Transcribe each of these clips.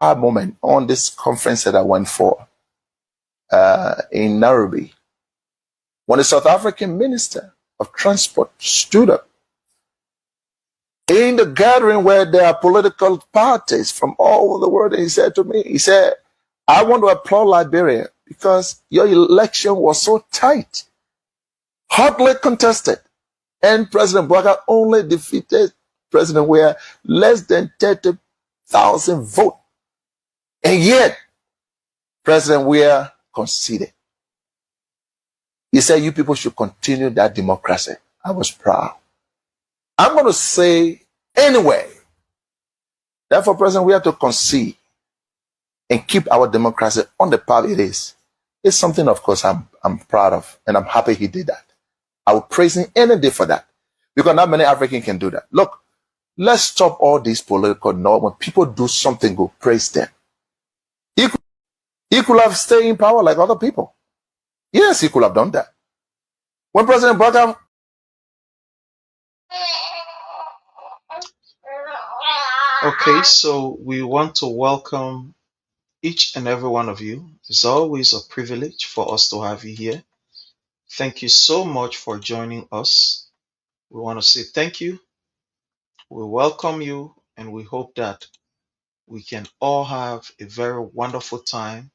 moment on this conference that I went for in Nairobi, when the South African Minister of Transport stood up in the gathering where there are political parties from all over the world, and he said to me, he said, I want to applaud Liberia because your election was so tight, hotly contested, and President BOAKAI only defeated President Weah less than 30,000 votes. And yet, President Weah conceded. He said, you people should continue that democracy. I was proud. I'm going to say anyway, therefore, President, we have to concede and keep our democracy on the path it is. It's something, of course, I'm proud of, and I'm happy he did that. I will praise him any day for that, because not many Africans can do that. Look, let's stop all these political noise. When people do something good, praise them. He could have stayed in power like other people. Yes, he could have done that. When President BOAKAI Okay, so we want to welcome each and every one of you. It's always a privilege for us to have you here. Thank you so much for joining us. We want to say thank you. We welcome you, and we hope that we can all have a very wonderful time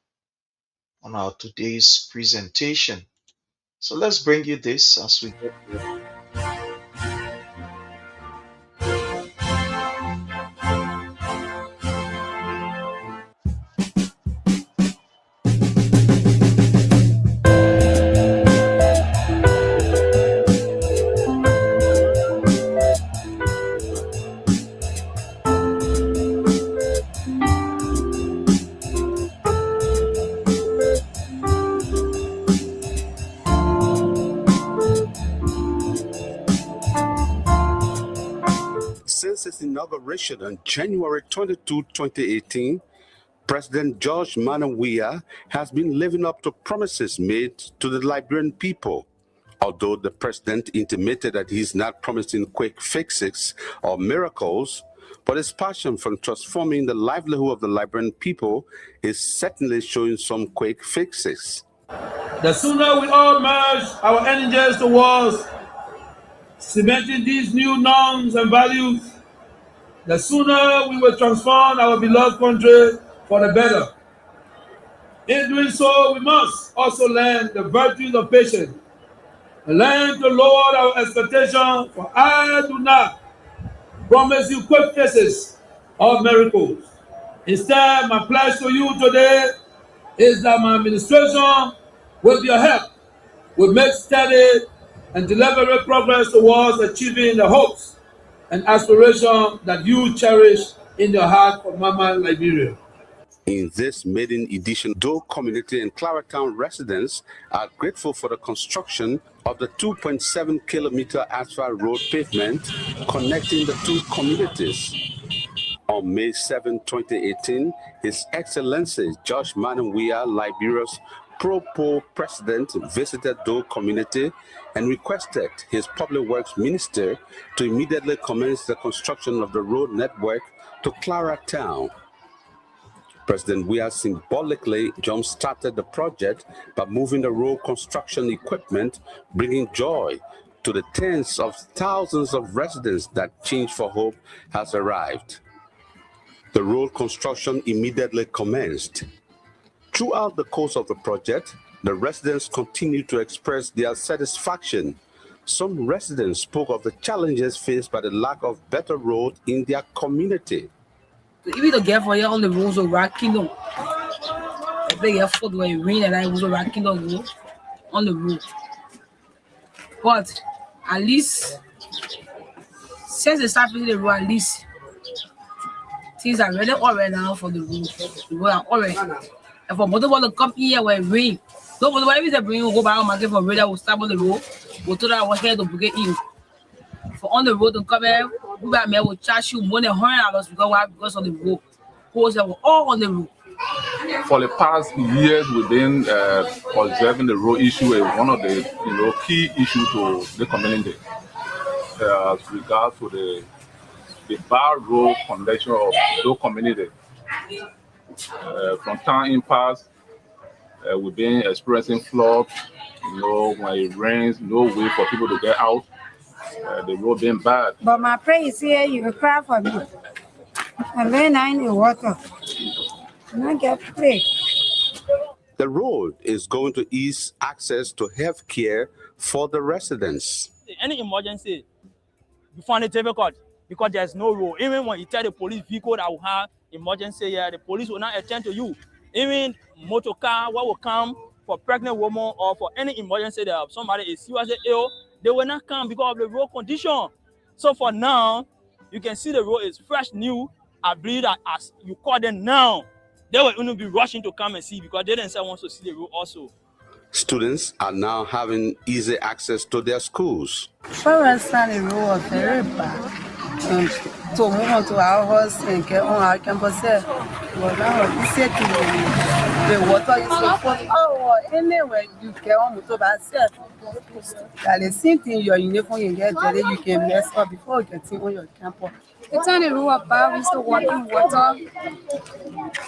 on our today's presentation. So let's bring you this as we get ready. Since its inauguration on January 22, 2018, President George Weah has been living up to promises made to the Liberian people. Although the president intimated that he's not promising quick fixes or miracles, but his passion for transforming the livelihood of the Liberian people is certainly showing some quick fixes. The sooner we all merge our energies towards cementing these new norms and values, the sooner we will transform our beloved country for the better. In doing so, we must also learn the virtues of patience and learn to lower our expectations, for I do not promise you quick fixes or miracles. Instead, my pledge to you today is that my administration, with your help, will make steady and deliberate progress towards achieving the hopes and aspirations that you cherish in your heart for Mama Liberia. In this maiden edition, Doe community and Claratown residents are grateful for the construction of the 2.7-kilometer asphalt road pavement connecting the two communities. On May 7, 2018, His Excellency George Weah, Liberia's pro-poll president, visited Doe community and requested his public works minister to immediately commence the construction of the road network to Claratown. President Weah symbolically jump-started the project by moving the road construction equipment, bringing joy to the tens of thousands of residents that Change for Hope has arrived. The road construction immediately commenced. Throughout the course of the project, the residents continued to express their satisfaction. Some residents spoke of the challenges faced by the lack of better road in their community. Even the gap for you on the roads of rocking them. If they get food when it rain and I was rocking on the road. But at least since they start building the road, at least things are really all right now for the road. The road are all right. And for motor want to come here when it rain. So whatever is bring go by our market for radar will stop on the road. We'll tell our head to get in. For on the road to come here, we will charge you more than $100 because of the road. Because they were all on the road. For the past years, we've been observing the road issue as one of the key issues to the community. As regards to the bad road condition of the community. From time in past, we've been experiencing floods. When it rains, no way for people to get out. The road being bad. But my prayer is here, you will cry for me. I'm very nice in the water. And I get pray. The road is going to ease access to health care for the residents. Any emergency, you find it difficult because there's no road. Even when you tell the police vehicle that will have emergency here, the police will not attend to you. Even motor car, what will come for pregnant woman or for any emergency that somebody is seriously ill, they will not come because of the road condition. So for now, you can see the road is fresh, new. I believe that as you call them now, they will only be rushing to come and see because they themselves want to see the road also. Students are now having easy access to their schools. First, the road was very bad. To move on to our house and get on our campus, well, now we said to the water is so full. Oh, anyway, you get on to yourself. That the same thing your uniform you get there, you can mess up before you get on your campus. The time the road was bad, we used to walk in water,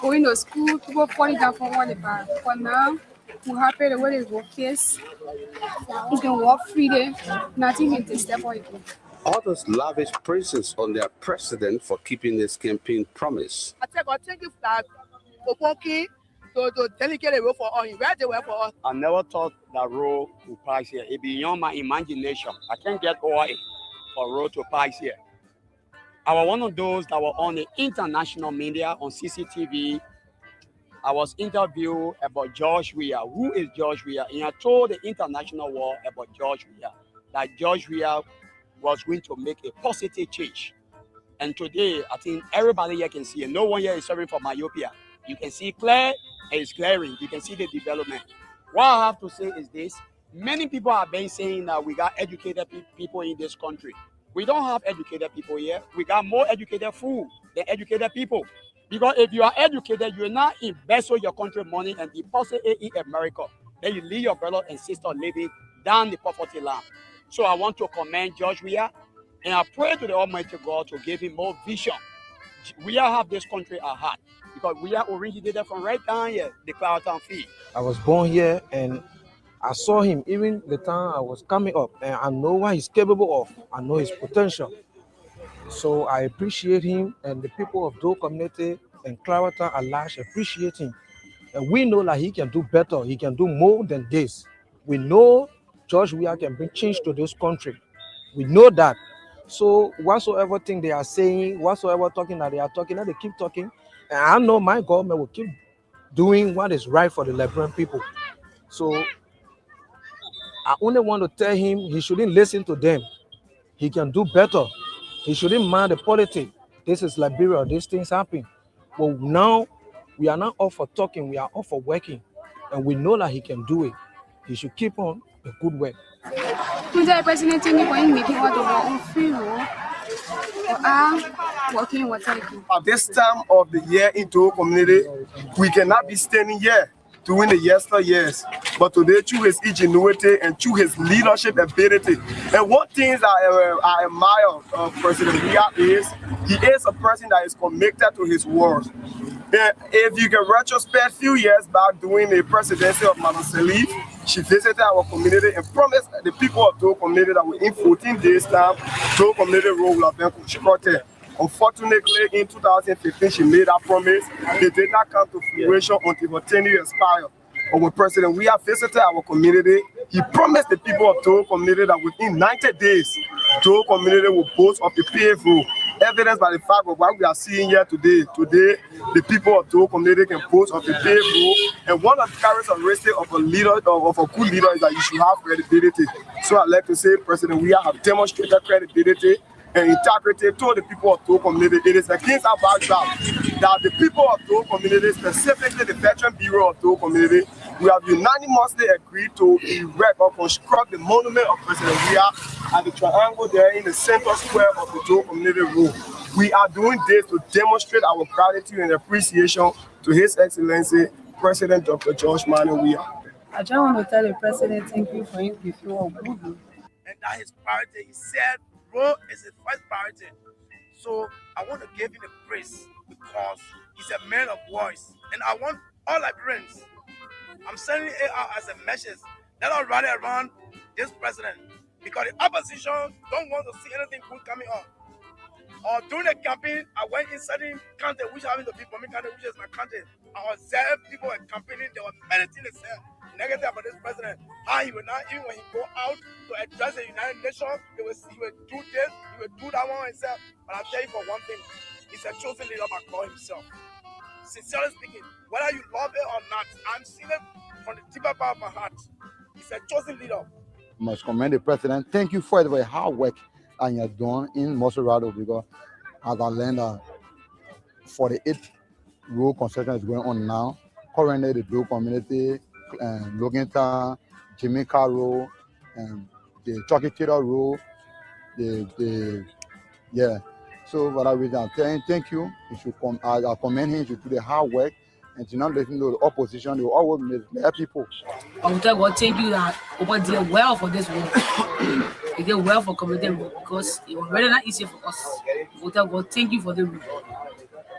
going to school, people falling down from water bad. But now, we're happy the way they go case. You can walk free there, nothing can step on you. Others lavish praises on their president for keeping his campaign promise. I think it's like BOAKAI to dedicate a road for us. Where they were for us. I never thought that road would pass here. It's beyond my imagination. I can't get over it for road to pass here. I was one of those that were on the international media on CCTV. I was interviewed about George Weah. Who is George Weah? And I told the international world about George Weah, that George Weah was going to make a positive change. And today, I think everybody here can see it. No one here is suffering from myopia. You can see clear, and it's glaring. You can see the development. What I have to say is this. Many people have been saying that we got educated people in this country. We don't have educated people here. We got more educated fool than educated people. Because if you are educated, you will not invest your country money and deposit it in America. Then you leave your brother and sister living down the poverty line. So I want to commend George Weah, and I pray to the Almighty God to give him more vision. We have this country at heart because we are originated from right down here, the Clarendon field. I was born here and I saw him even the time I was coming up, and I know what he's capable of. I know his potential. So I appreciate him, and the people of Dole community and Clarendon at large appreciate him. And we know that he can do better. He can do more than this. We know George Weah can bring change to this country. We know that. So whatsoever thing they are saying, whatsoever talking that they are talking, that they keep talking. And I know my government will keep doing what is right for the Liberian people. So I only want to tell him he shouldn't listen to them. He can do better. He shouldn't mind the politics. This is Liberia. These things happen. But now we are not all for talking. We are all for working. And we know that he can do it. He should keep on the good work. At this time of the year in Dole community, we cannot be standing here doing the yesteryears. But today, through his ingenuity and through his leadership ability. And one thing I admire of President Weah is he is a person that is committed to his word. And if you can retrospect a few years back during the presidency of Madam Salif, she visited our community and promised the people of Dole community that within 14 days time, Dole community road will have been constructed. Unfortunately, in 2015, she made that promise. It did not come to fruition until her tenure expired. But when President Weah visited our community, he promised the people of Dole community that within 90 days, Dole community will boast of the paved road. Evidence by the fact of what we are seeing here today. Today, the people of Dole community can boast of the paved road. And one of the characteristics of a leader, of a good leader, is that you should have credibility. So I'd like to say President Weah have demonstrated credibility and integrity to the people of Dole community. It is against our background that the people of Dole community, specifically the Veteran Bureau of Dole community, we have unanimously agreed to erect or construct the monument of President Weah at the triangle there in the center square of the Dole community road. We are doing this to demonstrate our gratitude and appreciation to His Excellency, President Dr. George Weah. I just want to tell the President thank you for him before good. And that his priority, he said, road is his first priority. So I want to give him a praise because he's a man of voice. And I want all Liberians, I'm sending it out as a message. Let us rally around this president because the opposition don't want to see anything good coming up. During the campaign, I went in certain county, which happens to be for me county, which is my county. I observed people were campaigning. There were many things they said negative about this president. How he will not, even when he go out to address the United Nations, he will do this, he will do that one himself. But I'll tell you for one thing, he's a chosen leader by God himself. Sincerely speaking, whether you love it or not, I'm seeing it from the deeper part of my heart. He's a chosen leader. Must commend the president. Thank you for the hard work and you're doing in Moserado because as I learned that 48 road construction is going on now. Currently, the Blue Community, Logantown, Jamaica Road, and the Chucky Taylor Road, yeah. So for that reason, I'm telling thank you. You should come. I commend him to do the hard work and to not let him know the opposition. They will always help people. I will tell God, thank you that Oba did well for this work. He did well for community because it was really not easy for us. I will tell God, thank you for the work.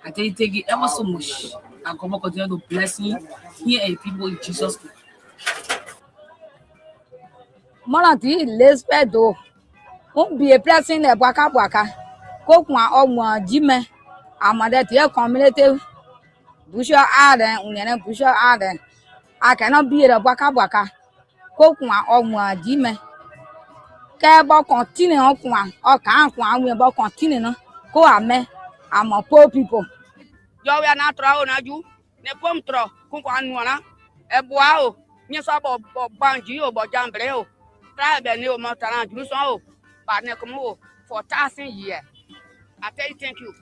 I tell you, thank you ever so much. And God will continue to bless me here and people in Jesus' name. Molanti Elizabeth do. Be a blessing the Waka. Kokwa Omwa Jime. Amada dear community. Busha Arden, Unana Busha Arden. I cannot be a Waka. Kokwa Omwa Jime. Kabo continue on or can't one we about continue. Go ame. I'm a poor people. You are not throwing at you. Ne pom tro, Kuanwana. A boao. Yes, about Banjo, but Jambreo. Try the new Montaran, do so. But Necomo for 1,000 years. I tell you, thank you.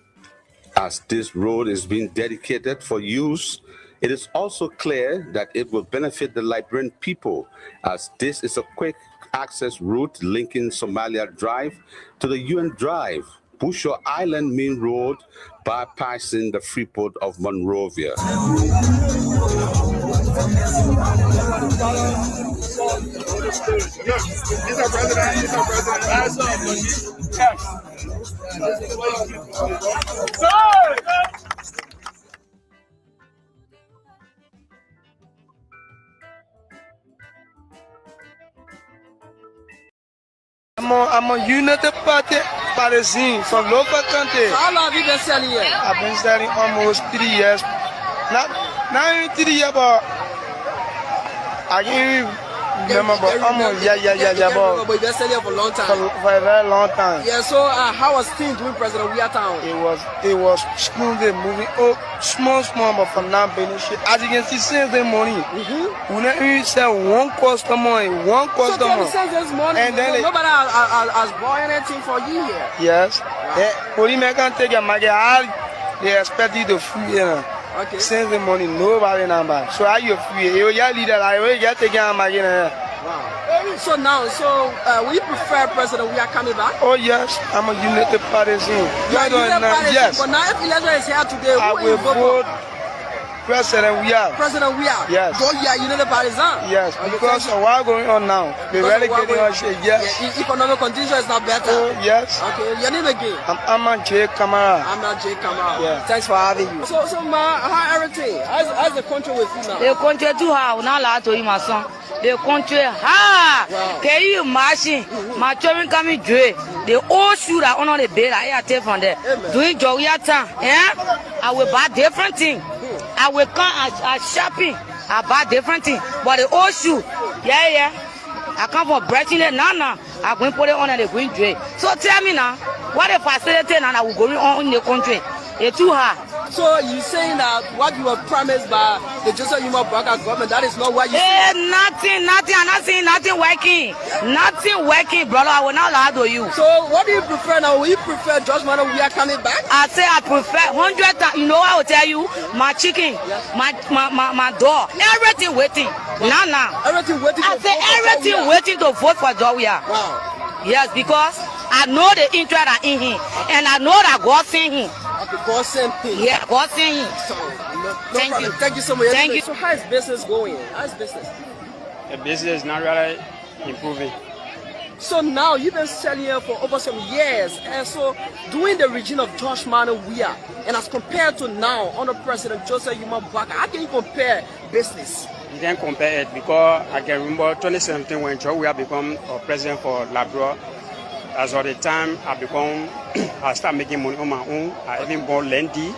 As this road is being dedicated for use, it is also clear that it will benefit the Liberian people, as this is a quick access route linking Somalia Drive to the UN Drive, Bushaw Island Main Road, bypassing the free port of Monrovia. I'm a United Party partisan from local country. So how long have you been selling here? I've been selling almost 3 years. Not even 3 years, but I can't remember. But almost, yeah. But you've been selling here for a long time. For a very long time. Yeah. So how was things doing President Weah town? It was smoothly moving. Oh, small, but for now, as you can see, since the morning, we not even sell one customer. So since this morning, and then nobody has bought anything for you here. Yes. Police can take your market. They expect you to free, you know. Okay. Since the morning, nobody number. So are you free? You leader, I will get taken out my. Wow. So now, will you prefer President Weah coming back? Oh yes, I'm a United Partisan. Yes. But now if election is here today, I will vote President Weah. President Weah. Yes. Go here, United Partisan. Yes, because of what's going on now. The really getting on shit. Yes. Yeah, economic conditions is not better. Oh yes. Okay. Your name again? I'm J. Kamara. Yeah. Thanks for having you. So ma, how everything? How's the country with you now? The country too hard. Now la to you, my son. The country hard. Wow. Can you imagine? My children coming dre. The old shoe that on the bed I take from there. Doing Jogia time. Yeah. I will buy different things. I will come at shopping. I buy different things. But the old shoe, yeah. I come from Brechin now. I'm going to put it on the green tray. So tell me now, what the facility now that will go on in the country? It's too hard. So you saying that what you were promised by the Joseph Yuma Broker government, that is not what you nothing. I'm not saying nothing working. Nothing working, brother. I will not lie to you. So what do you prefer now? Will you prefer Judge Mano we are coming back? I say I prefer 100 times. You know what I will tell you? My chicken, my dog, everything waiting. Now. Everything waiting. I say everything waiting to vote for Joya. Wow. Yes, because I know the interest are in him, and I know that God sent him. Okay, God sent him. Yeah, God sent him. So, Thank you. Thank you so much. Thank you. So how is business going? How's business? The business is not really improving. So now you've been selling here for over some years, and so during the regime of George Manuel Weah, and as compared to now under President Joseph Yuma BOAKAI, how can you compare business? You can't compare it because I can remember 2017 when George Weah became president for Labrador. As of the time I start making money on my own. I even bought Lendy.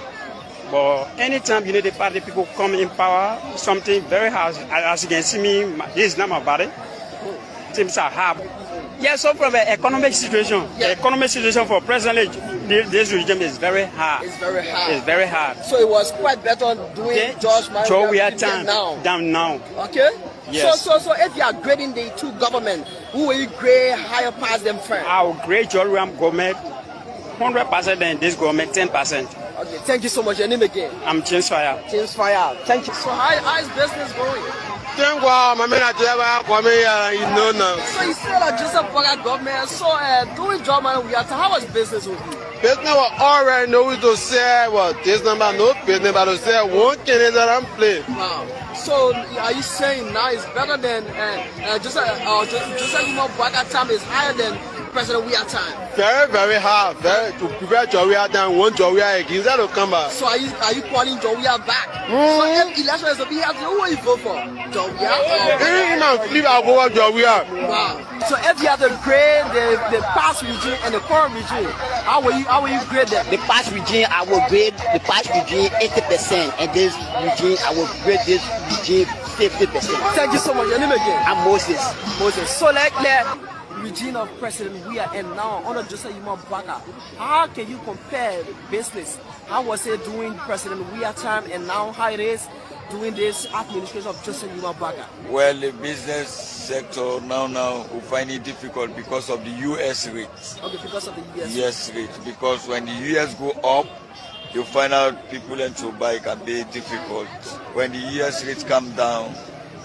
But anytime you know the party people come in power, something very hard. As you can see me, this is not my body. Things are hard. Yeah, so from the economic situation, the economic situation for presently, this regime is very hard. It's very hard. It's very hard. So it was quite better doing George Manuel Weah down now. Okay. Yes. So if you are grading the two government, who will you grade higher past them first? I will grade George Weah government 100% and this government 10%. Okay, thank you so much. Your name again? I'm James Fire. James Fire. Thank you. So how is business going? Thank God, my man, you know now. So you still a Joseph BOAKAI government. So doing George Manuel Weah, how was business with you? Business was already know what to say. Well, this number no business, but to say one Canadian that I'm playing. Wow. So are you saying now it's better than Joseph Yuma BOAKAI time is higher than President Weah time? Very, very hard. To prepare George Weah down, one George Weah again, that will come back. So are you calling George Weah back? So if election is to be held, who will you vote for? George Weah? I vote for George Weah. Wow. So if you have to grade the past regime and the current regime, how will you grade them? The past regime, I will grade the past regime 80%, and this regime, I will grade this regime 50%. Thank you so much. Your name again? I'm Moses. Moses. So like the regime of President Weah and now under Joseph Yuma BOAKAI, how can you compare business? How was it during President Weah time and now how it is during this administration of Joseph Yuma BOAKAI? Well, the business sector now will find it difficult because of the US rate. Okay, because of the US yes rate. Because when the US go up, you find out people and to buy can be difficult. When the US rates come down,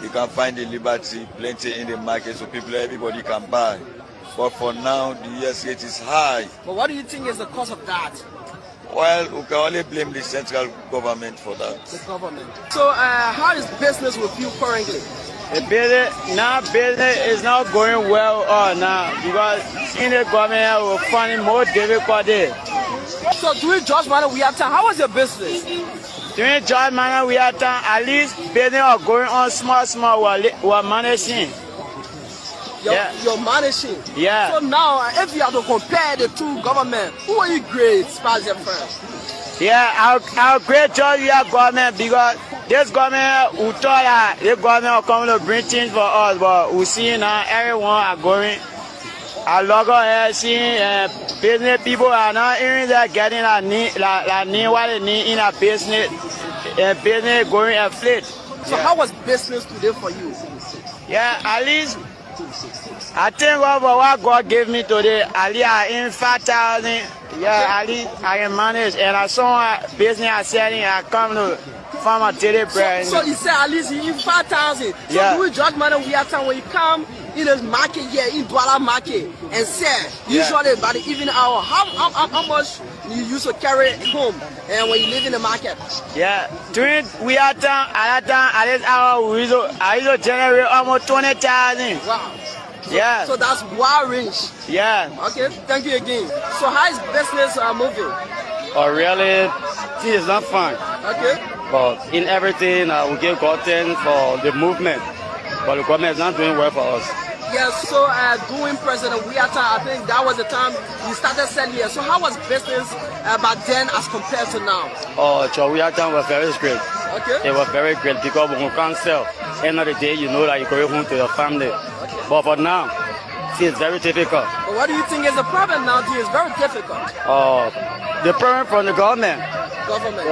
you can find the liberty plenty in the market so everybody can buy. But for now, the US rate is high. But what do you think is the cause of that? Well, we can only blame the central government for that. The government. So how is business with you currently? The business is not going well now because in the government we're finding more difficulty. So during George Manuel Weah time, how was your business? During George Manuel Weah time, at least business are going on small we're managing. You're managing? Yeah. So now, if you have to compare the two governments, who are you grade as your friend? Yeah, I'll grade George Weah government because this government, we thought that this government will come to bring things for us, but we see now everyone are going. I log on seeing business people are not even there getting what they need in a business, business going afloat. So how was business today for you? Yeah, at least I think what God gave me today, at least I in 5,000. Yeah, at least I can manage. And I saw a business I said I come to farm a daily bread. So you say at least you in 5,000. So yeah. Do we George Manuel Weah time when you come in the market here in Douala market and sell usually by the evening hour, how much you used to carry home and when you live in the market? Yeah, during Weah time, at this hour I used to generate almost 20,000. Wow. Yeah. So that's wide range. Yeah. Okay, thank you again. So how is business moving? Oh, really? It's not fun. Okay. But in everything, we get gotten for the movement. But the government is not doing well for us. Yes, so during President Weah time, I think that was the time you started selling here. So how was business back then as compared to now? Oh, Weah time was very great. Okay. It was very great because when you can't sell, end of the day, you know that you go home to your family. Okay. But for now, it's very difficult. But what do you think is the problem now? It's very difficult. The problem from the government.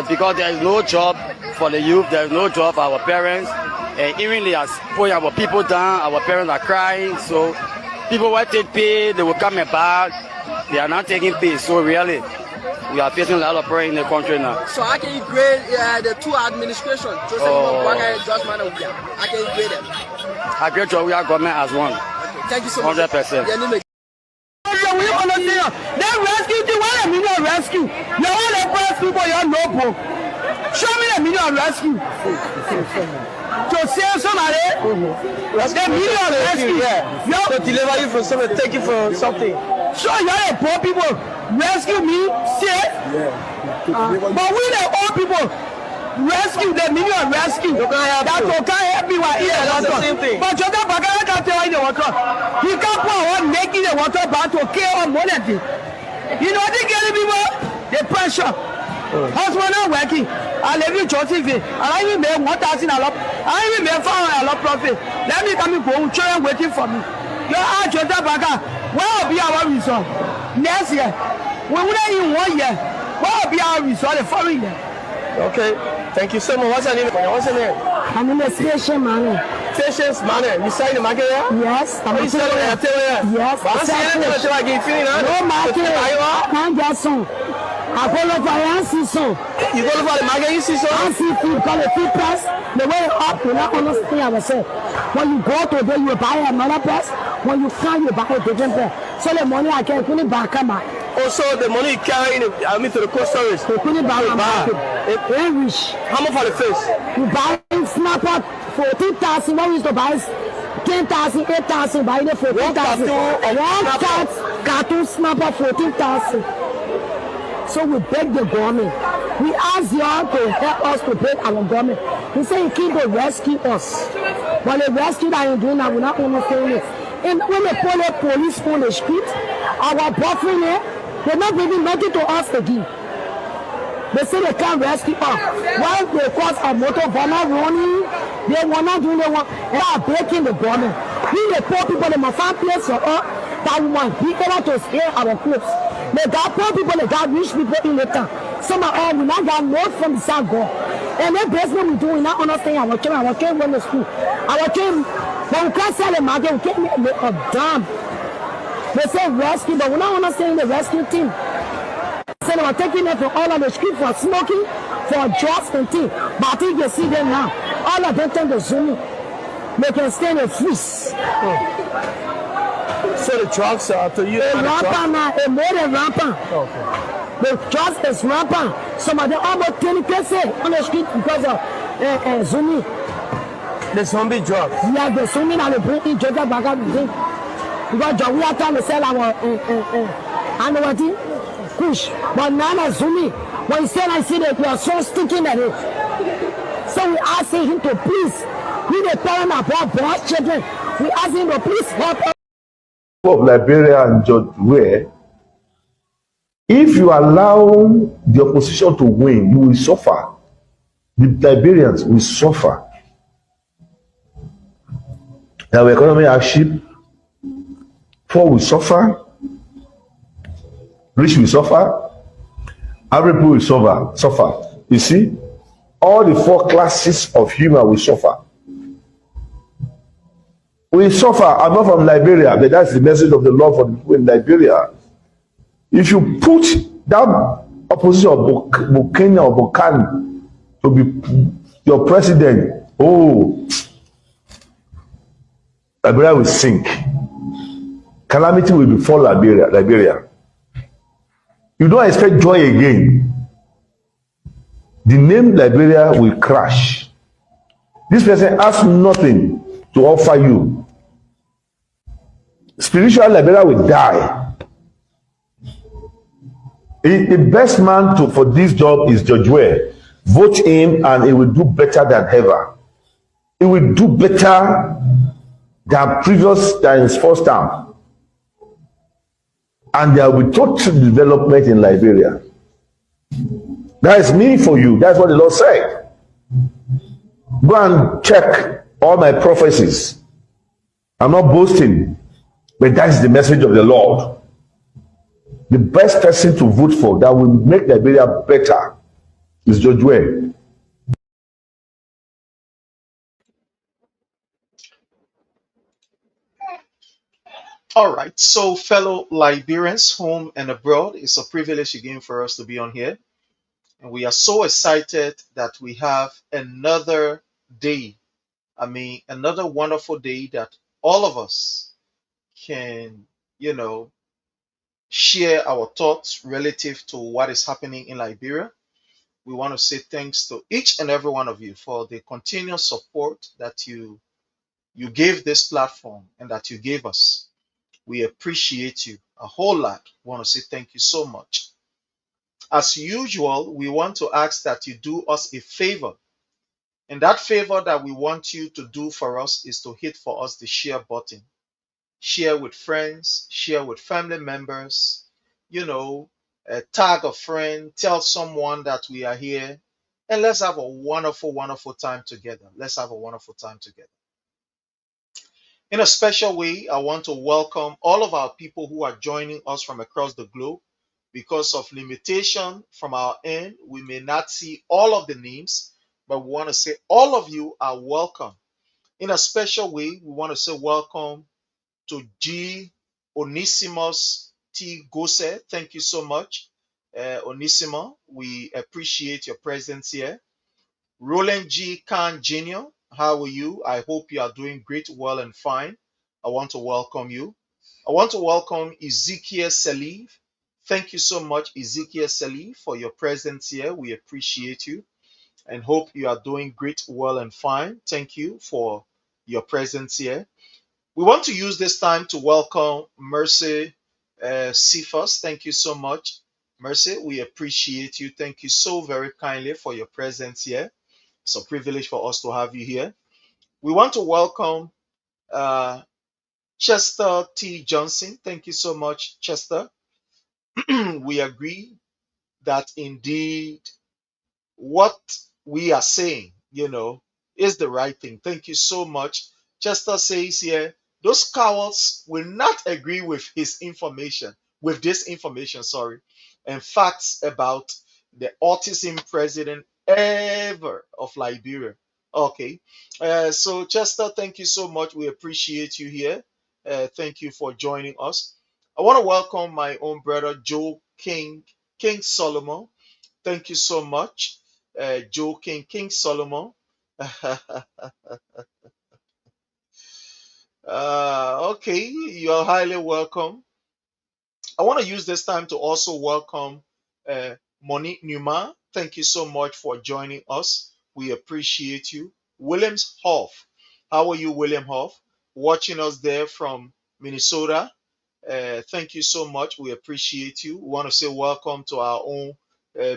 Because there is no job for the youth, there is no job for our parents. And even they are putting our people down, our parents are crying. So people will take pay, they will come back. They are not taking pay. So really, we are facing a lot of pressure in the country now. So how can you grade the two administrations, Joseph BOAKAI and George Manuel Weah? How can you grade them? I grade George Weah government as one. Okay, thank you so much. 100%. We understand. They rescue the way we not rescue. You want to press people, you know. Show me the meaning of rescue. To save somebody, the meaning of rescue. To deliver you from something, take you from something. So you are the poor people. Rescue me, save. But we the old people. Rescue, the meaning of rescue. That will can't help me while in the water. But you can't tell in the water. He can't put one neck in the water but to kill on money. You know they get people the pressure. Husband not working. I leave you Joseph. I even make 1,000 a lot. I even make 500 a lot profit. Let me come and go. Children waiting for me. You are Jota Baga. Where will be our result? Next year. We wouldn't in 1 year. Where will be our result the following year? Okay. Thank you so much. What's your name? What's your name? My name is Patience Mane. Patience Mane. You selling the market here? Yes. I'm selling it. Yes. But I'm selling it until I get feeling. No market. Can't get some. I go look for an season. You go look for the market, you see some? I see food because the food price, the way up, you not understand ourselves. When you go to there, you buy another price. When you come, you buy a different price. So the money I can couldn't buy come out. Also, the money you carry in to the cold storage. You couldn't buy a market. Very rich. How much for the fish? You buy snapper 14,000. What we used to buy 10,000, 8,000. Buy it 14,000. One cartoon snapper 14,000. So we beg the government. We ask y'all to help us to beg our government. We say you keep to rescue us. But the rescue that you're doing now, we're not understanding it. And when they pull the police on the street, our boyfriend here, they're not giving nothing to us again. They say they can't rescue us. While they cause a motor bomber running, they were not doing the work. They are breaking the government. We the poor people, they must find place for us that we want be able to scare our clothes. They got poor people, they got rich people in the town. Some of all we not got north from the south go. And that basically we do, we not understand our children went to school. Our children, when we can't sell the market, we can't make a damn. They say rescue, but we're not understanding the rescue team. So they were taking them from all on the street for smoking, for drugs and things. But I think you see them now. All of them turn to Zoom. They can stay in the freeze. So the drugs are to you? Rampant now, more than rampant. Okay. The drugs is rampant. Some of them almost 20% on the street because of Zoom. The zombie drugs? Yeah, the Zoom that they bring in Georgia back up. Because we are trying to sell our push. But now the Zoom, when you say I see that you are so sticking at it. So we ask him to please, we the parent about black children, we ask him to please help us. Of Liberia and George Weah, if you allow the opposition to win, you will suffer. The Liberians will suffer. Our economy hardship, poor will suffer, rich will suffer, every people will suffer. You see, all the four classes of human will suffer. We suffer. I'm not from Liberia, but that's the message of the Lord for the people in Liberia. If you put that opposition of Bukenya or Bukan to be your president, Liberia will sink. Calamity will befall Liberia. You don't expect joy again. The name Liberia will crash. This person has nothing to offer you. Spiritual Liberia will die. The best man for this job is George Weah. Vote him and he will do better than ever. He will do better than his first term. And there will be total development in Liberia. That is me for you. That's what the Lord said. Go and check all my prophecies. I'm not boasting, but that is the message of the Lord. The best person to vote for that will make Liberia better is George Weah. All right, so fellow Liberians, home and abroad, it's a privilege again for us to be on here. And we are so excited that we have another day. Another wonderful day that all of us can, share our thoughts relative to what is happening in Liberia. we want to say thanks to each and every one of you for the continuous support that you gave this platform and that you gave us. We appreciate you a whole lot. We want to say thank you so much. As usual, we want to ask that you do us a favor. And that favor that we want you to do for us is to hit for us the share button. Share with friends, share with family members, tag a friend, tell someone that we are here, and let's have a wonderful, wonderful time together. Let's have a wonderful time together. In a special way, I want to welcome all of our people who are joining us from across the globe. Because of limitation from our end, we may not see all of the names, but we want to say all of you are welcome. In a special way, we want to say welcome to G. Onesimus T. Gose. Thank you so much, Onesimo. We appreciate your presence here. Roland G. Khan Jr., how are you? I hope you are doing great, well, and fine. I want to welcome you. I want to welcome Ezekiel Salif. Thank you so much, Ezekiel Salif, for your presence here. We appreciate you and hope you are doing great, well, and fine. Thank you for your presence here. We want to use this time to welcome Mercy Cephas. Thank you so much, Mercy. We appreciate you. Thank you so very kindly for your presence here. It's a privilege for us to have you here. We want to welcome Chester T. Johnson. Thank you so much, Chester. We agree that indeed what we are saying, is the right thing. Thank you so much. Chester says here, those cowards will not agree with this information, and facts about the autism president ever of Liberia. Okay. So Chester, thank you so much. We appreciate you here. Thank you for joining us. I want to welcome my own brother, Joe King Solomon. Thank you so much, Joe King Solomon. Okay, you're highly welcome. I want to use this time to also welcome Monique Newman. Thank you so much for joining us. We appreciate you. Williams Hoff. How are you, William Hoff? Watching us there from Minnesota. Thank you so much. We appreciate you. We want to say welcome to our own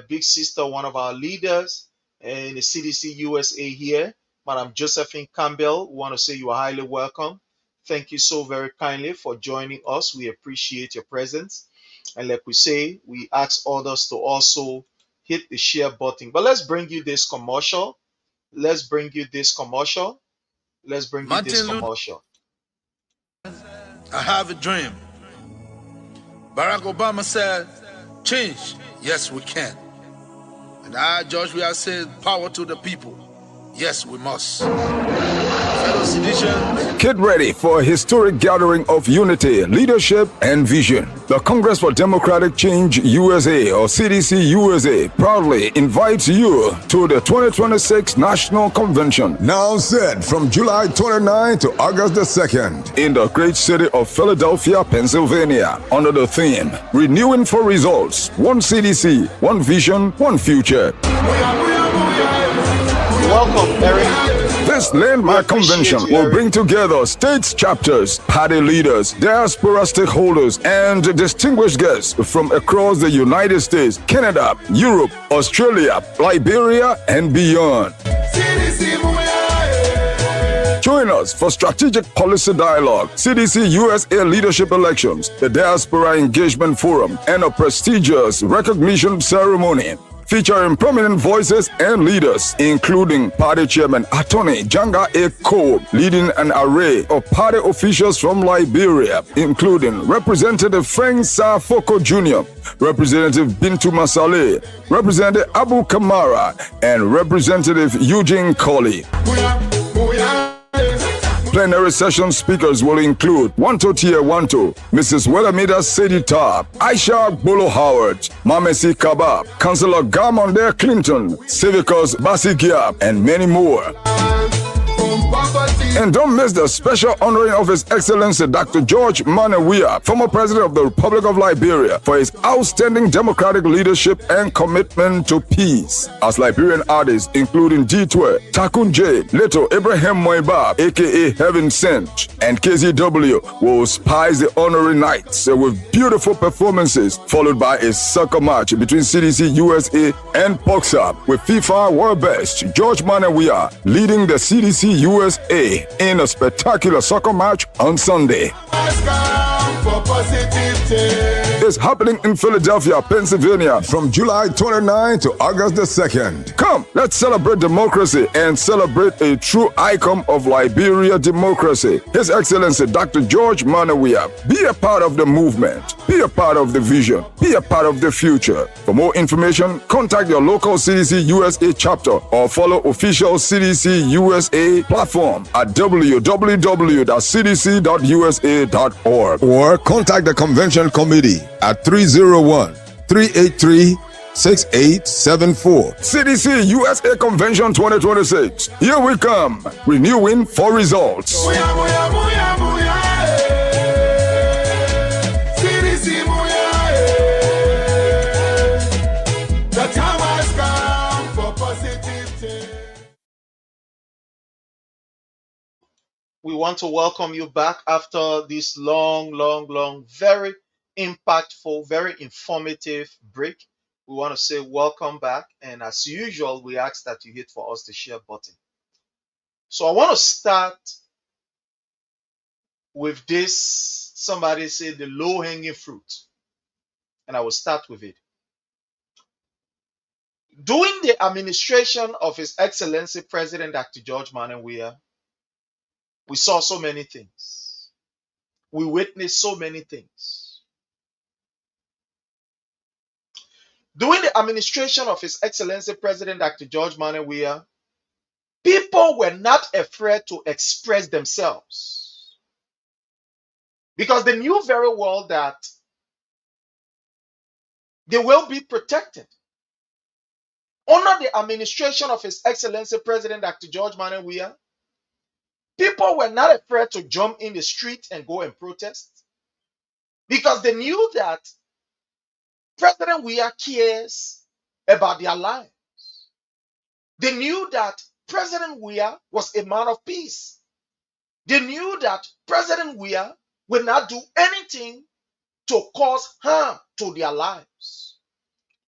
big sister, one of our leaders in the CDC USA here, Madam Josephine Campbell. We want to say you are highly welcome. Thank you so very kindly for joining us. We appreciate your presence. And like we say, we ask others to also hit the share button. But let's bring you this commercial. I have a dream. Barack Obama said, change, yes we can. And I, George Weah, said, power to the people. Yes, we must. Fellow citizens, get ready for a historic gathering of unity, leadership, and vision. The Congress for Democratic Change USA, or CDC USA, proudly invites you to the 2026 National Convention. Now set from July 29 to August the 2nd in the great city of Philadelphia, Pennsylvania, under the theme, Renewing for Results, One CDC, One Vision, One Future. Welcome, Eric. This landmark convention will bring together states chapters, party leaders, diaspora stakeholders, and distinguished guests from across the United States, Canada, Europe, Australia, Liberia, and beyond. Join us for strategic policy dialogue, CDC USA leadership elections, the Diaspora Engagement Forum, and a prestigious recognition ceremony featuring prominent voices and leaders, including Party Chairman Attorney Janga A. Cole, leading an array of party officials from Liberia, including Representative Frank Safoko Jr., Representative Bintu Masale, Representative Abu Kamara, and Representative Eugene Colley. Plenary session speakers will include Wanto Tier Wanto, Mrs. Welamida Sedita, Aisha Bolo Howard, Mamesi Kabab, Councillor Gamonde Clinton, Civicus Basigia, and many more. And don't miss the special honoring of His Excellency Dr. George Weah, former President of the Republic of Liberia, for his outstanding democratic leadership and commitment to peace. As Liberian artists, including D12, Takun J, Little Abraham Moibab, aka Heaven Sent, and KZW, will spice the honoring nights with beautiful performances, followed by a soccer match between CDC USA and POXA, with FIFA World Best George Weah leading the CDC USA in a spectacular soccer match on Sunday. It's happening in Philadelphia, Pennsylvania from July 29 to August the 2nd. Come, let's celebrate democracy and celebrate a true icon of Liberia democracy, His Excellency Dr. George Weah. Be a part of the movement. Be a part of the vision. Be a part of the future. For more information, contact your local CDC USA chapter or follow official CDC USA platform at www.cdc.usa.org or contact the convention committee at 301-383-6874. CDC USA Convention 2026. Here we come, renewing for results. We want to welcome you back after this long, very impactful, very informative break. We want to say welcome back. And as usual, we ask that you hit for us the share button. So I want to start with this. Somebody said the low-hanging fruit. And I will start with it. During the administration of His Excellency President Dr. George Weah, we saw so many things. We witnessed so many things. During the administration of His Excellency President Dr. George Weah, people were not afraid to express themselves because they knew very well that they will be protected. Under the administration of His Excellency President Dr. George Weah, people were not afraid to jump in the street and go and protest because they knew that President Weah cares about their lives. They knew that President Weah was a man of peace. They knew that President Weah would not do anything to cause harm to their lives.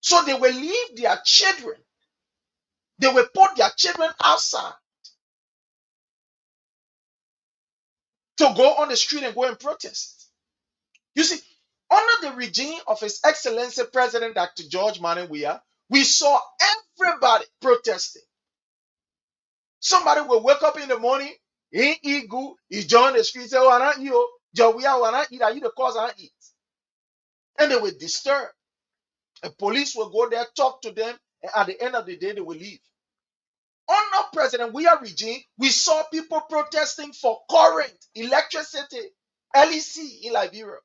So they will leave their children. They will put their children outside to go on the street and go and protest. You see, under the regime of His Excellency President Dr. George Weah, we saw everybody protesting. Somebody will wake up in the morning, he eat good, he join the street, say, oh, I don't eat, I eat the cause I eat. And they will disturb. The police will go there, talk to them, and at the end of the day, they will leave. Under President Weah regime, we saw people protesting for current, electricity, LEC in Liberia.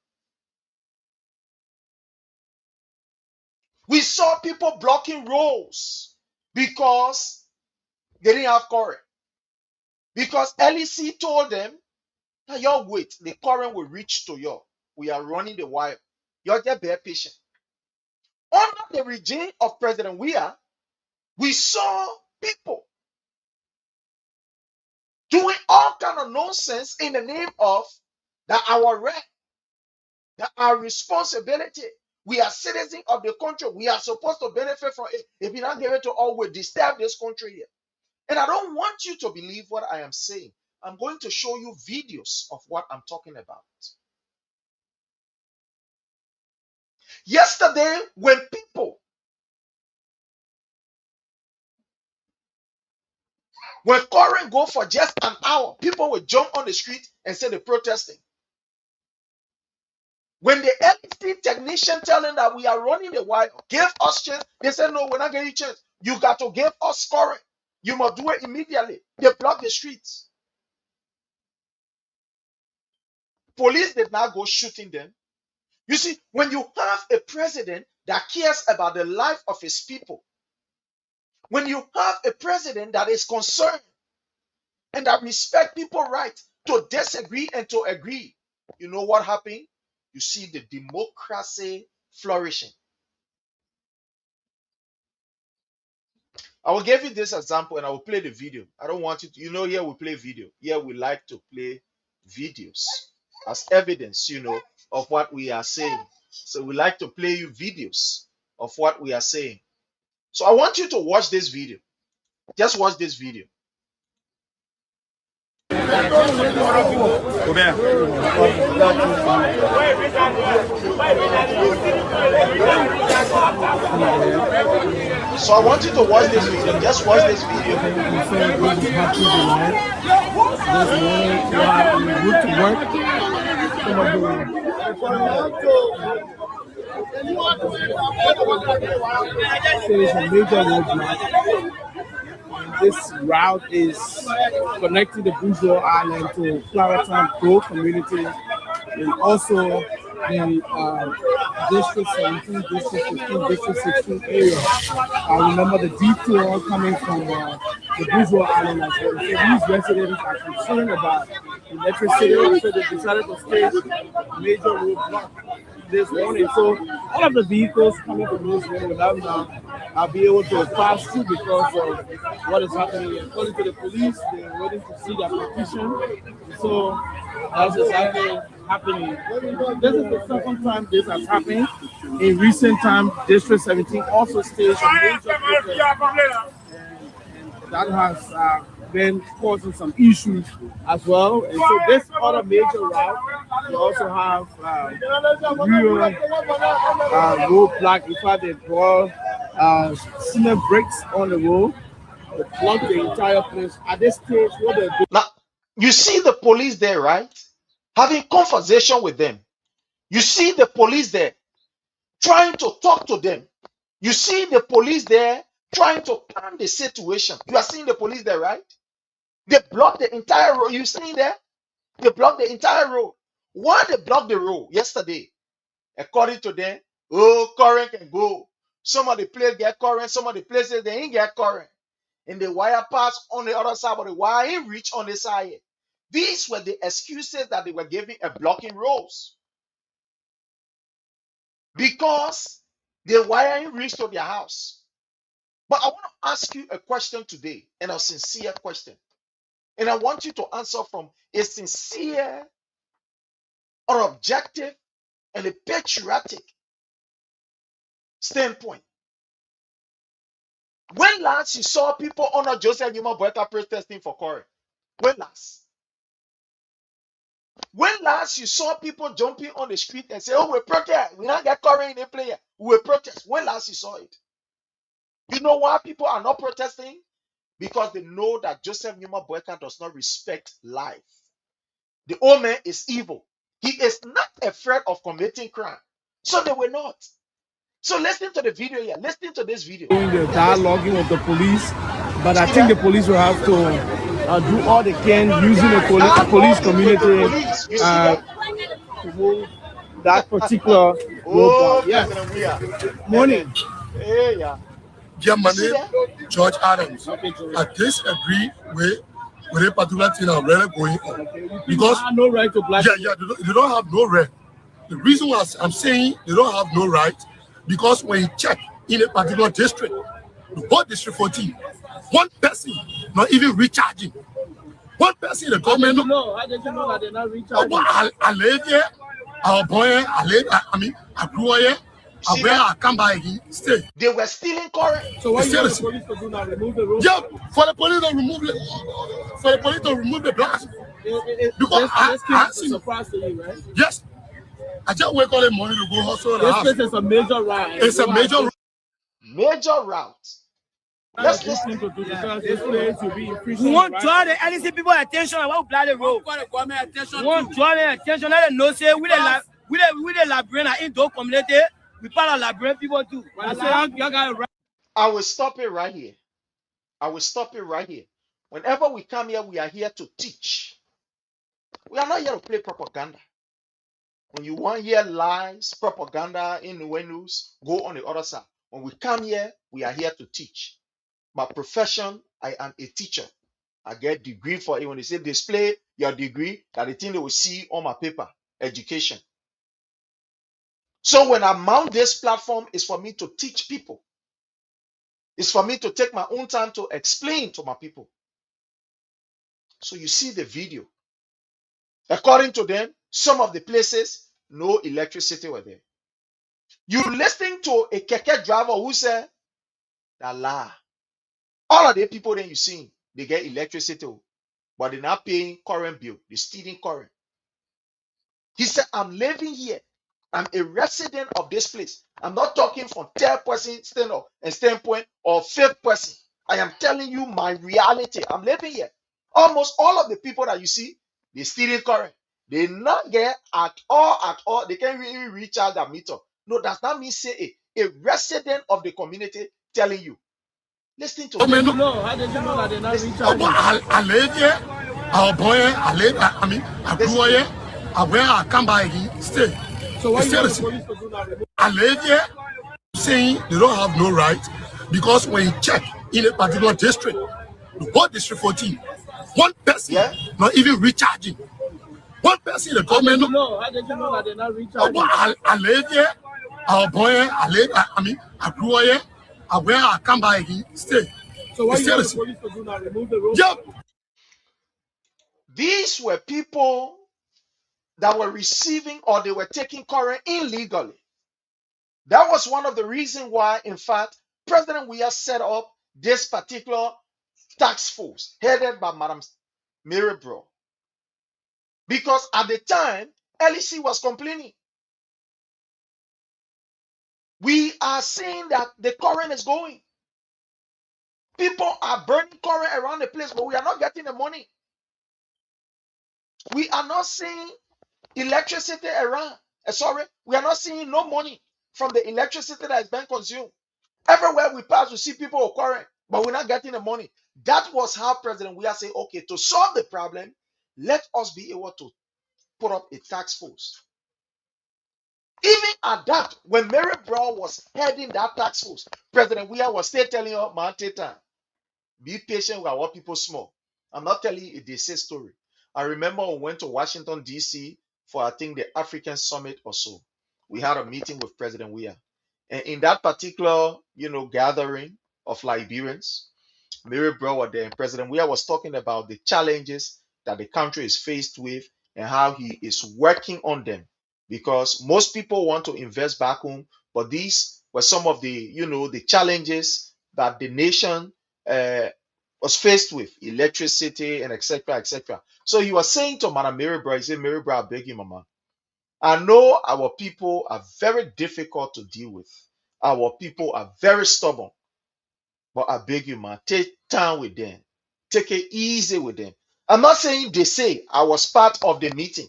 We saw people blocking roads because they didn't have current. Because LEC told them, now y'all wait, the current will reach to you. We are running the wire. You're just very patient. Under the regime of President Weah, we saw people doing all kind of nonsense in the name of that our right, that our responsibility. We are citizens of the country. We are supposed to benefit from it. If we not give it to all, we disturb this country here. And I don't want you to believe what I am saying. I'm going to show you videos of what I'm talking about. Yesterday, when current go for just an hour, people will jump on the street and say they're protesting. When the LEC technician tell them that we are running the wire, give us chance, they say, no, we're not getting chance. You got to give us current. You must do it immediately. They block the streets. Police did not go shooting them. You see, when you have a president that cares about the life of his people, when you have a president that is concerned and I respect people's right to disagree and to agree. You know what happened? You see the democracy flourishing. I will give you this example and I will play the video. I don't want you to, here we play video. Here we like to play videos as evidence, of what we are saying. So we like to play you videos of what we are saying. So I want you to watch this video. Just watch this video. So I want you to watch this video. Just watch this video. This route is connecting the Bourgeois Island to Clarendon Grove community and also the District 17, District 15, District 16 area. I remember the detour coming from the Bourgeois Island as well. So these residents are concerned about electricity, so they decided to stage a major roadblock this morning. So all of the vehicles coming from this way without now I'll be able to pass through because of what is happening. According to the police, they're waiting to see their petition. So that's exactly happening. This is the second time this has happened. In recent time, District 17 also staged a major protest, and that has been causing some issues as well. And so this other major route, we also have real roadblock. In fact, they draw cement bricks on the road to block the entire place. At this stage, what they're doing. Now, you see the police there, right? Having conversation with them. You see the police there trying to talk to them. You see the police there trying to calm the situation. You are seeing the police there, right? They blocked the entire road. You see there? They blocked the entire road. Why they blocked the road yesterday? According to them, current can go. Some of the places get current, some of the places they ain't get current. And the wire pass on the other side, but the wire ain't reach on the side. These were the excuses that they were giving a blocking roads. Because the wire ain't reached to their house. But I want to ask you a question today, and a sincere question. And I want you to answer from a sincere or objective and a patriotic standpoint. When last you saw people honor Joseph Numa Boyka protesting for Corey? When last? When last you saw people jumping on the street and say, oh, we protest, we don't get Corey in the player, we protest? When last you saw it? You know why people are not protesting? Because they know that Joseph Numa Boyka does not respect life. The old man is evil. He is not afraid of committing crime. So they were not. So listen to the video here. Listen to this video. Doing the dialoguing with the police, but I think the police will have to do all they can using the police community to move that particular roadblock. Yes. Morning. Hey, yeah. Yeah, my name George Adams. I disagree with a particular thing I'm really going on. Because no right to black. Yeah, they don't have no right. The reason why I'm saying they don't have no right, because when you check in a particular district, the whole district 14, one person not even recharging. One person in the government. How did you know that they're not recharging? I live here, our boy, I grew here. I come by again, stay. They were stealing current. So what you want the police to do now? Remove the road? Yeah, for the police to remove the blast. Because I see. Surprise to you, right? Yes. I just wake up in the morning to go hustle. This place is a major route. It's a major route. Let's listen to this place will be increasing. We want to draw the NEC people attention about block the road. We want to draw their attention. Let them know say we the librarian in those community. We part of librarian people too. I will stop it right here. Whenever we come here, we are here to teach. We are not here to play propaganda. When you want to hear lies, propaganda, innuendos, go on the other side. When we come here, we are here to teach. By profession, I am a teacher. I get degree for it. When they say display your degree, that the thing they will see on my paper, education. So when I mount this platform, it's for me to teach people. It's for me to take my own time to explain to my people. So you see the video. According to them, some of the places, no electricity were there. You listening to a keke driver who said, that lie. All of the people then you see, they get electricity, but they're not paying current bill. They're stealing current. He said, I'm living here. I'm a resident of this place. I'm not talking from third person standpoint or fifth person. I am telling you my reality. I'm living here. Almost all of the people that you see, they stealing current. They not get at all. They can't really recharge their meter. No, that's not me say a resident of the community telling you. Listen to How did you know that they're not recharging? I live here. Our boy, I grew here. I come by again, stay. So why you want the police to do that? I live here saying they don't have no right because when you check in a particular district, the whole district 14, one person not even recharging. One person in the government. How did you know that they're not recharging? I live here. Our boy, I grew here. I come by again, stay. So why you want the police to do that? Remove the road? Yep. These were people that were receiving or they were taking current illegally. That was one of the reasons why, in fact, President Weah set up this particular task force headed by Madam Mary Bro. Because at the time, LEC was complaining. We are seeing that the current is going. People are burning current around the place, but we are not getting the money. We are not seeing electricity around. We are not seeing no money from the electricity that is being consumed. Everywhere we pass, we see people with current, but we're not getting the money. That was how President Weah said, okay, to solve the problem, let us be able to put up a task force. Even at that, when Mary Brown was heading that task force, President Weah was still telling her, man, take time. Be patient with our people small. I'm not telling you a they say story. I remember we went to Washington, D.C. for, I think, the African Summit or so. We had a meeting with President Weah. And in that particular, gathering of Liberians, Mary Brown was there, and President Weah was talking about the challenges that the country is faced with and how he is working on them. Because most people want to invest back home, but these were some of the, the challenges that the nation was faced with, electricity and etc., etc. So he was saying to Madam Mary Brown, he said, Mary Brown, I beg you, Mama. I know our people are very difficult to deal with. Our people are very stubborn. But I beg you, man, take time with them. Take it easy with them. I'm not saying they say I was part of the meeting.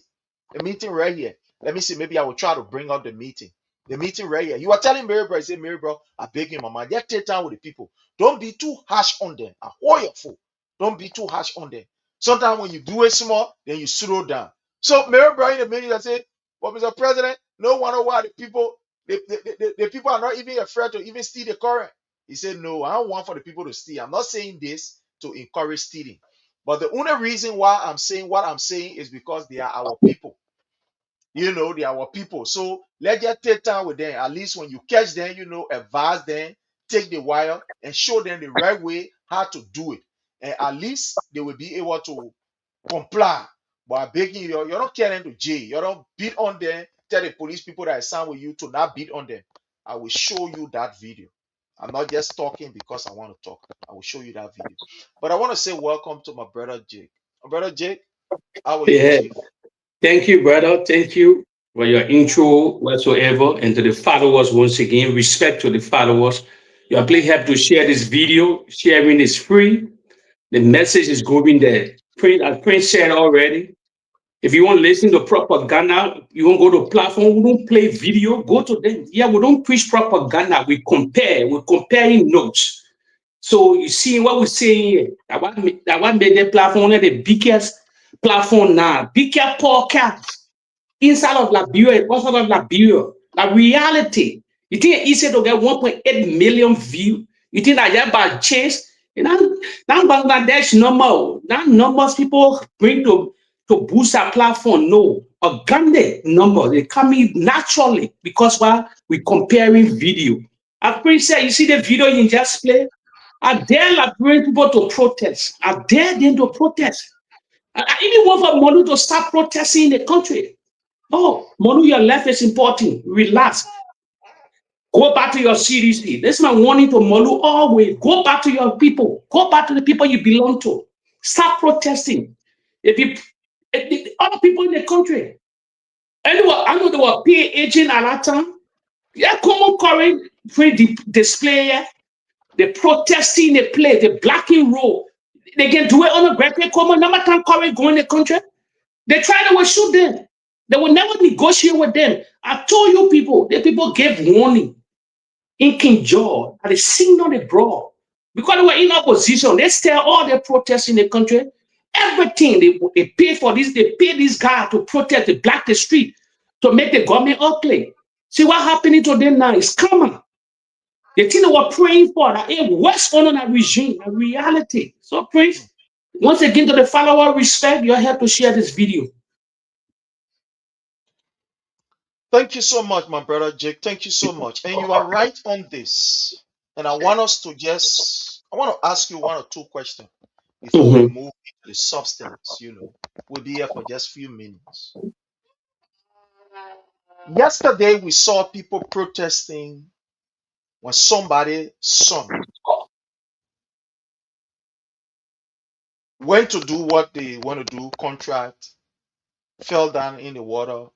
The meeting right here. Let me see, maybe I will try to bring up the meeting. The meeting right here. You are telling Mary Bro, I say, Mary Bro, I beg you, Mama, just take time with the people. Don't be too harsh on them. I hold your foot. Don't be too harsh on them. Sometimes when you do it small, then you slow down. So Mary Bro in the meeting, I say, well, Mr. President, no wonder why the people are not even afraid to even steal the current. He said, no, I don't want for the people to steal. I'm not saying this to encourage stealing. But the only reason why I'm saying what I'm saying is because they are our people. They are our people. So let's just take time with them. At least when you catch them, advise them, take the wire and show them the right way how to do it. And at least they will be able to comply. But I'm begging you, you don't carry them to jail. You don't beat on them. Tell the police people that I signed with you to not beat on them. I will show you that video. I'm not just talking because I want to talk. I will show you that video. But I want to say welcome to my brother Jake. My brother Jake, how are you, Chief? Thank you, brother. Thank you for your intro whatsoever. And to the followers, once again, respect to the followers. You are please help to share this video. Sharing is free. The message is going there. As Prince said already, if you want to listen to propaganda, you want to go to platform, we don't play video, go to them. Yeah, we don't preach propaganda. We compare. We're comparing notes. So you see what we're saying here. That what made the platform one of the biggest platform now. Bigger podcast inside of Liberia, outside of Liberia. The reality. You think it's easy to get 1.8 million views? You think that by chance And that Bangladesh number, that numbers people bring to boost our platform, no. Organic number, they come in naturally because we're comparing video. I pretty say, you see the video you just play? I dare like bring people to protest. I dare them to protest. I even want for Monu to start protesting in the country. Oh, Monu, your life is important. Relax. Go back to your CDC. This is my warning to Molu always. Go back to your people. Go back to the people you belong to. Stop protesting. Other people in the country. Anyway, I know they were PA agent at that time. Yeah, common current free display. Yeah. The protesting, they play, the blacking role. They can do it on a great common number time current going in the country. They try to shoot them. They will never negotiate with them. I told you people, the people gave warning in King George, and they signaled abroad. Because they were in opposition, they still all the protests in the country. Everything they pay for this, they pay this guy to protest, they block the street to make the government ugly. See what happening to them now is common. The thing they were praying for, that it was on that regime, a reality. So please, once again, to the follower, respect, you're here to share this video. Thank you so much, my brother Jake. Thank you so much. And you are right on this. And I want to ask you one or two questions before we move into the substance. We'll be here for just a few minutes. Yesterday, we saw people protesting when somebody's son went to do what they want to do, contract, fell down in the water,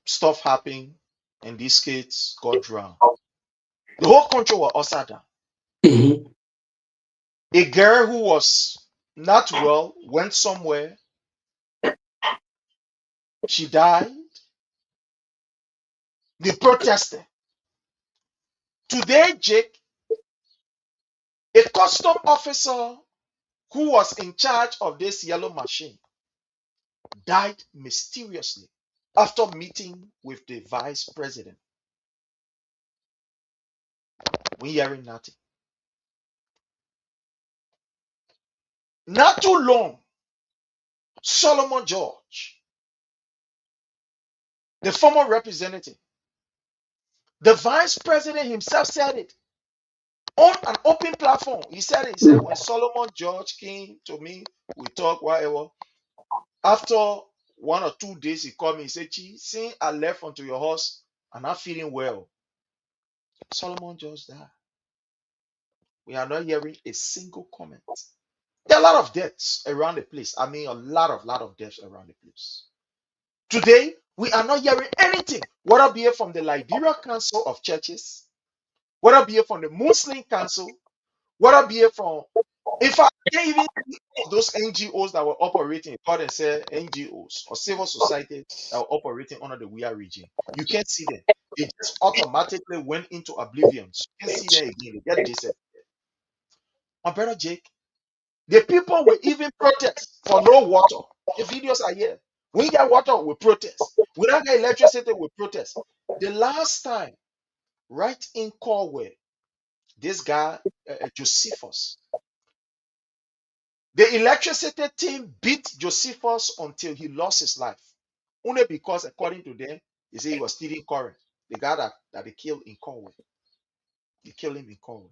stuff happened, and these kids got drowned. The whole country was upside down. A girl who was not well went somewhere. She died. They protested. Today, Jake, a custom officer who was in charge of this yellow machine died mysteriously after meeting with the vice president. We're hearing nothing. Not too long, Solomon George, the former representative, the vice president himself said it on an open platform. He said when Solomon George came to me, we talked, whatever. After 1 or 2 days, he called me. He said, Chi, since I left onto your house, I'm not feeling well. Solomon George died. We are not hearing a single comment. There are a lot of deaths around the place. I mean, a lot of deaths around the place. Today, we are not hearing anything, whether be it from the Liberia Council of Churches, whether be it from the Muslim Council, whether be it from, in fact, I can't even see those NGOs that were operating, God and say NGOs or civil society that were operating under the Weah regime. You can't see them. They just automatically went into oblivion. So you can't see them again. They get disappeared. My brother Jake, the people will even protest for no water. The videos are here. We get water, we protest. We don't get electricity, we protest. The last time, right in Corway, this guy, Josephus, the electricity team beat Josephus until he lost his life. Only because, according to them, they say he was stealing current. The guy that they killed in Corway. They killed him in Corway.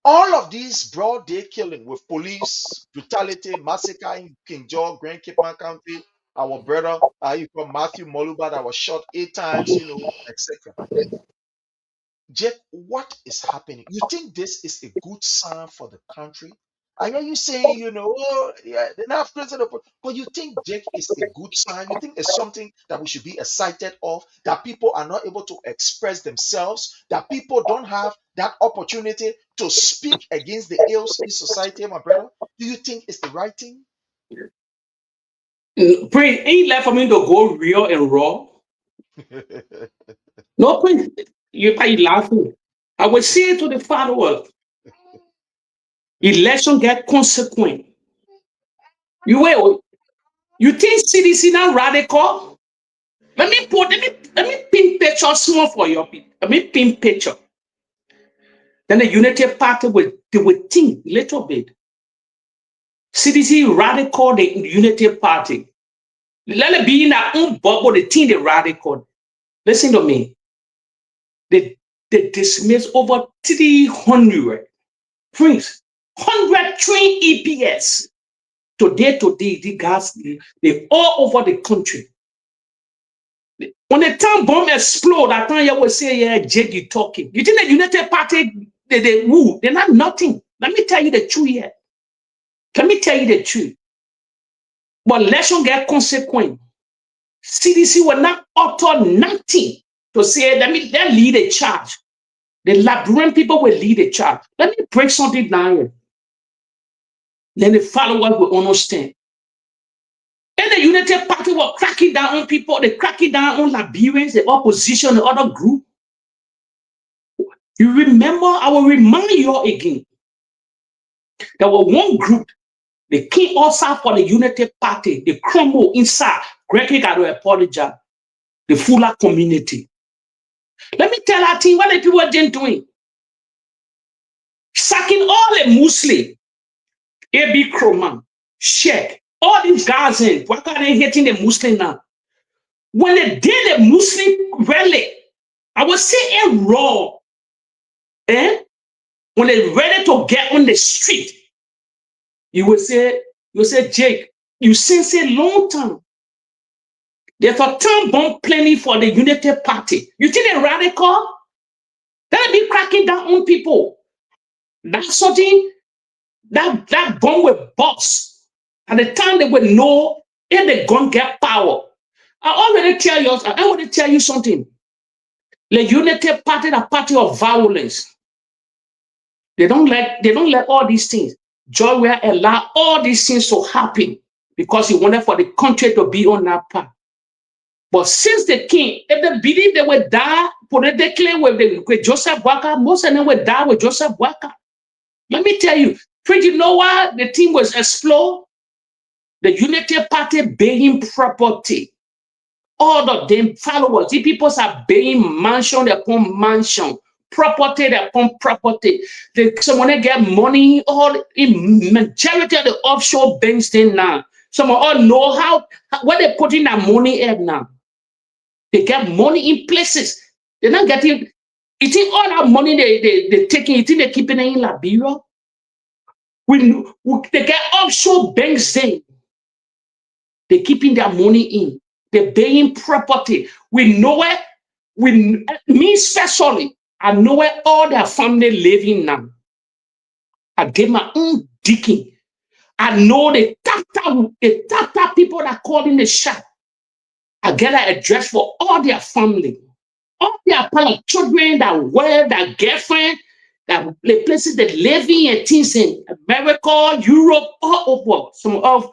All of these broad day killing with police brutality, massacre in King George, Grand Cape County, our brother, Matthew Moluba that was shot 8 times, etc. Jake, what is happening? You think this is a good sign for the country? I hear you saying, oh, yeah, they're not president, but you think, Jake, is a good sign? You think it's something that we should be excited of, that people are not able to express themselves, that people don't have that opportunity to speak against the ills in society, my brother? Do you think it's the right thing? Prince, ain't left for me to go real and raw. No, Prince, you're laughing. I will say it to the followers. Election get consequent. You think CDC now radical? Let me pin picture small for your people. Let me pin picture. Then the Unity Party will think a little bit. CDC radical the Unity Party. Let it be in our own bubble, the thing the radical. Listen to me. They dismiss over 300 Prince, 100 trained EPS. Today, the guys, they all over the country. When the time bomb explode, that time you will say, yeah, Jiggy talking. You think the United Party, they woo? They're not nothing. Let me tell you the truth here. Let me tell you the truth. But election get consequent. CDC will not utter nothing to say, let lead a charge. The Liberian people will lead a charge. Let me break something down here. Then the followers will understand. And the United Party were cracking down on people, they cracking down on Liberians, the opposition, the other group. You remember, I will remind you again. There was one group, they came outside for the United Party, they crumbled inside. Gregory got to apologize. The Fuller community. Let me tell our team what the people are doing. Sacking all the Muslims, A.B. Kroman, Sheikh, all these guys in, why are they hating the Muslim now? When they did the Muslim rally, I was saying raw. When they're ready to get on the street, you will say, Jake, you since a long time. There's a time bomb plenty for the United Party. You think they're radical? They'll be cracking down on people. That's something that bomb will bust. At the time they will know if they're going to get power. I want to tell you something. The United Party, the party of violence. They don't let all these things. George Weah allow all these things to happen because he wanted for the country to be on that path. But since the king, if they believe they will die politically with Joseph Boakai, most of them will die with Joseph Boakai. Let me tell you, you know why the team was explode? The Unity Party being property. All of them followers, the people are being mansion upon mansion, property upon property. Someone get money, all in majority of the offshore banks thing now. Some all know where they putting that money at now. They get money in places. They're not getting. You think all that money they taking? You think they're keeping it in Liberia? They get offshore banks there. They're keeping their money in. They're paying property. We know where. Me especially, I know where all their family living now. I get my own digging. I know the Tata people that call in the shop. I get an address for all their family, all their children that wear their girlfriend, that the places they live in and things in America, Europe, all over. Some of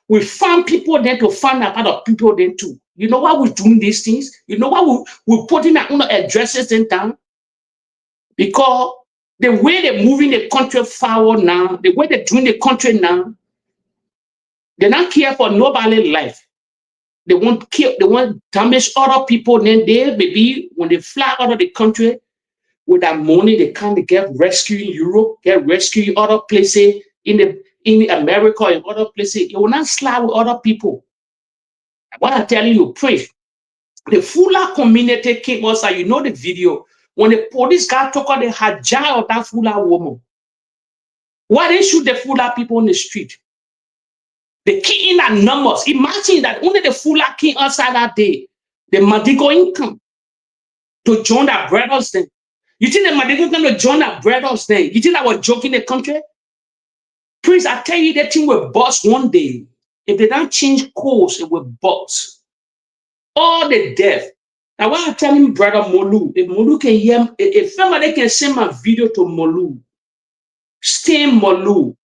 we found people there to find out other people there too. You know why we're doing these things? You know why we're putting our own addresses in town? Because the way they're moving the country forward now, the way they're doing the country now, they don't care for nobody's life. They won't kill, they won't damage other people. Then they maybe when they fly out of the country with that money, they can't get rescued in Europe, get rescued in other places in America and other places. You will not slide with other people. What I'm telling you, pray. The Fuller community came outside. You know the video when the police guy took out the hijack of that Fuller woman. Why they shoot the Fuller people on the street? The key in that numbers. Imagine that only the Fuller came outside that day. The Madigo income to join their brothers then. You think the Madigo come to join their brothers then? You think I was joking the country? Please, I tell you that thing will bust one day. If they don't change course, it will bust. All the death. Now, what I'm telling brother Molu, if Molu can hear, if somebody can send my video to Molu, stay Molu.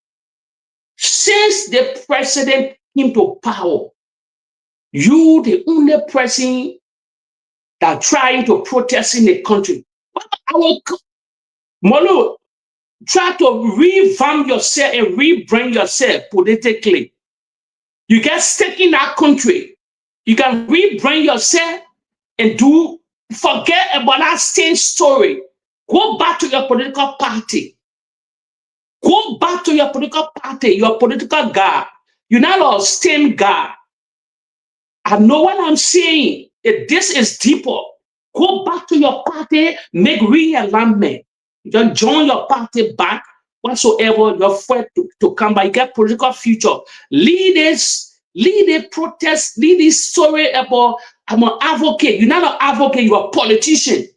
Since the president came to power, you the only person that trying to protest in the country. Molu, try to revamp yourself and rebrand yourself politically. You get stuck in that country. You can rebrand yourself and forget about that same story. Go back to your political party. Go back to your political party, your political guy. You're not a same guy. I know what I'm saying. If this is deeper. Go back to your party, make realignment. Just join your party back, whatsoever you're afraid to come back. You get political future. Lead a protest, lead this story about I'm an advocate. You're not an advocate, you're a politician.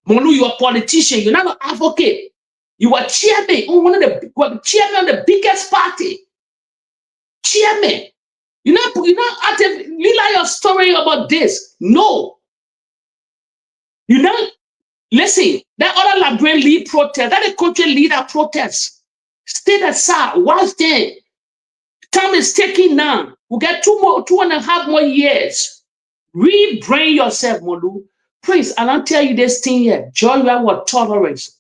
Molu, you're a politician, you're not an advocate. You are chairman, chairman of the biggest party. Chairman. You're not active. You like your story about this. No. You don't listen. That other Liberian lead protest, that the country leader protest. Stay aside, watch them. Time is ticking now. We got 2.5 more years. Rebrain yourself, Molu. Please, and I'll tell you this thing here. Georgia was tolerance.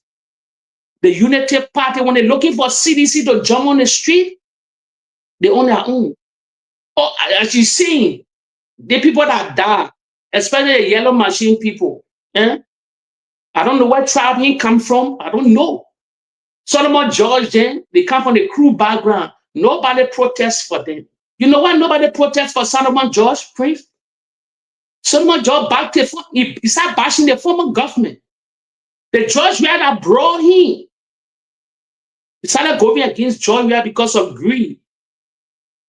The Unity Party, when they're looking for CDC to jump on the street, they own their own. Oh, as you see, the people that die, especially the yellow machine people. I don't know where tribe he come from. I don't know. Solomon George, then they come from the crew background. Nobody protests for them. You know why nobody protests for Solomon George, Prince? Solomon George back to he started bashing the former government. The George Weah that brought him. He started going against George Weah because of greed.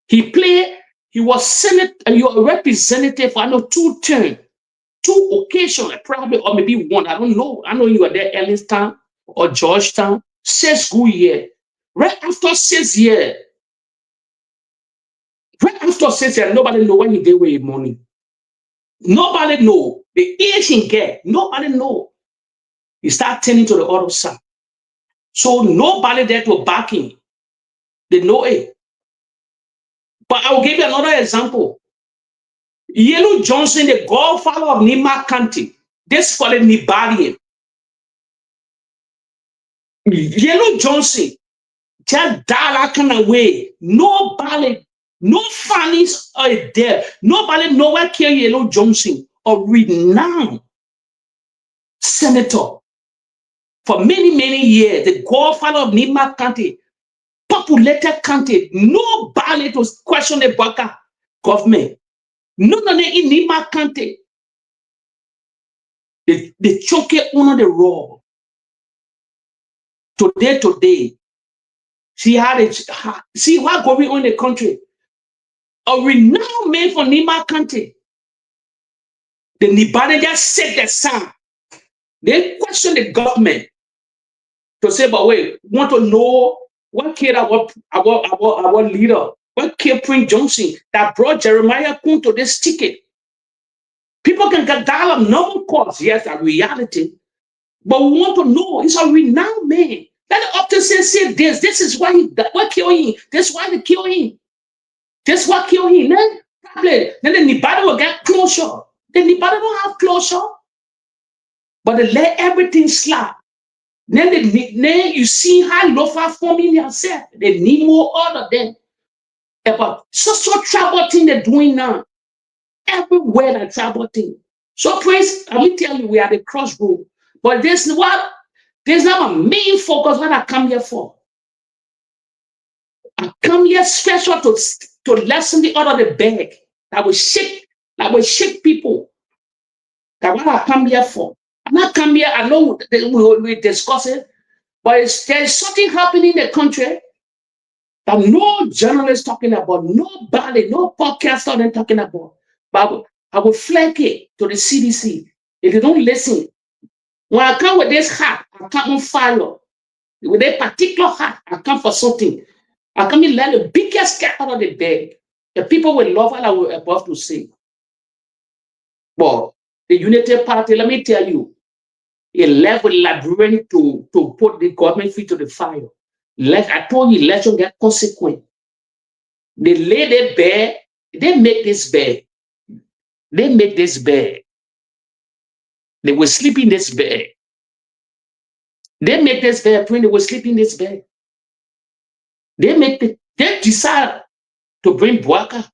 He was Senate and you are representative for I know 2 terms, 2 occasions, probably, or maybe 1. I don't know. I know you were there Ellenstown or Georgetown, 6 school year. Right after 6 years, nobody know when he gave away money. Nobody know. The age he get, nobody know. He start turning to the other side. So nobody there to back him. They know it. But I will give you another example. Yellow Johnson, the godfather of Nima County, this for the Nibalian. Yellow Johnson just died that kind of way. Nobody, no funnies are there. Nobody know where kill Yellow Johnson, a renowned senator for many, many years. The godfather of Nima County, populated county. Nobody to question the BOAKAI government. No, in Nima County. They choke it under the raw. Today. See what going on in the country. A renowned man from Nima County. The Nibali just set the sound. They question the government to say, but wait, want to know what killed our leader, what killed Prince Johnson that brought Jeremiah Kun to this ticket. People can get dialogue, no cause, yes, a reality. But we want to know, he's a renowned man. That often say this is why what killed him. This is why they kill him. This is what killed him. Then the Nibali will get closure. The Nibali don't have closure. But they let everything slide. Then you see how Lofa forming themselves. They need more order then. But so trouble thing they're doing now. Everywhere that trouble thing. So praise, I will tell you, we are at the crossroad. But there's not a main focus what I come here for. I come here special to lessen the order of the bag that will shake people. That's what I come here for. I'm not come here, I know we discuss it, but there's something happening in the country that no journalist talking about, nobody, no podcaster talking about. But I will flag it to the CDC. If they don't listen, when I come with this hat, I come on fire. With a particular hat, I come for something. I come in let the biggest cat out of the bag. The people will love what I was about to say. But the Unity Party, let me tell you, it left with Liberian to put the government feet to the fire. I told you, election get consequent. They lay their bed, they make this bed. They make this bed. They will sleep in this bed. They make this bed when they will sleep in this bed. They decide to bring BOAKAI.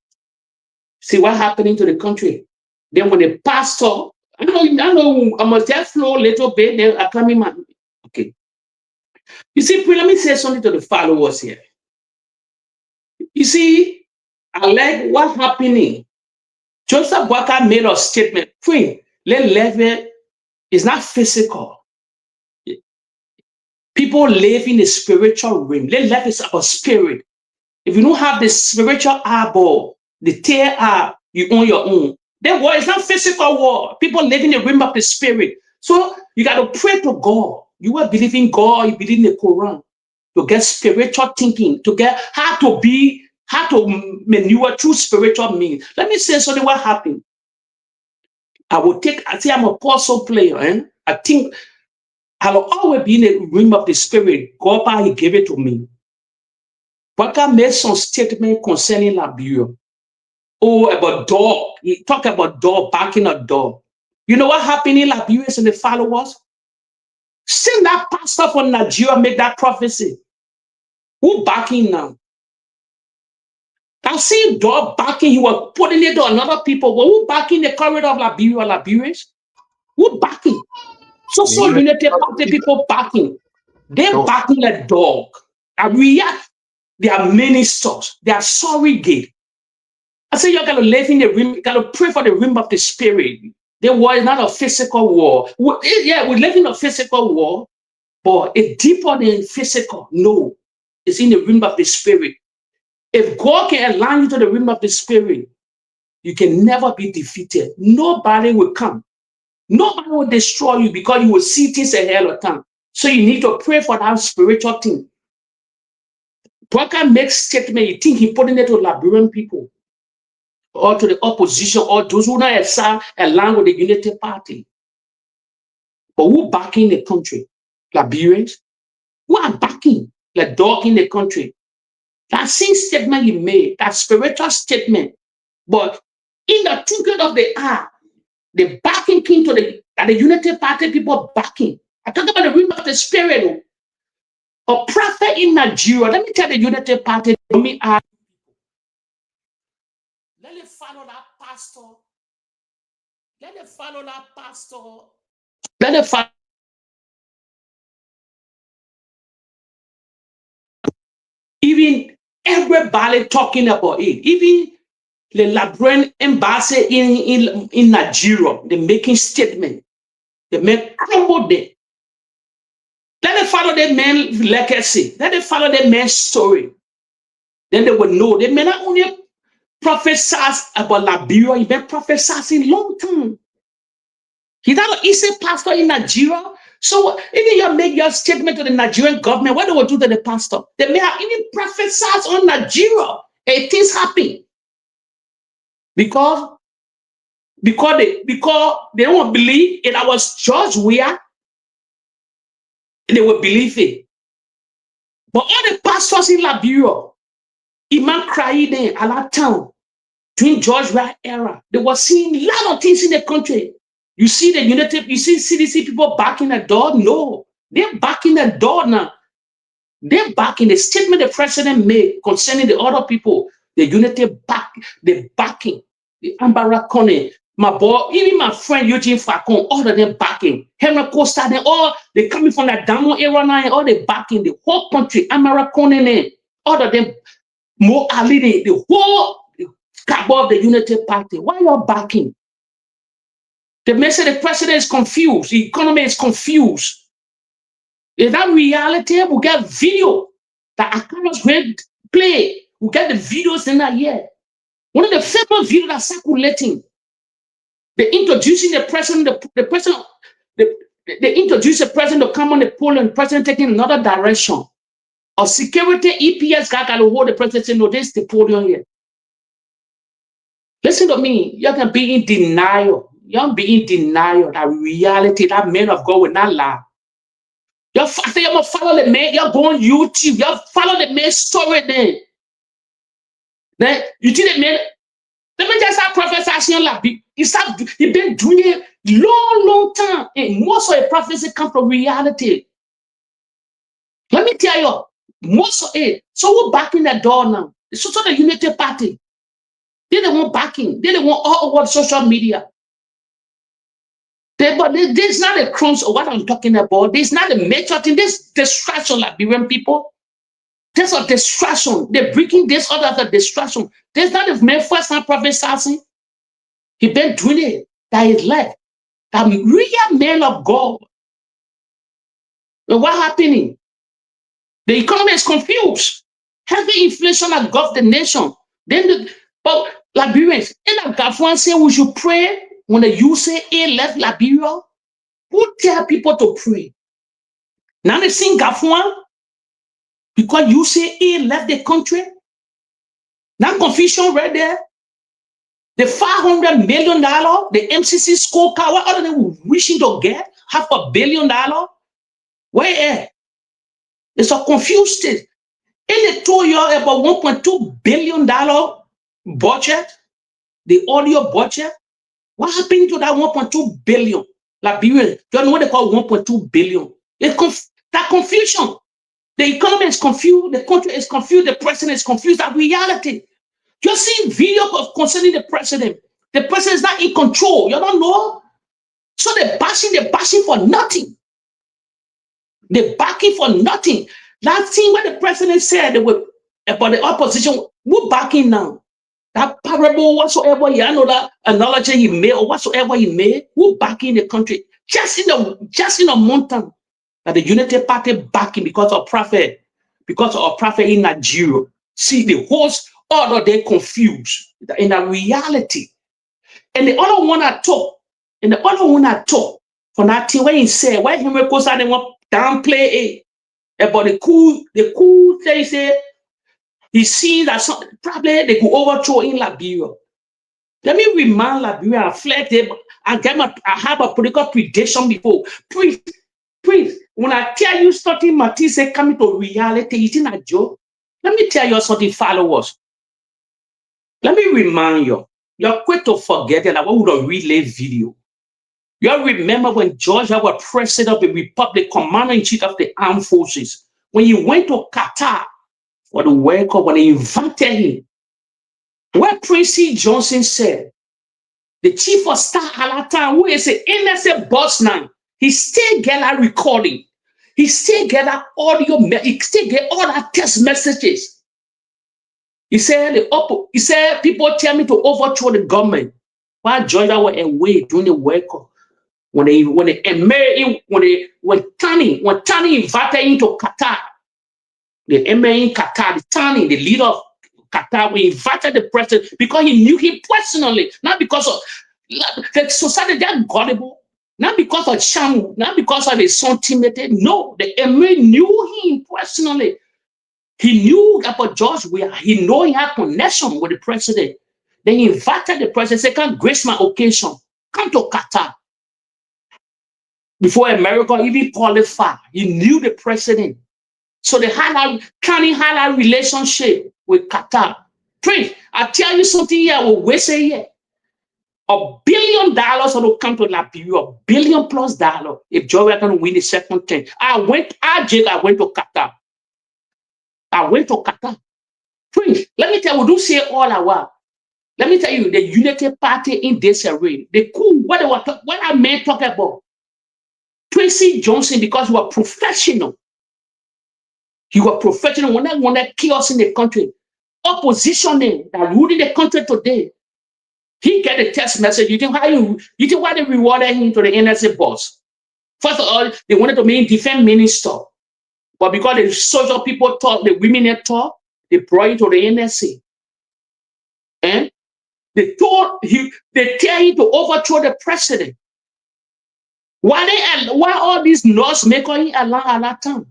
See what happening to the country. Then when the pastor, I know I must just flow a little bit, then I come in You see, let me say something to the followers here. You see, I like what's happening. Joseph BOAKAI made a statement. Let level is not physical. People live in the spiritual realm. Let level is about spirit. If you don't have the spiritual eyeball, the tear eye, you own your own. That war is not physical war. People live in the realm of the spirit. So you got to pray to God. You are believing God, you believe in the Quran, to get spiritual thinking, to get how to maneuver through spiritual means. Let me say something what happened. I say I'm a puzzle player, and I think I will always be in the realm of the spirit. God, He gave it to me. BOAKAI made some statement concerning Liberia. Oh, about dog. He talked about dog, barking a dog. You know what happened in Liberia and the followers? Send that pastor from Nigeria make that prophecy. Who barking now? I see dog barking. He was putting it to another people. But who barking the corridor of Liberia, Liberians? Who barking? So United Party people barking. They're barking like dog. And they are ministers. They are surrogate. I say you got to live in the room. You got to pray for the room of the spirit. The war is not a physical war. We live in a physical war, but it's deeper than physical. No, it's in the room of the spirit. If God can align you to the room of the spirit, you can never be defeated. Nobody will come. Nobody will destroy you because you will see things ahead of time. So you need to pray for that spiritual thing. BOAKAI makes statement. You think he putting it to Liberian people or to the opposition or those who not align with the United Party. But who backing the country? Liberians? Who are backing the dog in the country? That same statement he made, that spiritual statement. But in the twinkling of the eye, the backing came to the United Party people backing. I talk about the realm of the spirit. A prophet in Nigeria, let me tell the United Party, let it follow that pastor. Let it follow that pastor. Let it follow. Even everybody talking about it. Even the Liberian embassy in Nigeria, they're making statement. They make crumble there. Let them follow that man's legacy. Let them follow that man's story. Then they will know. They may not only prophesy about Liberia, he been prophesizing long time. He's not an easy pastor in Nigeria. So even you make your statement to the Nigerian government, what they will do to the pastor? They may have even prophesied on Nigeria. And things happen. Because they don't believe it. I was George Weah. They will believe it. But all the pastors in Liberia, Imam Kraide, a lot of town, during George Weah era, they were seeing a lot of things in the country. You see the United, you see CDC people backing the door? No, they're backing the door now. They're backing the statement the president made concerning the other people. The United the backing, the Ambara Kone, my boy, even my friend Eugene Facon, all of them backing. Henry Costa, they coming from that Damo era now, all they backing the whole country. Ambara Kone, all of them, Mo Ali, the whole cabo of the United Party. Why are you backing? The message the president is confused, the economy is confused. Is that reality? We get video that Akamas great play. We get the videos in that year. One of the famous videos that's circulating. They introducing the president, they introduce the president to come on the pole and the president taking another direction. Or security EPS guy can hold the president saying, no, this is the podium here. Listen to me, you can be in denial. You can be in denial that reality, that man of God will not lie. You say you're gonna follow the man, you're going YouTube, you follow the man's story then. Then you see the man, let me just start prophesying like he been doing it long time. And most of the prophecy come from reality. Let me tell you, most of it. So who backing that door now? It's also the United Party. They don't want backing. They don't want all over social media. But this is not a crumbs of what I'm talking about. This is not a major thing. This distraction, Liberian people. There's a distraction. They're breaking this out of the distraction. There's not a man first time Prophet Samson. He been doing it. That is left. That real man of God. And what happening? The economy is confused. Heavy inflation engulfed the nation. But Liberians, in the government say we should pray when the USA left Liberia. Who tell people to pray? Now they sing government because USA left the country. Now confusion right there. The $500 million, the MCC scorecard, what other than wishing to get $500 million? Where? It's a confused state. In the 2 years, about $1.2 billion budget, the audio budget. What happened to that 1.2 billion? Liberia, you know what they call 1.2 billion? That confusion. The economy is confused, the country is confused, the president is confused. That reality. You're seeing video concerning the president. The president is not in control. You don't know. So they're bashing for nothing. They're backing for nothing. That thing what the president said about the opposition, we're backing now. That parable whatsoever, you know that analogy he made or whatsoever he made, we're backing the country. Just in a mountain that the Unity Party backing because of prophet in Nigeria. See the host order, they confused in the reality. And the other one I talk, for that thing when he said, why him goes out and want downplay it about the cool thing he said, he sees that probably they could overthrow in Liberia. Let me remind Liberia, I have a political prediction before. Please, when I tell you something, Matisse coming to reality, it's not a joke. Let me tell you something, followers. Let me remind you, you're quick to forget that I would have relayed video. You remember when George was president of the Republic, commander-in-chief of the armed forces, when he went to Qatar for the World Cup, when they invited him, what Prince Johnson said, the chief of staff at that time, who is an NSA boss now, he still get that recording. He still get that audio, he still get all that text messages. He said, people tell me to overthrow the government. While Georgia were away during the World Cup, when Tani invited him to Qatar, the emir in Qatar, the Tani, the leader of Qatar, we invited the president because he knew him personally, not because of the society that gullible, not because of Shamu, not because of his son Timothy. No, the emir knew him personally. He knew about George Weah. He knew he had connection with the president. Then he invited the president, said, "Come grace my occasion. Come to Qatar." Before America even qualified, he knew the president. So they had a relationship with Qatar. Prince, I tell you something here, I will say here. $1 billion will come to Liberia, $1 billion plus if Georgia can win the second term. I went to Qatar. Prince, let me tell you, we do say all our while. Let me tell you, the Unity Party in this array, the cool, what I meant talk about. Prince Johnson, because he was professional. He was professional when I want that chaos in the country. Opposition that ruling the country today. He get a text message. You think why they rewarded him to the NSA boss? First of all, they wanted to make him defense minister. But because the social people talk, the women talk, they brought him to the NSA. And they tell him to overthrow the president. Why all these laws make him allow a lot of time?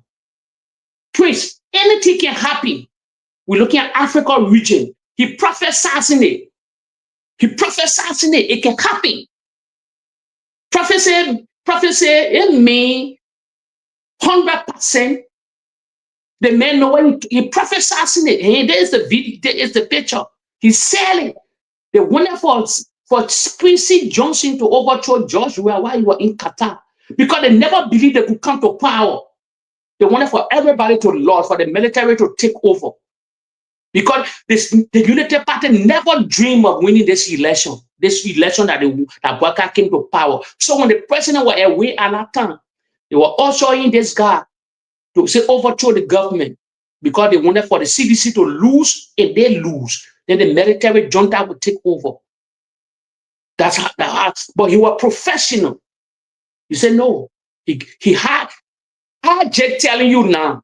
Prince, anything can happen. We're looking at Africa region. He prophesies in it. It can happen. Prophecy, it means 100%. The man know what he prophesies in it. And there's the video, there is the picture. He's selling. The winner for Prince Johnson to overthrow George Weah while he was in Qatar. Because they never believed they could come to power. They wanted for everybody to lose, for the military to take over. Because the Unity Party never dreamed of winning this election that BOAKAI came to power. So when the president was away at that time, they were ushering this guy to say overthrow the government because they wanted for the CDC to lose, and they lose. Then the military junta would take over. That's how, but he was professional. He said no. He had, I'm just telling you now,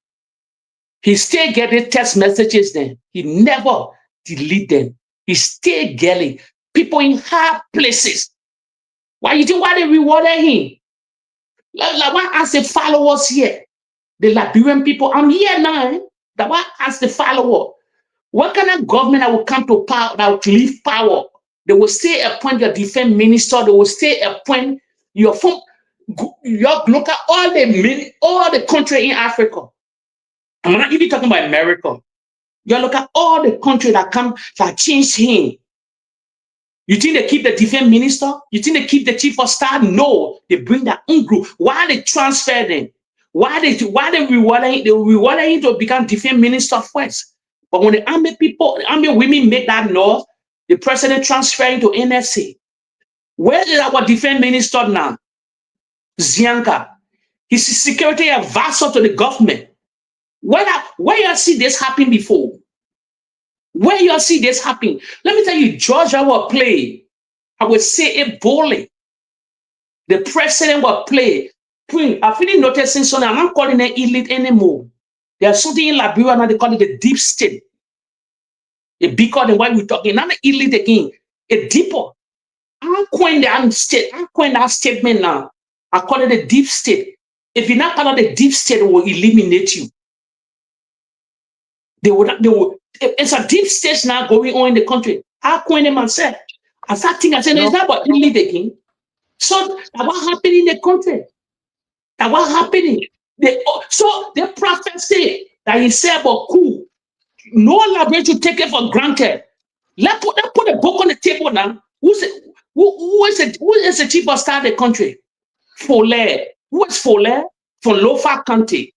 he still getting text messages then. He never delete them. He still getting people in high places. Why you think why they rewarded him? Like why ask the followers here? The Liberian people, I'm here now. Eh? That why ask the follower? What kind of government that will come to power, that will leave power? They will still appoint your defense minister. They will still appoint your phone. Look at all the country in Africa. I'm not even talking about America. You look at all the country that changed him. You think they keep the defense minister? You think they keep the chief of staff? No, they bring their own group. Why they transfer them? Why they reward him? They reward him to become defense minister first. But when the army women make that law, the president transferring to NSA. Where is our defense minister now? Zianka. He's a security advisor to the government. Where you see this happen before? Where you see this happen? Let me tell you, Georgia will play. I would say it boldly. The president will play. I feel noticing something. I'm not calling it elite anymore. There's something in Liberia now they call it the deep state. A bigger than what we're talking. Not the elite again. A deeper. I'm calling that statement now. I call it the deep state. If you're not part of the deep state, it will eliminate you. They will. It's a deep state now going on in the country. I coined it myself. I start thinking, I said, no, it's not about elite again. So that what happened in the country? That what happening? So the prophet said that he said about cool. No Liberian to take it for granted. Let's put a book on the table now. Who is the chief of staff of the country? Foley. Who is Foley? From Lofa County.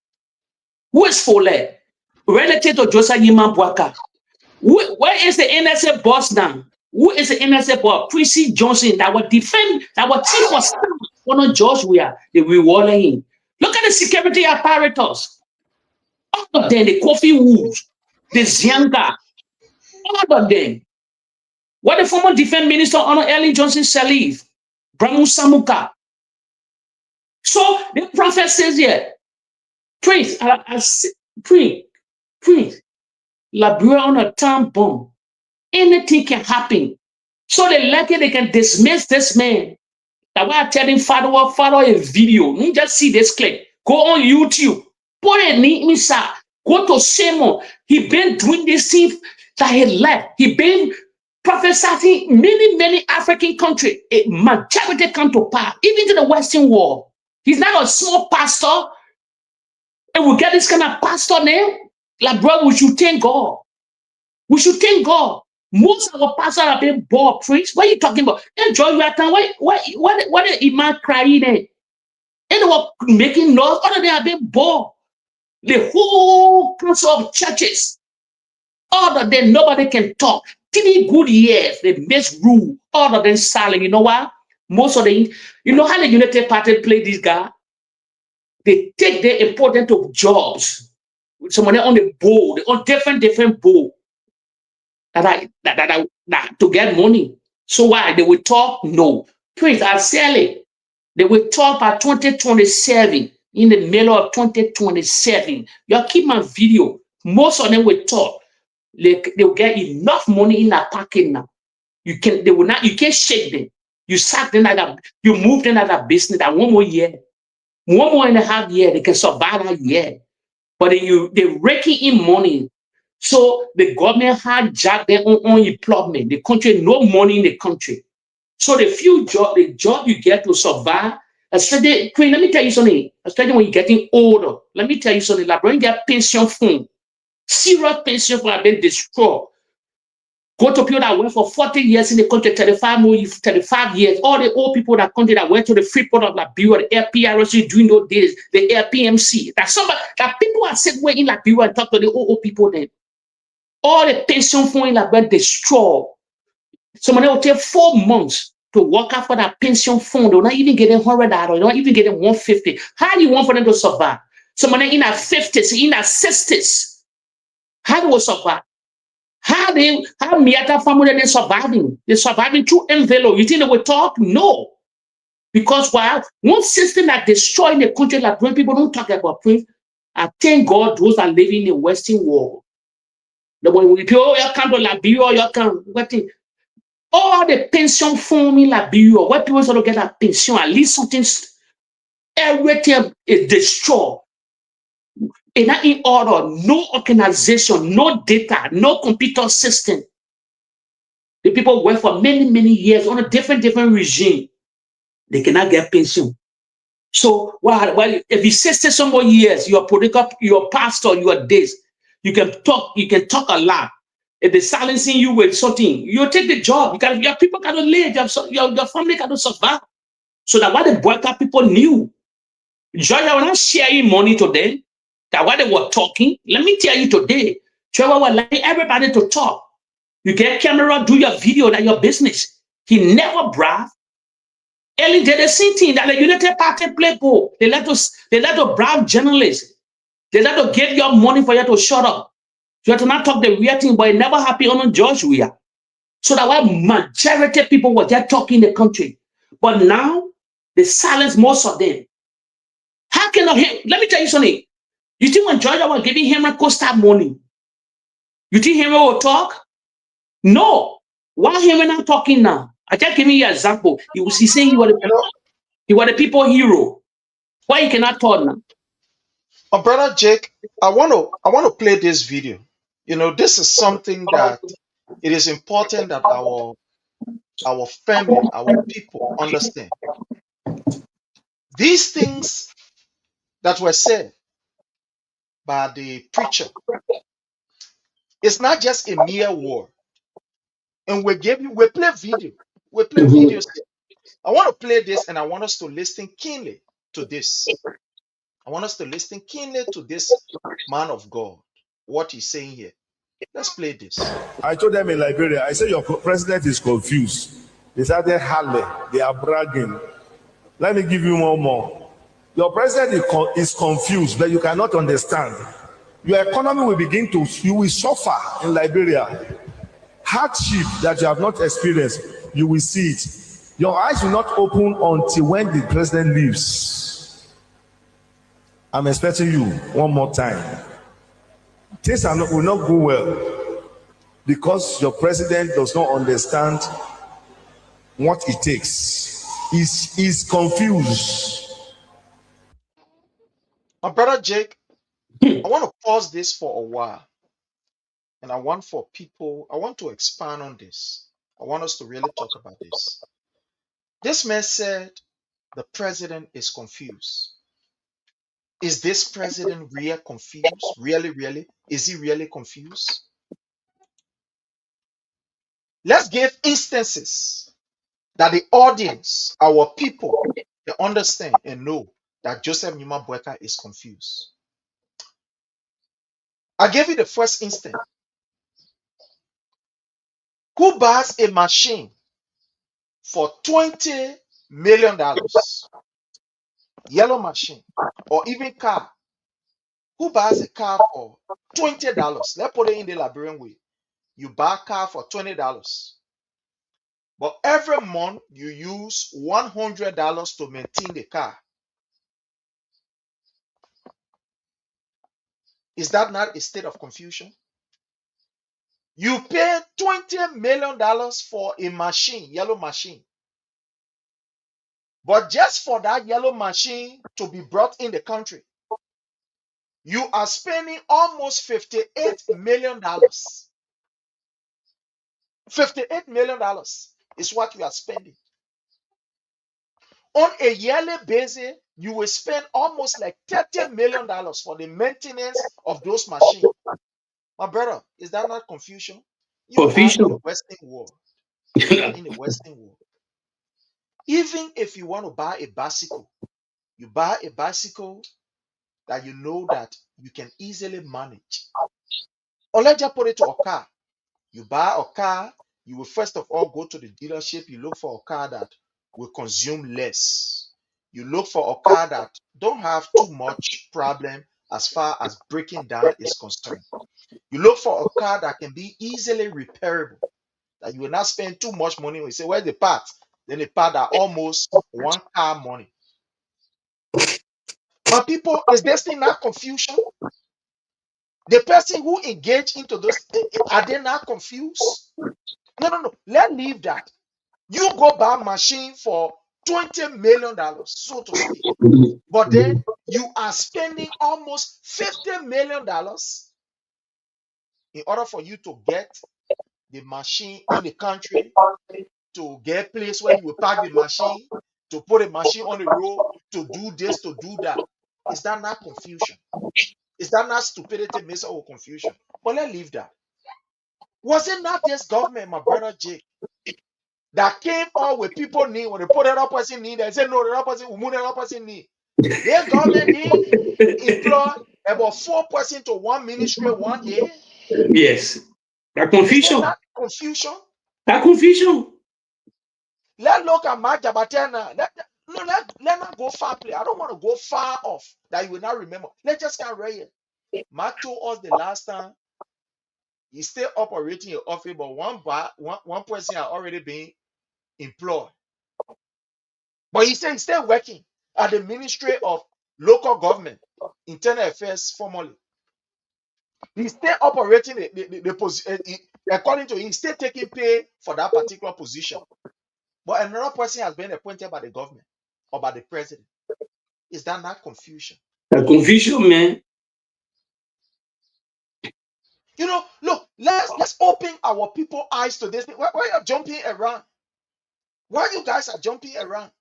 Who is Foley? Relative to Joseph Yima BOAKAI. Where is the NSA boss now? Who is the NSA boss? Prissy Johnson that will defend, that will chief of staff. One George Weah, they rewarded him. Look at the security apparatus. All of them, the Coffee Woods, the Zianga, all of them. What the former defense minister, Honor Ellen Johnson Sirleaf, Bramu Samuka. So the prophet says here, Prince, Liberia on a time bomb. Anything can happen. So they can dismiss this man. That's why I'm telling Father a video. You just see this clip. Go on YouTube. Put it inside. Go to Simon. He been doing this thing that he left. He been prophesying many African countries. A majority come to power, even to the Western world. He's not a small pastor. And we get this kind of pastor name. Like, bro, we should thank God. We should thank God. Most of our pastors have been born priests. What are you talking about? Enjoy your time. What the imam crying there? And they were making noise. All of them have been born. The whole council of churches. All of them, nobody can talk. 3 good years, they misrule. All of them silent. You know why? Most of them, you know how the United Party play this guy? They take their importance of jobs. Somebody on the board, on different board. That to get money. So why? They will talk? No. Prince, I sell it. They will talk by 2027, in the middle of 2027. Y'all keep my video. Most of them will talk. They will get enough money in that pocket now. You can't shake them. You sack them you move them out of business that 1 more year. 1.5 years, they can survive that year. But they're raking in money. So the government hijacked their own employment. The country, no money in the country. So the job you get to survive, especially, let me tell you something, especially when you're getting older. Let me tell you something, like when you get pension fund, serious pension fund have been destroyed. Go to people that went for 40 years in the country, 35 years, all the old people that country that went to the Freeport of Liberia, the LPRC during those days, the LPMC. That people are sitting in Liberia and talk to the old people then. All the pension fund like were destroyed. Somebody will take 4 months to work out for that pension fund. They're not even getting $100. They're not even getting $150. How do you want for them to survive? Somebody in their 50s, in their 60s, how do we survive? How Miata family they surviving? They're surviving through envelope. You think they will talk? No. Because why? One system that destroying the country, like when people don't talk about Prince, I thank God those are living in the Western world. The when we people you can't do Liberia, you can what all the pension fund in Liberia, where people sort of get a pension, at least something, everything is destroyed. And not in order, no organization, no data, no computer system. The people work for many, many years on a different regime. They cannot get pension. So well, if you 60 some more years, you're political, you're pastor, you are this, you can talk a lot. If they're silencing you with something, you take the job. Your people cannot live, your family cannot survive. So that what the boycott people knew. George, I will not share you money today. That what they were talking. Let me tell you today, Trevor will let everybody to talk. You get camera, do your video, that your business. He never bragged. Early did the same thing that the United Party play ball. They let to brave journalists. They let to give your money for you to shut up. You have to not talk the real thing, but it never happened on George Weah. So that why majority of people were just talking in the country. But now they silence most of them. How can I let me tell you something? You think when Georgia was giving Henry Costa money, you think Henry will talk? No. Why Henry not talking now? I just give you an example. He was saying he was the people hero. Why you cannot talk now? My brother Jake, I want to play this video. You know, this is something that it is important that our family, our people understand. These things that were said by the preacher, it's not just a mere word. And we play video. We play videos. I want to play this and I want us to listen keenly to this. I want us to listen keenly to this man of God, what he's saying here. Let's play this. I told them in Liberia, I said, your president is confused. They started howling. They are bragging. Let me give you one more. Your president is confused, but you cannot understand. Your economy will you will suffer in Liberia. Hardship that you have not experienced, you will see it. Your eyes will not open until when the president leaves. I'm expecting you one more time. Things will not go well because your president does not understand what it takes. He's confused. My brother Jake, I want to pause this for a while. And I want to expand on this. I want us to really talk about this. This man said the president is confused. Is this president really confused? Really? Is he really confused? Let's give instances that the audience, our people, they understand and know that Joseph Numa BOAKAI is confused. I gave you the first instance. Who buys a machine for $20 million? Yellow machine or even car. Who buys a car for $20? Let's put it in the Liberian way. You buy a car for $20. But every month you use $100 to maintain the car. Is that not a state of confusion? You pay $20 million for a machine, yellow machine. But just for that yellow machine to be brought in the country, you are spending almost $58 million. $58 million is what you are spending. On a yearly basis, you will spend almost like $30 million for the maintenance of those machines. My brother, is that not confusion? You are in the Western world. You are in the Western world. Even if you want to buy a bicycle, you buy a bicycle that you know that you can easily manage. Or let's just put it to a car. You buy a car, you will first of all go to the dealership, you look for a car that will consume less. You look for a car that don't have too much problem as far as breaking down is concerned. You look for a car that can be easily repairable, that you will not spend too much money. You say, where's the part? Then the part are almost one car money. But people, is this thing not confusion? The person who engaged into those, are they not confused? No. Let's leave that. You go buy a machine for $20 million, so to speak. But then you are spending almost $50 million in order for you to get the machine in the country, to get a place where you will park the machine, to put a machine on the road, to do this, to do that. Is that not confusion? Is that not stupidity, Mr. or confusion? But let's leave that. Was it not this government, my brother Jake, that came on with people need when they put it up person need? They said no, the person will move it up person need. Their government need employ about 4% to one ministry 1 year. Yes. That confusion. Is that not confusion? That confusion. Let's look at Mark Jabatena. Let's not go far play. I don't want to go far off that you will not remember. Let's just come right here. Mark told us the last time he's still operating in office, but one person had already been employed. But he said he's still working at the Ministry of Local Government, Internal Affairs, formally. He's still operating the position. According to him, he's still taking pay for that particular position. But another person has been appointed by the government or by the president. Is that not confusion? That confusion, man. You know, look, let's open our people eyes to this. Why are you jumping around? Why you guys are jumping around?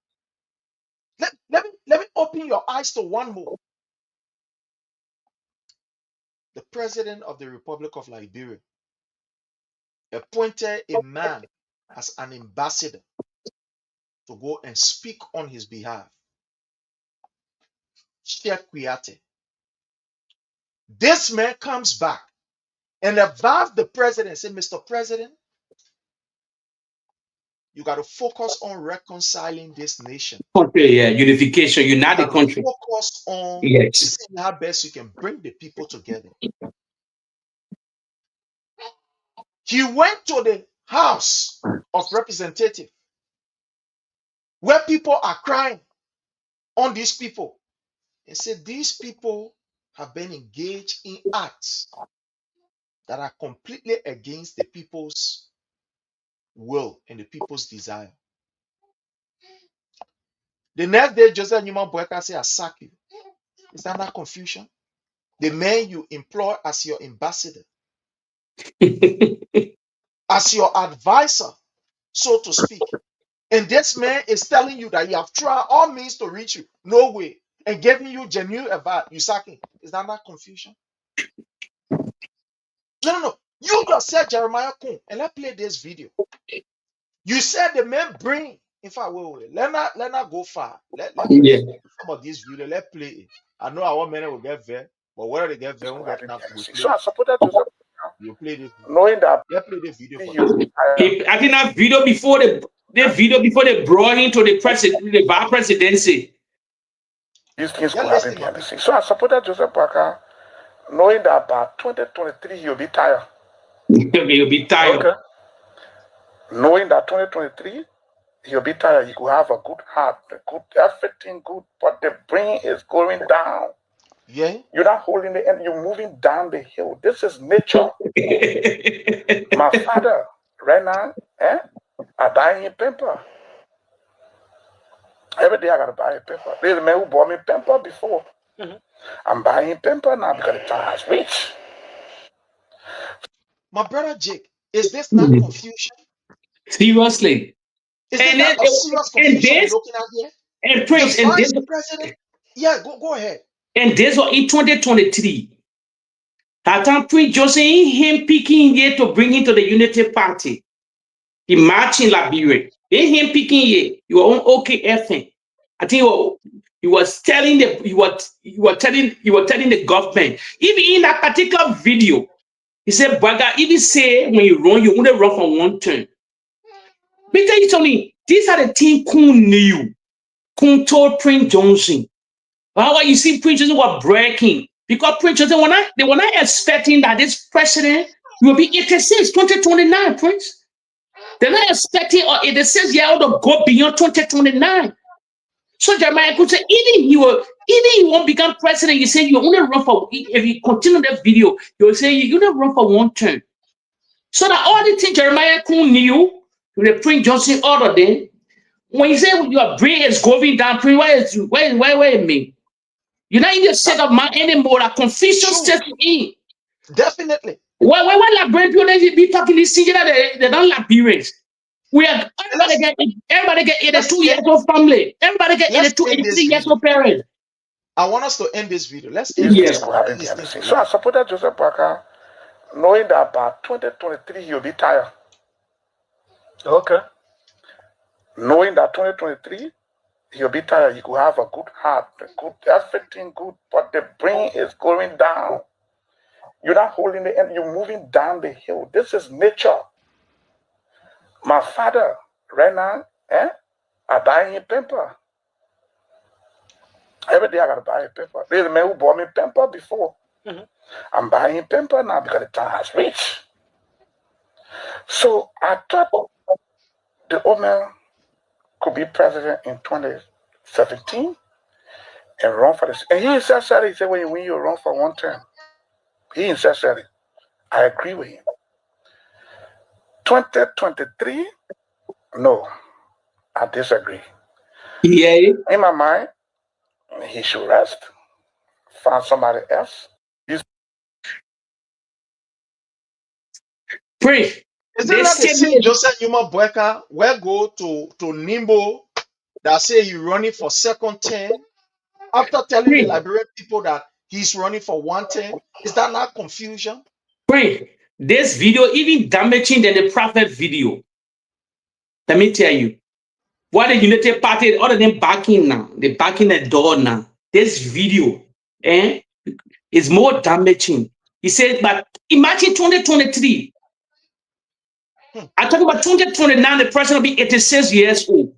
Let me open your eyes to one more. The president of the Republic of Liberia appointed a man as an ambassador to go and speak on his behalf. Sheikh Kuyate. This man comes back and advised the president, say, Mr. President, you got to focus on reconciling this nation. Okay, yeah, unification, unite the country. Focus on yes. seeing how best you can bring the people together. He went to the House of Representatives where people are crying on these people and said these people have been engaged in acts that are completely against the people's will and the people's desire. The next day, Joseph Newman Boyka said, I sack you. Is that not confusion? The man you employ as your ambassador, as your advisor, so to speak. And this man is telling you that he have tried all means to reach you. No way. And giving you genuine advice. You sack him. Is that not confusion? No. You yourself, Jeremiah Kun, and let's play this video. You said the man bring. In fact, wait. Let not go far. Let play some of this video. Let's play it. I know our men will get there, but whether they get there, won't get enough. So I supported Joseph. You play this. Knowing that. Let's play the video. I think that video before they brought him to the vice presidency. These things could happen behind the scenes. So I supported Joseph Boakai, knowing that by 2023 he'll be tired. He'll be tired. Okay. Knowing that 2023 he'll be tired, he could have a good heart, everything good, but the brain is going down. Yeah. You're not holding the end, you're moving down the hill. This is nature. My father, right now, I buy him pamper. Every day I gotta buy a pamper. There's a man who bought me pamper before. I'm buying pamper now because the time has reached. My brother Jake, is this not confusion? Seriously. Is this not a serious confusion we're looking at here? And Prince, the vice president. Yeah, go ahead. And this was in 2023. That time Prince Joseph, him picking here to bring him to the Unity Party. He marched in Liberia. Then him picking here, you were on OKFN. I think he was telling the government, even in that particular video, He said, Braga, even say when you run, you only run for one turn. But tell you something, these are the things Kun knew. Kun told Prince Johnson. How you see Prince Johnson were breaking? Because Prince Johnson, they were not expecting that this president will be 86, 2029, Prince. They're not expecting or 86 years old to go beyond 2029. So Jeremiah could say, even he won't become president, you say you only run for, if you continue that video, you'll say you only run for one term. So that all the things Jeremiah Kun knew, the Prince Johnson ordered them, when you say your brain is going down, where it mean? You're not in the state of mind anymore, that confusion sets in. Definitely. Why like brain people be talking this thing that they don't like parents? We are everybody get 82 years old family. Everybody get 82, 83 years old parents. I want us to end this video. Let's end yes. this. So I supported Joseph Boakai, knowing that by 2023 he'll be tired. Okay. Knowing that 2023 he'll be tired, he could have a good heart, everything good, but the brain is going down. You're not holding the end, you're moving down the hill. This is nature. My father, right now, I buy him pamper. Every day I gotta buy a pamper. There's a man who bought me pamper before. I'm buying him pamper now because the time has reached. So I thought the old man could be president in 2017 and run for this. And he insisted, he said, when you run for one term, he insisted it. I agree with him. 2023, no, I disagree. Yeah. In my mind, he should rest, find somebody else. Pray. Is it not the same Joseph Boakai where go to Nimbo that say he's running for second term after telling the Liberian people that he's running for one term? Is that not confusion? Pray. This video even damaging than the prophet video. Let me tell you. What the United Party, other than backing now, they backing the door now. This video is more damaging. He said, but imagine 2023. I talk about 2029, the president will be 86 years old.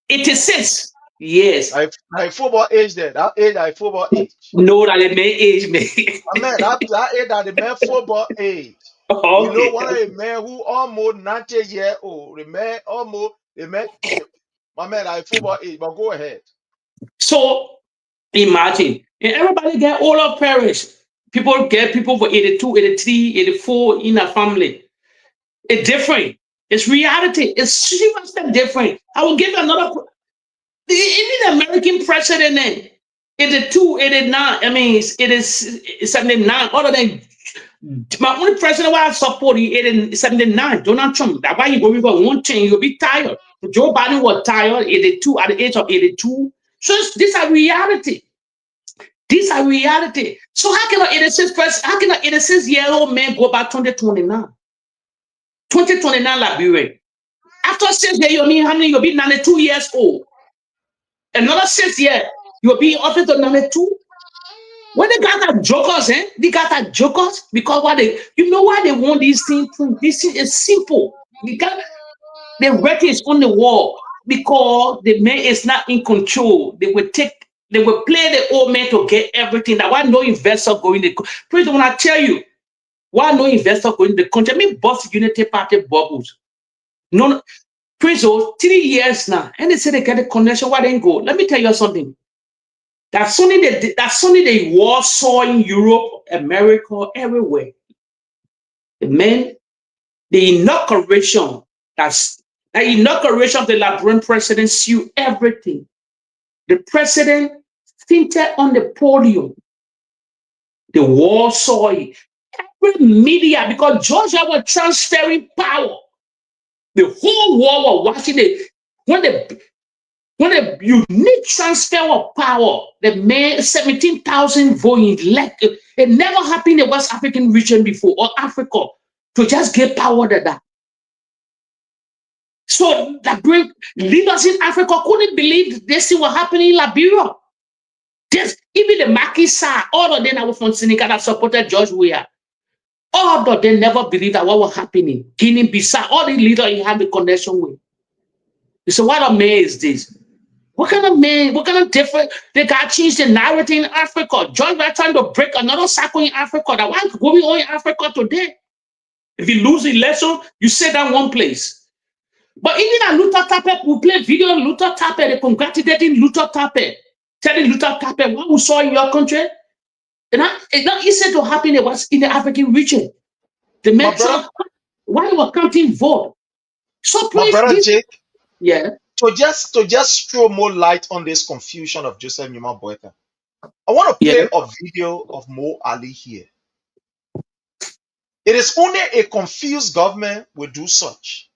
86 years. I football age there. That age I football age. No, that the man age, man. I mean, that age that the man football age. Okay. You know, one of the men who almost 90 years old. My man, I football age, but go ahead. So imagine, and everybody get all our parents. People get people for 82, 83, 84 in a family. It's different. It's reality. It's seriously different. I will give another. Even the American president, 82, 89. I mean, it is 79. Other than my only president I support is 79, Donald Trump. That's why he going for one thing. You'll be tired. Joe Biden was tired, 82 at the age of 82. So this is reality. These are reality. So how can an 86-year-old man go back 2029? 2029 Liberia. After 6 years, you'll be 92 years old. Another 6 years, you'll be office to 92. When the guys are jokers, the guys are jokers because you know why they want these things? This is simple. The writing is on the wall because the man is not in control. They will play the old man to get everything. That why no investor going to please when I tell you why no investor going to the country. I mean, boss Unity Party bubbles. No, please, 3 years now, and they say they get a connection. Why they go? Let me tell you something. That's only the war saw in Europe, America, everywhere. The inauguration, the inauguration of the Liberian president sealed everything. The president fainted on the podium. The war saw it. Every media, because Georgia was transferring power. The whole world was watching it. When the unique transfer of power, the man 17,000 votes elected. It never happened in the West African region before, or Africa, to just get power to that. So the great leaders in Africa couldn't believe this thing was happening in Liberia. Even the Maquis, all of them that were from Senegal that supported George Weah. All of them never believed that what was happening. Guinea-Bissau, all the leaders he had a connection with. They said, what a man is this? What kind of man, what kind of different, they got changed the narrative in Africa. George, we're trying to break another cycle in Africa. That why going on in Africa today? If you lose the election, you sit down one place. But even at Luther Tappe, we play video on Luther Tappe, they congratulating Luther Tappe, telling Luther Tappe what we saw in your country. And it's not easy to happen in the African region. The men, why they were counting vote. So my brother Jake, yeah. To just throw more light on this confusion of Joseph Numa Boyka, I want to play a video of Mo Ali here. It is only a confused government will do such.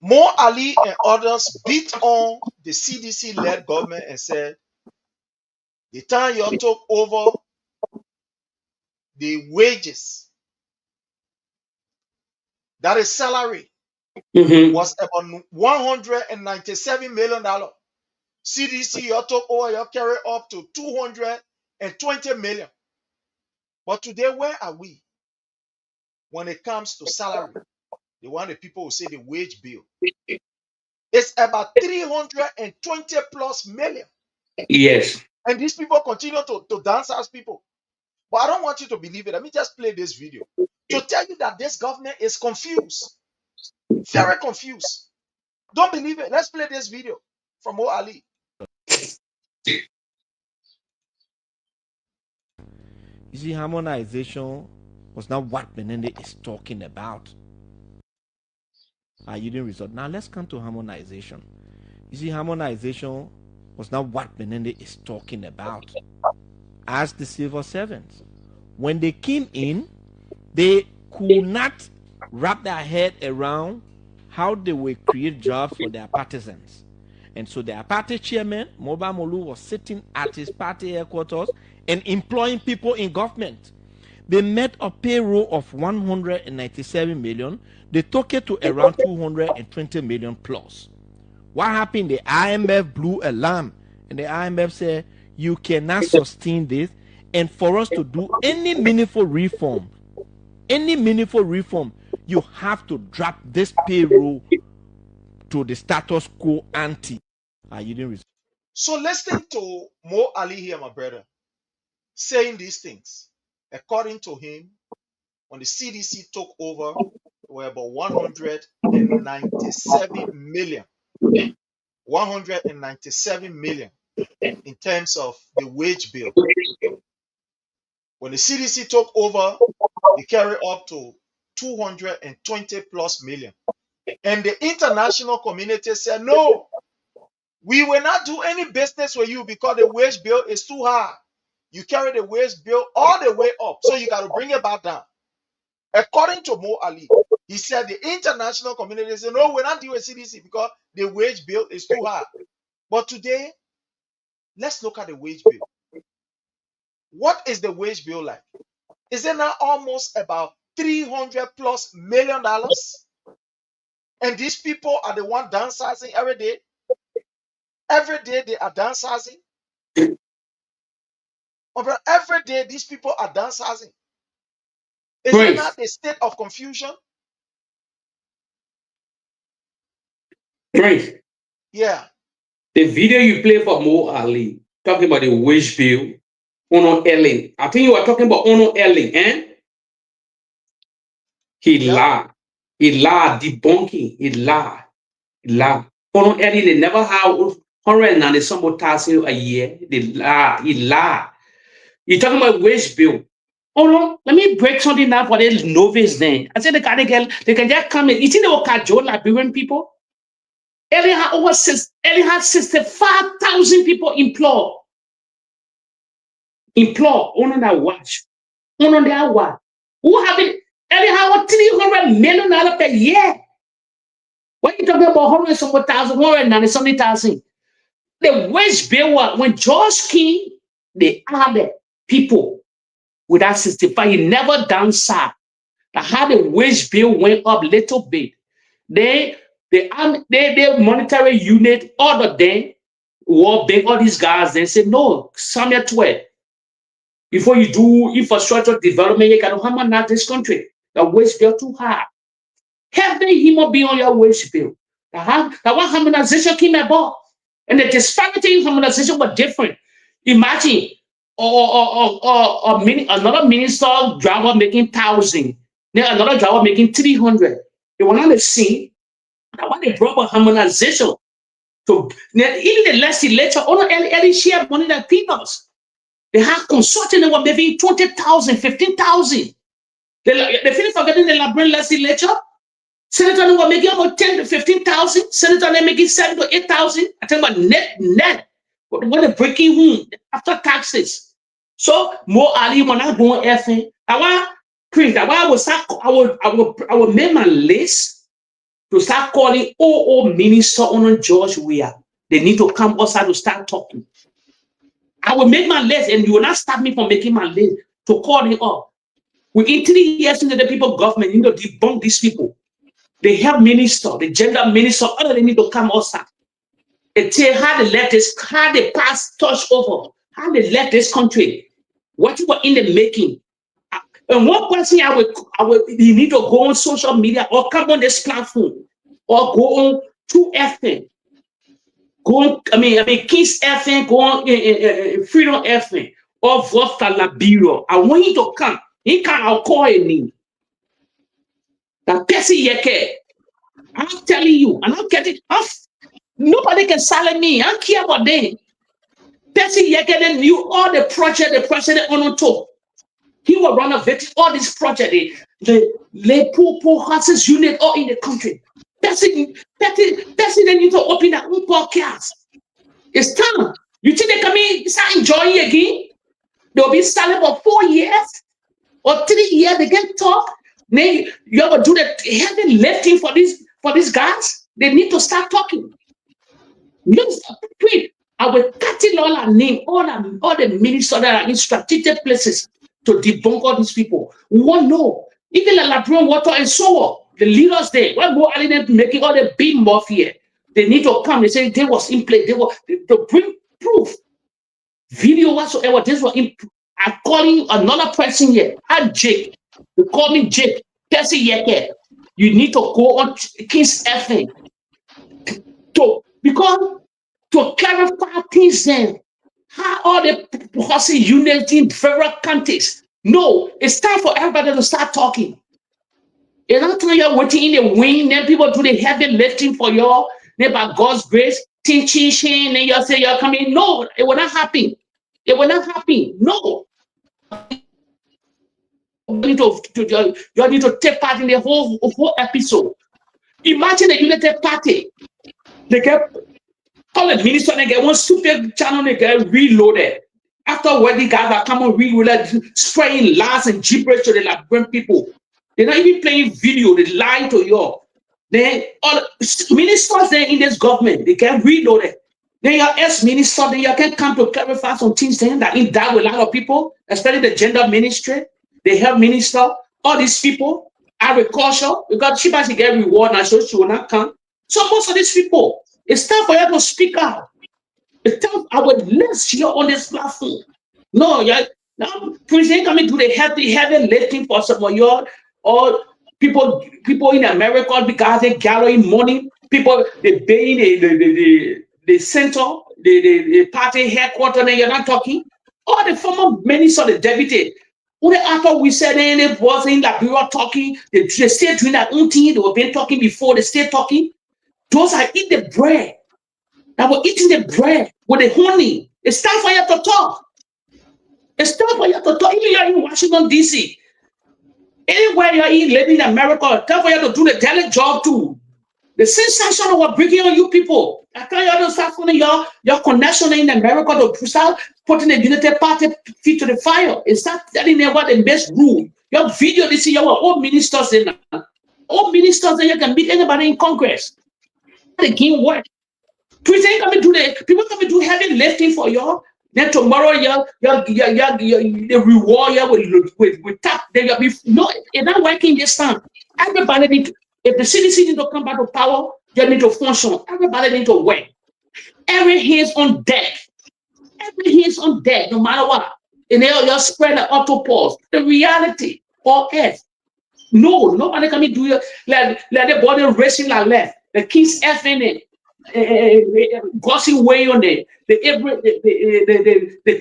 Mo Ali and others beat on the CDC-led government and said, the time you took over, the wages, that is salary, was about $197 million. CDC, you took over, you carry up to $220 million. But today, where are we? When it comes to salary, the one that people will say the wage bill, it's about 320 plus million. Yes. And these people continue to dance as people. But I don't want you to believe it. Let me just play this video to tell you that this government is confused. Very confused. Don't believe it. Let's play this video from Mo Ali. You see, harmonization was not what Menende is talking about. You didn't resort. Now let's come to harmonization. You see, harmonization was not what Menende is talking about. As the civil servants, when they came in, they could not wrap their head around how they will create jobs for their partisans. And so their party chairman, Moba Molu, was sitting at his party headquarters and employing people in government. They met a payroll of 197 million. They took it to around 220 million plus. What happened? The IMF blew a alarm, and the IMF said, you cannot sustain this, and for us to do any meaningful reform, you have to drop this payroll to the status quo ante. You didn't respond. So listen to Mo Ali here, my brother, saying these things. According to him, when the CDC took over, there were about 197 million. 197 million in terms of the wage bill. When the CDC took over, they carry up to 220 plus million. And the international community said, no, we will not do any business with you because the wage bill is too high. You carry the wage bill all the way up, so you got to bring it back down. According to Mo Ali, he said the international community said, no, we're not doing CDC because the wage bill is too high. But today, let's look at the wage bill. What is the wage bill like? Is it now almost about $300 plus million? And these people are the one downsizing every day. Every day they are downsizing. Every day these people are downsizing. Is it not a state of confusion? Right. Yeah. The video you play for Mo Ali, talking about the wage bill, Ono Elling. I think you were talking about Ono Elling, eh? He lied. He lied, debunking. He lied. Ono Elling, they never have 190,000 a year. They lied. He lied. You're talking about wage bill. Oh no, let me break something down for the novice then. I said they can just come in. You think they will catch Joe Liberian people? Ellie had 65,000 people employed. On that watch. On that watch. Who have it? Ellie had $300 million per year. What are you talking about? 190,000. The wage bill was when George King, they added people with that 65. He never downside. How the wage bill went up a little bit. The monetary unit, all of them, World Bank, all these guys, they said, no, Samuel 12. Before you do infrastructure development, you got to harmonize this country. The wage bill too high. Every human being on your wage bill. That one harmonization came about. And the disparity in harmonization was different. Imagine another minister driver making 1,000, then another driver making 300. They were not the same. That's why they brought about harmonization. So even the legislature, only share money that peanuts. They have consulting that were making 20,000, 15,000. They finish forgetting the Liberian legislature. Senator were making about 10 to 15,000. Senator they making 7 to 8,000. I tell you about net. When they're breaking home after taxes. So more Ali when I go on FN. I want print. I will make my list to start calling all minister on George Weah. They need to come outside to start talking. I will make my list, and you will not stop me from making my list to call it up. Within 3 years into the people government, you need to debunk these people. They have minister, the gender minister, all they need to come outside. And tell how they let this, how they pass touch over, how they let this country, what you were in the making. And one person you need to go on social media or come on this platform or go on to FM. Go on, I mean, Kiss FM, go on Freedom FM or Vosta La Bureau. I want you to come. He can't call a name. That person yeke. I'm telling you, I'm not getting off. Nobody can silence me. I don't care about them. Person yeke then knew all the project the president on top. He will run a victory, all these projects, the poor houses unit all in the country. Person they need to open their own podcast. It's time. You think they come in, start enjoying again? They'll be silent for 4 years or 3 years. They get talk. Then you ever do the heavy lifting for these guys? They need to start talking. I will cut in all our name, all the ministers that are in strategic places to debunk all these people. We won't know. Even the Liberian water and so on. The leaders there, when more are making all the big mafia, they need to come. They say they was in place. They were to bring proof, video whatsoever. This was in. I'm calling another person here. Jake. You call me Jake. Tessie Yeke. You need to go on King's FM to clarify things then. How all the policy units in federal counties. No, it's time for everybody to start talking. It's not time you're waiting in the wing, then people do the heavy lifting for you, then by God's grace, teaching, then you say you're coming. No, it will not happen. It will not happen. No. You need to take part in the whole episode. Imagine the United Party. They get all the ministers, they get one super channel, they get reloaded. Afterward, the guys are coming reloaded, spraying lies and gibberish to the Liberian people. They're not even playing video, they lie to you. Then all ministers there in this government, they get reloaded. Then your ex-minister, then you can come to clarify some things then that in that with a lot of people, especially the gender ministry, the health minister, all these people, agriculture, because she must get reward now, so she will not come. So most of these people, it's time for you to speak out. It's time I would list here on this platform. No, now president coming to the heavy lifting for some of your or people in America because they gathering money. People they paying the center, the party headquarters, and you're not talking. All the former ministers, the deputy. After we said they was in Liberia talking, they still doing their own thing. They were been talking before, they still talking. Those are eating the bread. That were eating the bread with the honey. It's time for you to talk. It's time for you to talk. Even you're in Washington, D.C. Anywhere you're in, living in America, it's time for you to do the daily job too. The same sanction was bringing on you people. I tell you to start putting your connection in America to start putting the United Party feet to the fire and start telling them what the best rule. Your video, they see your own ministers in all ministers that you can meet anybody in Congress. The game work. People come and do heavy lifting for you. Then tomorrow the reward you with tap. Then you'll be no, it's not working this time. Everybody need to, if the citizen need to come back to power, you need to function. Everybody need to work. Every hands on deck. Every hands on deck, no matter what. and they'll spread the autopause. The reality, or earth. No, nobody can do it. Let the body racing like left. The kids F in it. Gossip way on it. The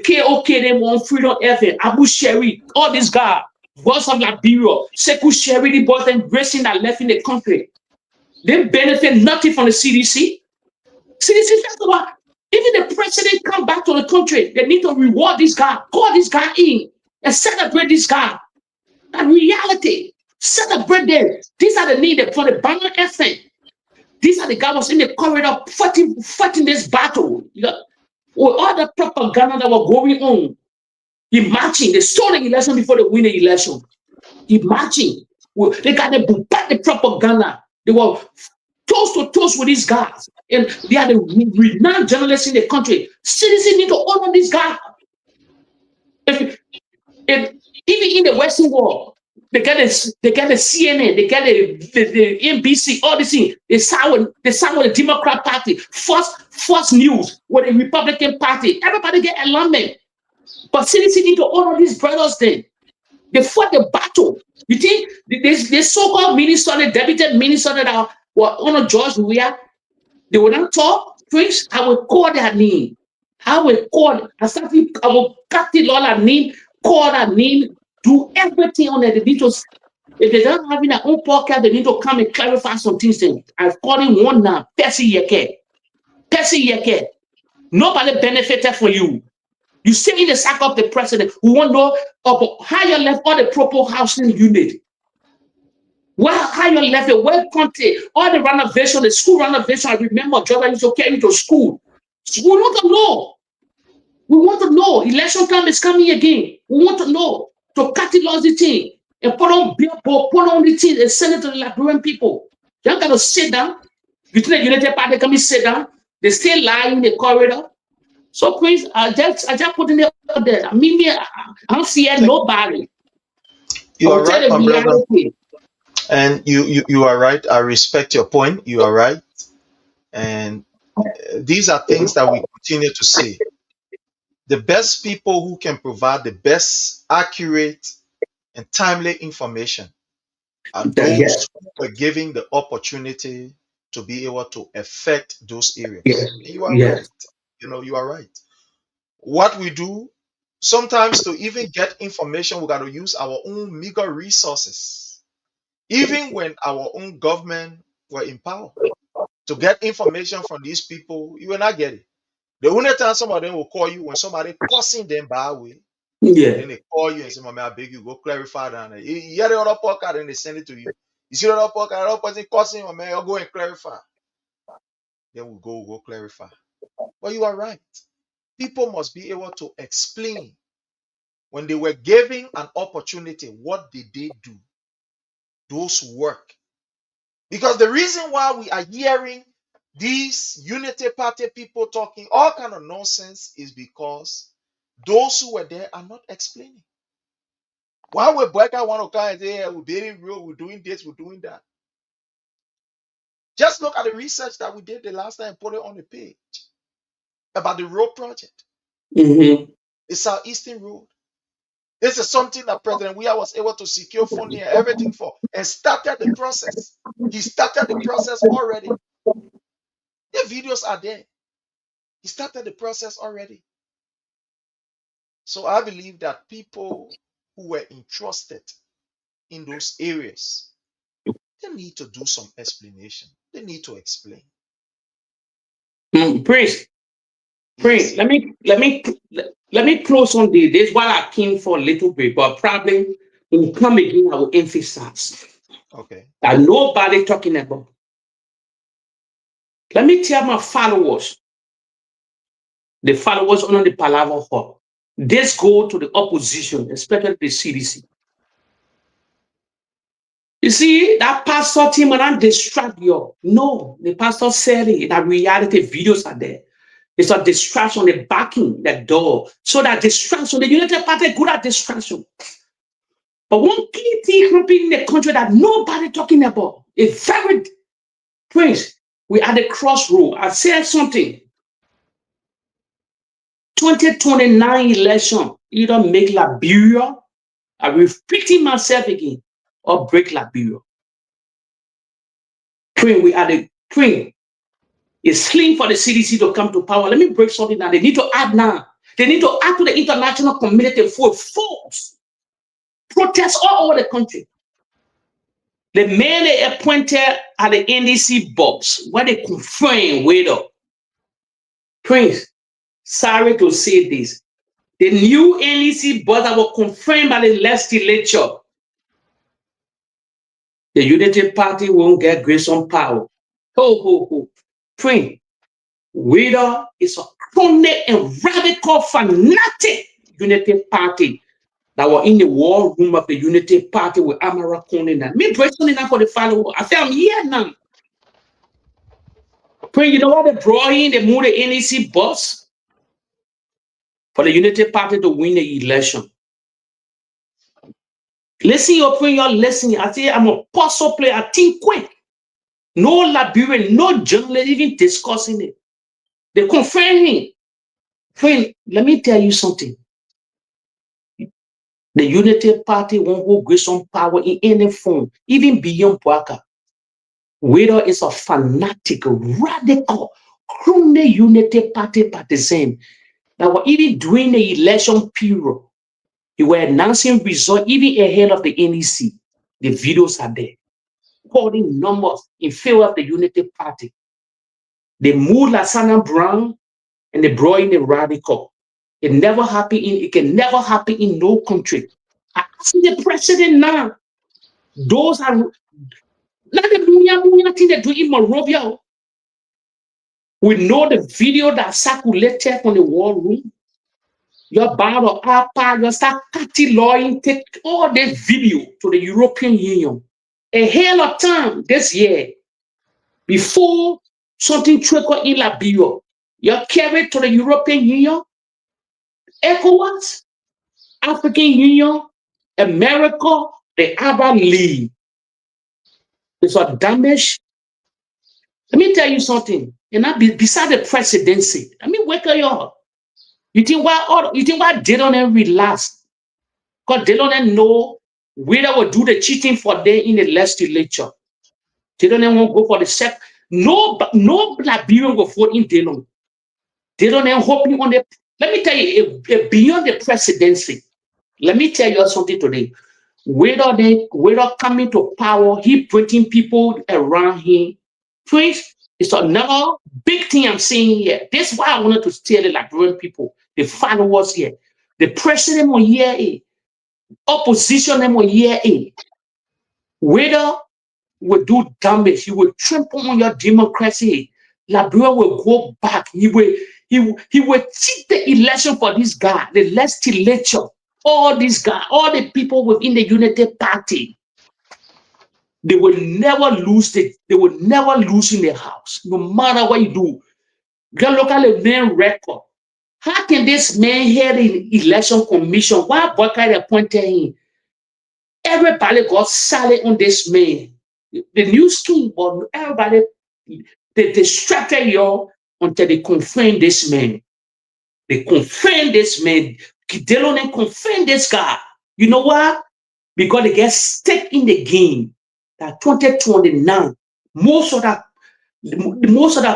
KOK, they want freedom F in Abu Sheri, all these guys, boss of Liberia, Sekou Sheri, the boys and racing that left in the country. They benefit nothing from the CDC. CDC, even the president come back to the country, they need to reward this guy, call this guy in, and celebrate this guy. That reality. Celebrate them. These are the needed for the banner effort. These are the guys in the corridor fighting this battle. With all the propaganda that was going on. Imagine they stole the election before they win the election. Imagine. They got the propaganda. They were toast to toast with these guys. And they are the renowned journalists in the country. Citizens need to honor these guys. If even in the Western world, they get the CNN, they get the NBC, all these things. They side with the Democrat Party, Fox News with the Republican Party. Everybody get alignment. But citizens need to honor these brothers then. They fought the battle. You think the so-called minister, the deputy minister that were honor George Weah, they would not talk? Prince, I will call their name. I will cut the law and name, call that name, do everything on it. They need to, if they don't have their own podcast, they need to come and clarify some things. I've called him one now, Percy Yeke. Nobody benefited for you. You say in the sack of the president, we want to know how you left all the proper housing unit. Well, how you left it, well country, all the renovation, the school renovation. I remember Jordan used to carry to school. So we want to know. We want to know. Election time is coming again. We want to know. To catalog the thing and put on the thing and send it to the Liberian people. You got to sit down. You think the United Party can be sit down? They still lie in the corridor. So please, I just put in it out there. I mean, I don't fear nobody. You are right, my brother. And you are right. I respect your point. You are right. And these are things that we continue to say. The best people who can provide the best accurate and timely information are those who are given the opportunity to be able to affect those areas. You are right. You are right. What we do, sometimes to even get information, we got to use our own meager resources. Even when our own government were in power, to get information from these people, you will not get it. The only time some of them will call you when somebody cussing them by way. Then they call you and say, "Mama, I beg you, go clarify that." You hear the other podcast and they send it to you. You see the other podcast, the other person cussing, "Mama, I'll go and clarify." Then we'll go clarify. But you are right. People must be able to explain when they were given an opportunity, what did they do? Those work. Because the reason why we are hearing these Unity Party people talking all kind of nonsense is because those who were there are not explaining. Why would BOAKAI want to come and say, we're building road, we're doing this, we're doing that? Just look at the research that we did the last time and put it on the page about the road project. The Southeastern Road. This is something that President Weah was able to secure funding and everything for and started the process. He started the process already. The videos are there. He started the process already. So I believe that people who were entrusted in those areas, they need to do some explanation. They need to explain. Prince, let me close on this while I came for a little bit, but probably when we come again, I will emphasize. Okay. That nobody talking about. Let me tell my followers, the followers on the Palava Hall, this go to the opposition, especially the CDC. You see, that pastor team will not distract you. No, the pastor said it. That reality videos are there. It's a distraction, the backing, the door. So that distraction, the United Party good at distraction. But one key thing happening in the country that nobody talking about, a very Prince, we are at the crossroad. I said something. 2029 election Either make Liberia, I'm repeating myself again, or break Liberia. We are the twin. It's slim for the CDC to come to power. Let me break something down. They need to add now. They need to add to the international community for force. Protests all over the country. The man they appointed at the NDC box, where they confirm Weah. Prince, sorry to say this. The new NDC boss that was confirmed by the legislature, the Unity Party won't get grace on power. Prince, Weah is a chronic and radical fanatic Unity Party that were in the war room of the Unity Party with Amara Konina. Me personally now for the follower. I say I'm here now. Prince, you know what they brought in? They moved the NEC boss for the Unity Party to win the election. Listen, your friend, you're listening. I say I'm a puzzle player. I think quick. No Liberian, no journalist even discussing it. They confirm him. Friend, let me tell you something. The Unity Party won't hold grace on power in any form, even beyond BOAKAI. Weah is a fanatic, radical, crony Unity Party partisan that were even during the election period. They were announcing results even ahead of the NEC. The videos are there. Calling numbers in favor of the Unity Party. They moved Lasana Brown and they brought in the radical. It can never happen in no country. I see the president now. Those are not the thing they do in Monrovia. We know the video that circulated on the war room. Your battle, your start cutting law, take all the video to the European Union. A hell of time this year, before something trickled in Liberia, you carry to the European Union, ECOWAS, African Union, America, the Arab League. It's a damage. Let me tell you something. And that beside the presidency, let me wake you up. You think why they don't relax? Because they don't know whether will do the cheating for them in the legislature. They don't want to go for the sec. No Liberian will vote in Delon. They don't hope on the. Let me tell you, beyond the presidency. Let me tell you something today. Whether coming to power, he putting people around him. Please, it's another big thing I'm saying here. This is why I wanted to tell the Liberian people, the followers here. The president will hear it. Opposition them will hear it. Whether will do damage, he will trample on your democracy. Liberia will go back. He will cheat the election for this guy, the legislature. All these guys, all the people within the Unity Party, they will never lose they will never lose in the house, no matter what you do. Go look at the main record. How can this man head in election commission? Why BOAKAI appointed him? Everybody got silent on this man. The news king, but everybody they distracted you until they confirmed this man. They confirmed this man. They don't confirm this guy. You know why? Because they get stuck in the game. That 2029, most of that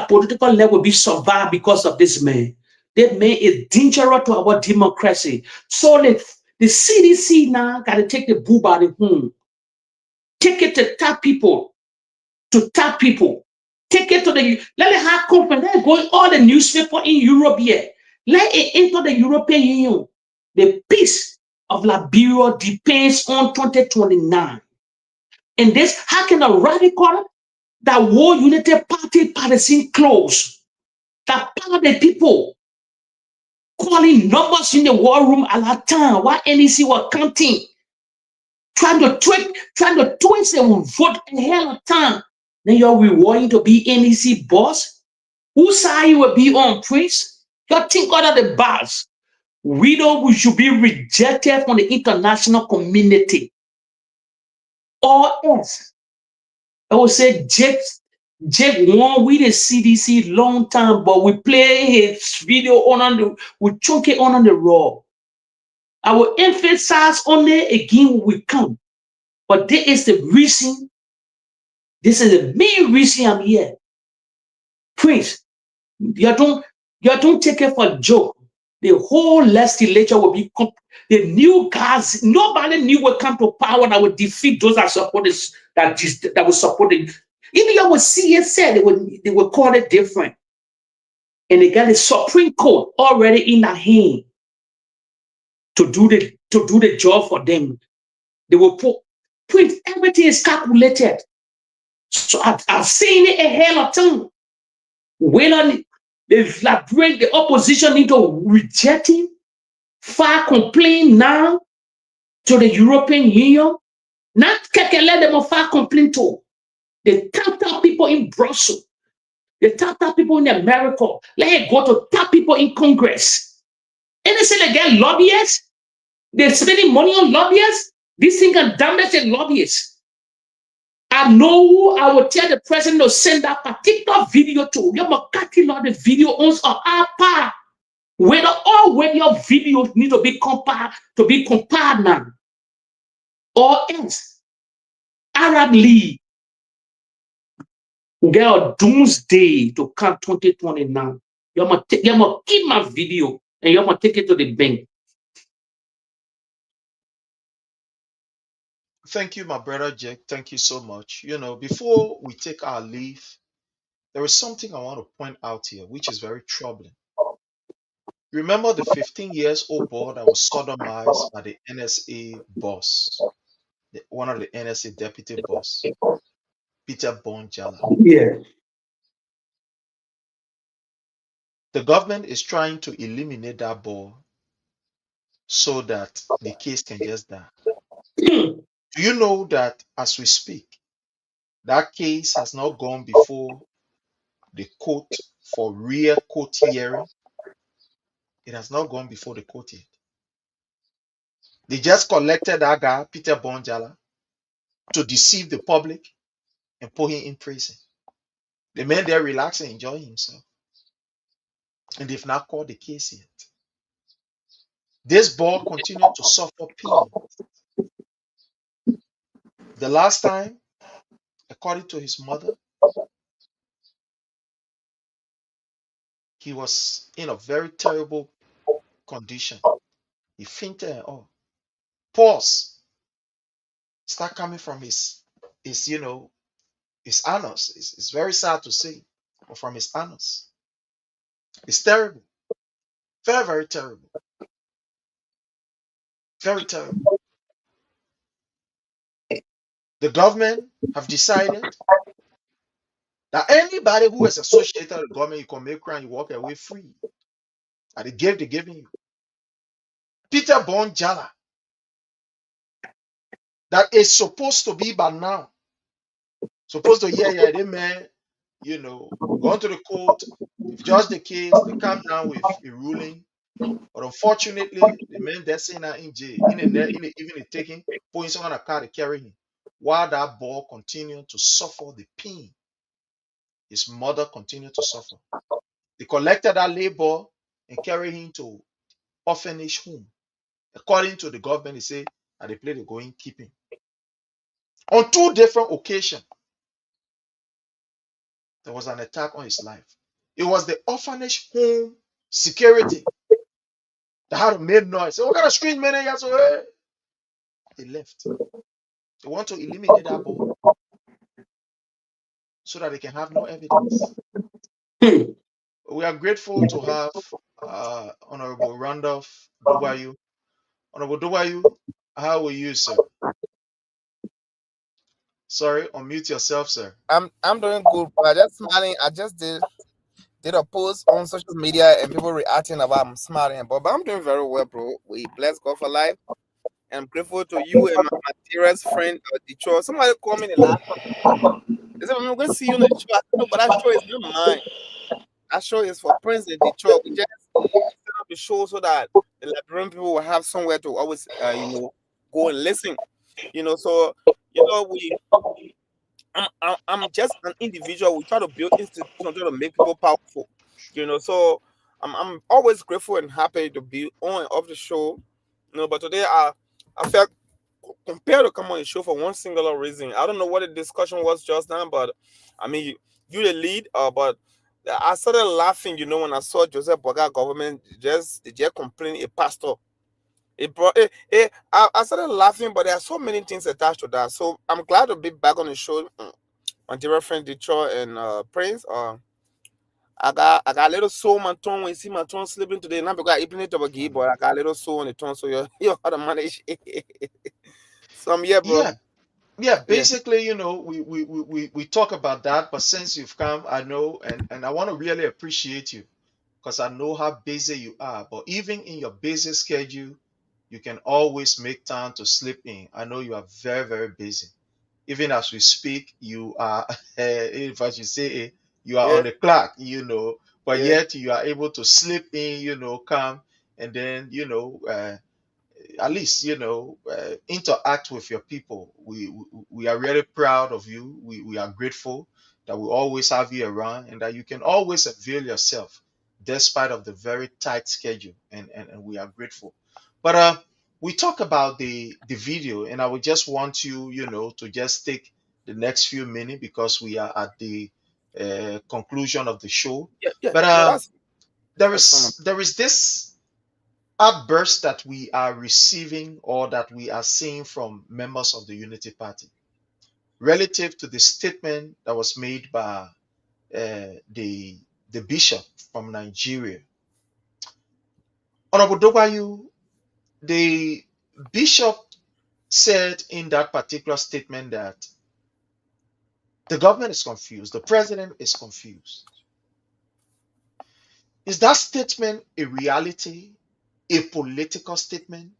political level will be survived because of this man. That man is dangerous to our democracy. So the CDC now got to take the boo by the horn. Take it to tap people. Take it to the, let it have company. Let it go in all the newspaper in Europe here. Let it enter the European Union. The peace of Liberia depends on 2029. And this, how can a radical that war Unity Party partisan close? That part of the people calling numbers in the war room at that time while NEC were counting, trying to twist and vote a hell of time. Then you're rewarding to be NEC boss? Whose side you will be on, Prince? You think out of the box. We should be rejected from the international community. Or else, I would say Jake won with the CDC long time, but we play his video we chunk it on the raw. I will emphasize on it again when we come. But this is the reason, this is the main reason I'm here. Prince, you don't take it for a joke. The whole legislature will be the new guys. Nobody new will come to power that will defeat those that support this, that will support it. Even you will see it said they will call it different. And they got the Supreme Court already in their hand to do the job for them. They will print everything is calculated. So I've seen it a hell of time. When they bring the opposition into rejecting, file complaint now to the European Union. Not let them file complaint to. They tap people in Brussels. They tap people in America. Let it go to tap people in Congress. And they say they get lobbyists. They're spending money on lobbyists. This thing can damage the lobbyists. I know who I will tell the president to send that particular video to. You must calculate the video on our part. Whether your videos need to be compared now. Or else, Arab League get a doomsday to come 2029. You must keep my video and you must take it to the bank. Thank you, my brother Jack. Thank you so much. Before we take our leave, there is something I want to point out here, which is very troubling. Remember the 15 years old boy that was sodomized by the NSA boss, one of the NSA deputy boss, Peter Bonjala. Yeah. The government is trying to eliminate that boy so that the case can just die. Do you know that as we speak, that case has not gone before the court for real court hearing? It has not gone before the court yet. They just collected that guy, Peter Bonjala, to deceive the public and put him in prison. The man there relaxing, enjoying himself. And they've not called the case yet. This boy continued to suffer pain. The last time, according to his mother, he was in a very terrible condition. He fainted and all. Pulse start coming from his anus. It's very sad to say, but from his anus. It's terrible. Very, very terrible. Very terrible. The government have decided that anybody who is associated with the government, you commit crime, you walk away free. And the gift they're giving you. Peter Bonjala, that is supposed to be by now. Supposed to, they man, going to the court, if judge the case, they come down with a ruling. But unfortunately, the man that's in jail, even taking, putting someone on a car to carry him, while that boy continued to suffer the pain. His mother continued to suffer. They collected that labor and carried him to orphanage home. According to the government, they say at the place they're going keep him. On 2 different occasions, there was an attack on his life. It was the orphanage home security that had made noise. Say, what kind of strange men are you? So, hey. They left. They want to eliminate that boy so that they can have no evidence. We are grateful to have Honorable Randolph Duwayu. Honorable Duwayu, how are you, sir? Sorry, unmute yourself, sir. I'm doing good, but I just smiling. I just did a post on social media and people reacting about I'm smiling, but I'm doing very well, bro. We bless God for life. And I'm grateful to you and my dearest friend, Detroit. Somebody called me the last time. They said, I'm going to see you in the show. I said, no, but that show is not mine. That show is for Prince in Detroit. We just set up the show so that the Liberian people will have somewhere to always, go and listen. So, I'm just an individual. We try to build institutions, try to make people powerful. So I'm always grateful and happy to be on and off the show. No, but today I felt compelled to come on the show for one singular reason. I don't know what the discussion was just now, but I mean, you the lead, but I started laughing, when I saw Joseph Boakai government just complaining a pastor. I started laughing, but there are so many things attached to that. So I'm glad to be back on the show. My dear friend Detroit and Prince. I got a little soul on my tongue when you see my tongue slipping today. Not because I opened it up again, but I got a little soul on the tongue, so you how to manage. So I'm here, bro. Yeah, basically, we talk about that, but since you've come, I know, and I want to really appreciate you because I know how busy you are. But even in your busy schedule, you can always make time to slip in. I know you are very, very busy. Even as we speak, you are, if I should say, you are Yeah. on the clock, but Yeah. yet you are able to slip in, come and then, at least interact with your people. We are really proud of you. We are grateful that we always have you around and that you can always avail yourself despite of the very tight schedule, and we are grateful. But we talk about the video, and I would just want you to just take the next few minutes because we are at the conclusion of the show. Yeah. But No, there that's fine. is this outburst that we are receiving or that we are seeing from members of the Unity Party relative to the statement that was made by the bishop from Nigeria. Honorable Dogbayu, the bishop said in that particular statement that the government is confused, the president is confused. Is that statement a reality, a political statement,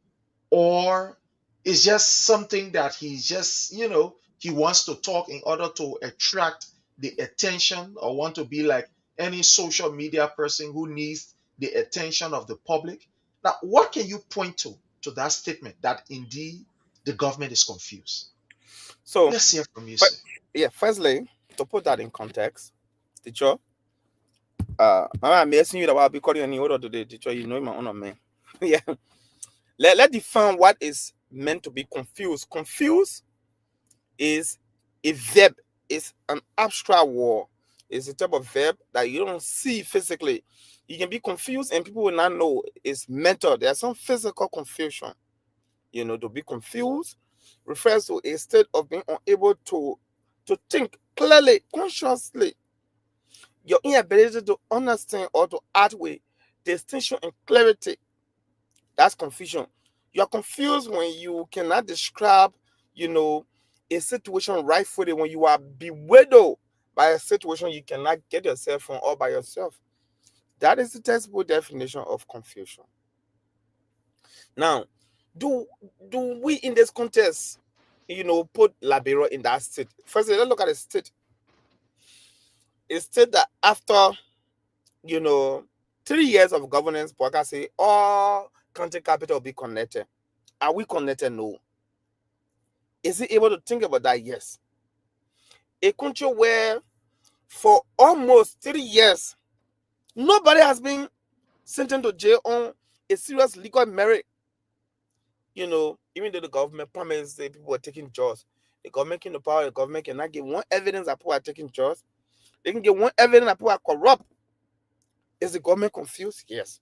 or is just something that he's just, he wants to talk in order to attract the attention or want to be like any social media person who needs the attention of the public? Now, what can you point to that statement that indeed the government is confused? So Let's hear from you, sir. Yeah, firstly, to put that in context, teacher, I'm asking you that I'll be calling any order today, teacher. You know my honor, man. Yeah. Let's define what is meant to be confused. Confused is a verb, it's an abstract word. It's a type of verb that you don't see physically. You can be confused and people will not know it's mental. There's some physical confusion. To be confused refers to a state of being unable to think clearly, consciously. Your inability to understand or to act with distinction and clarity. That's confusion. You are confused when you cannot describe, a situation rightfully, when you are bewildered by a situation you cannot get yourself from all by yourself. That is the textbook definition of confusion. Now, do we in this context, put Liberia in that state? First, let's look at the state. A state that after, 3 years of governance, BOAKAI say all country capital will be connected. Are we connected? No. Is he able to think about that? Yes. A country where for almost 3 years, nobody has been sentenced to jail on a serious legal merit. Even though the government promised that people were taking jobs, the government came to power, the government cannot give one evidence that people are taking jobs. They can give one evidence that people are corrupt. Is the government confused? Yes.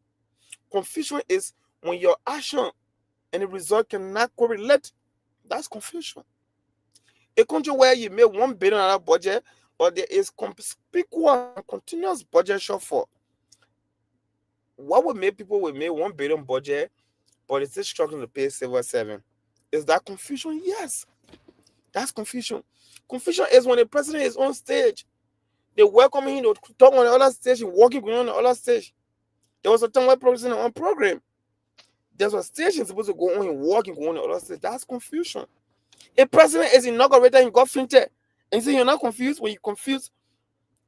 Confusion is when your action and the result cannot correlate. That's confusion. A country where you make $1 billion budget, but there is conspicuous and continuous budget shortfall. What would make people make $1 billion budget, but it's still struggling to pay civil servant? Is that confusion? Yes. That's confusion. Confusion is when the president is on stage. They welcome him to talk on the other stage and walking on the other stage. There was a time where president on program. There's a station supposed to go on and walking on the other stage. That's confusion. A president is inaugurated in government, and you say you're not confused. When you're confused,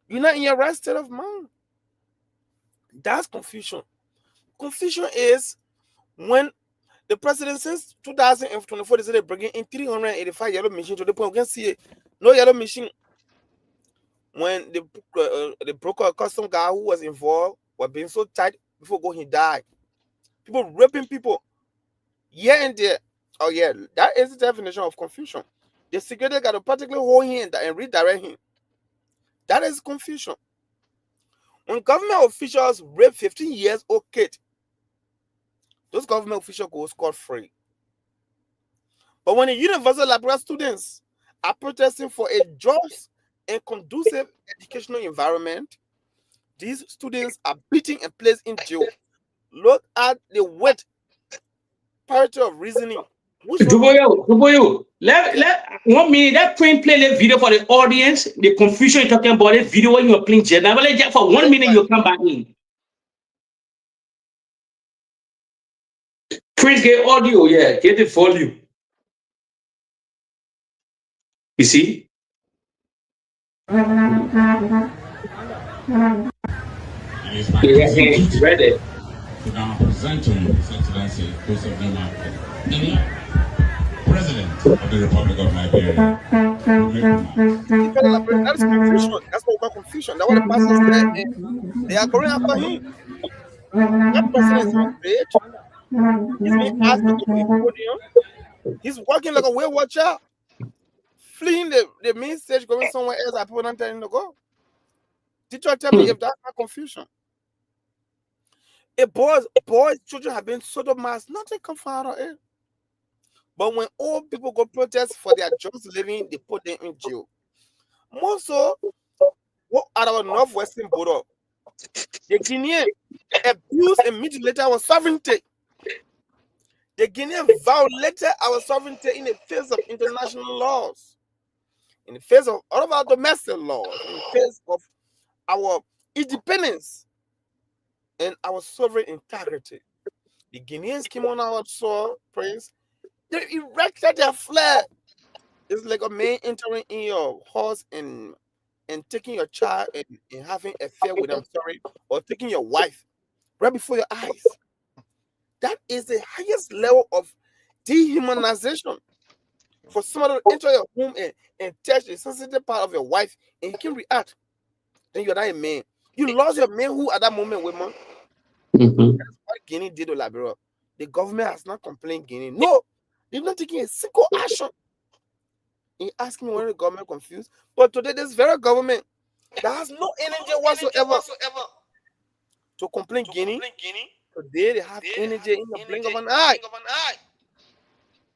you're not in your right state of mind. That's confusion. Confusion is when the president since 2024 they say they're bringing in 385 yellow machines to the point we can see it. No yellow machine. When the broker custom guy who was involved was being so tight before going, he died. People raping people. here and there. Oh yeah, that is the definition of confusion. The security got to particularly hold him and redirect him. That is confusion. When government officials rape 15 years old kid, those government officials go scot-free. But when the universal library students are protesting for a just and conducive educational environment, these students are beaten and placed in jail. Look at the weight parity of reasoning. Duboyo, let 1 minute. That play the video for the audience. The confusion you're talking about, the video when you're playing generally for 1 minute, you come back in. Prince, get audio, yeah, get the volume. You see? Yeah, ready. To now present to you His Excellency Joseph Nima, President of the Republic of Liberia. That's confusion. That's what we call confusion. That's what the pastor said. They are going after him. That person is on stage. He's being asked to go to the podium. He's walking like a wayward child, fleeing the main stage, going somewhere else. I people not telling him to go. Teacher, tell me if that's not confusion. If boys, children have been sodomized, nothing can come out of it. But when old people go protest for their just living, they put them in jail. More so, what out of northwestern border, the Guinean abused and mutilated our sovereignty. The Guinean violated our sovereignty in the face of international laws, in the face of all of our domestic laws, in the face of our independence and our sovereign integrity. The Guineans came on our soil, Prince. They erected their flag. It's like a man entering in your house and taking your child and having an affair with them, or taking your wife right before your eyes. That is the highest level of dehumanization. For somebody to enter your home and touch the sensitive part of your wife and he can react, then you're not a man. You lost your manhood at that moment, women. That's what Guinea did to Liberia. The government has not complained Guinea. No, they've not taken a single action. You ask me when the government confused, but today this very government that has no energy whatsoever to complain Guinea. Today they have energy in the blink of an eye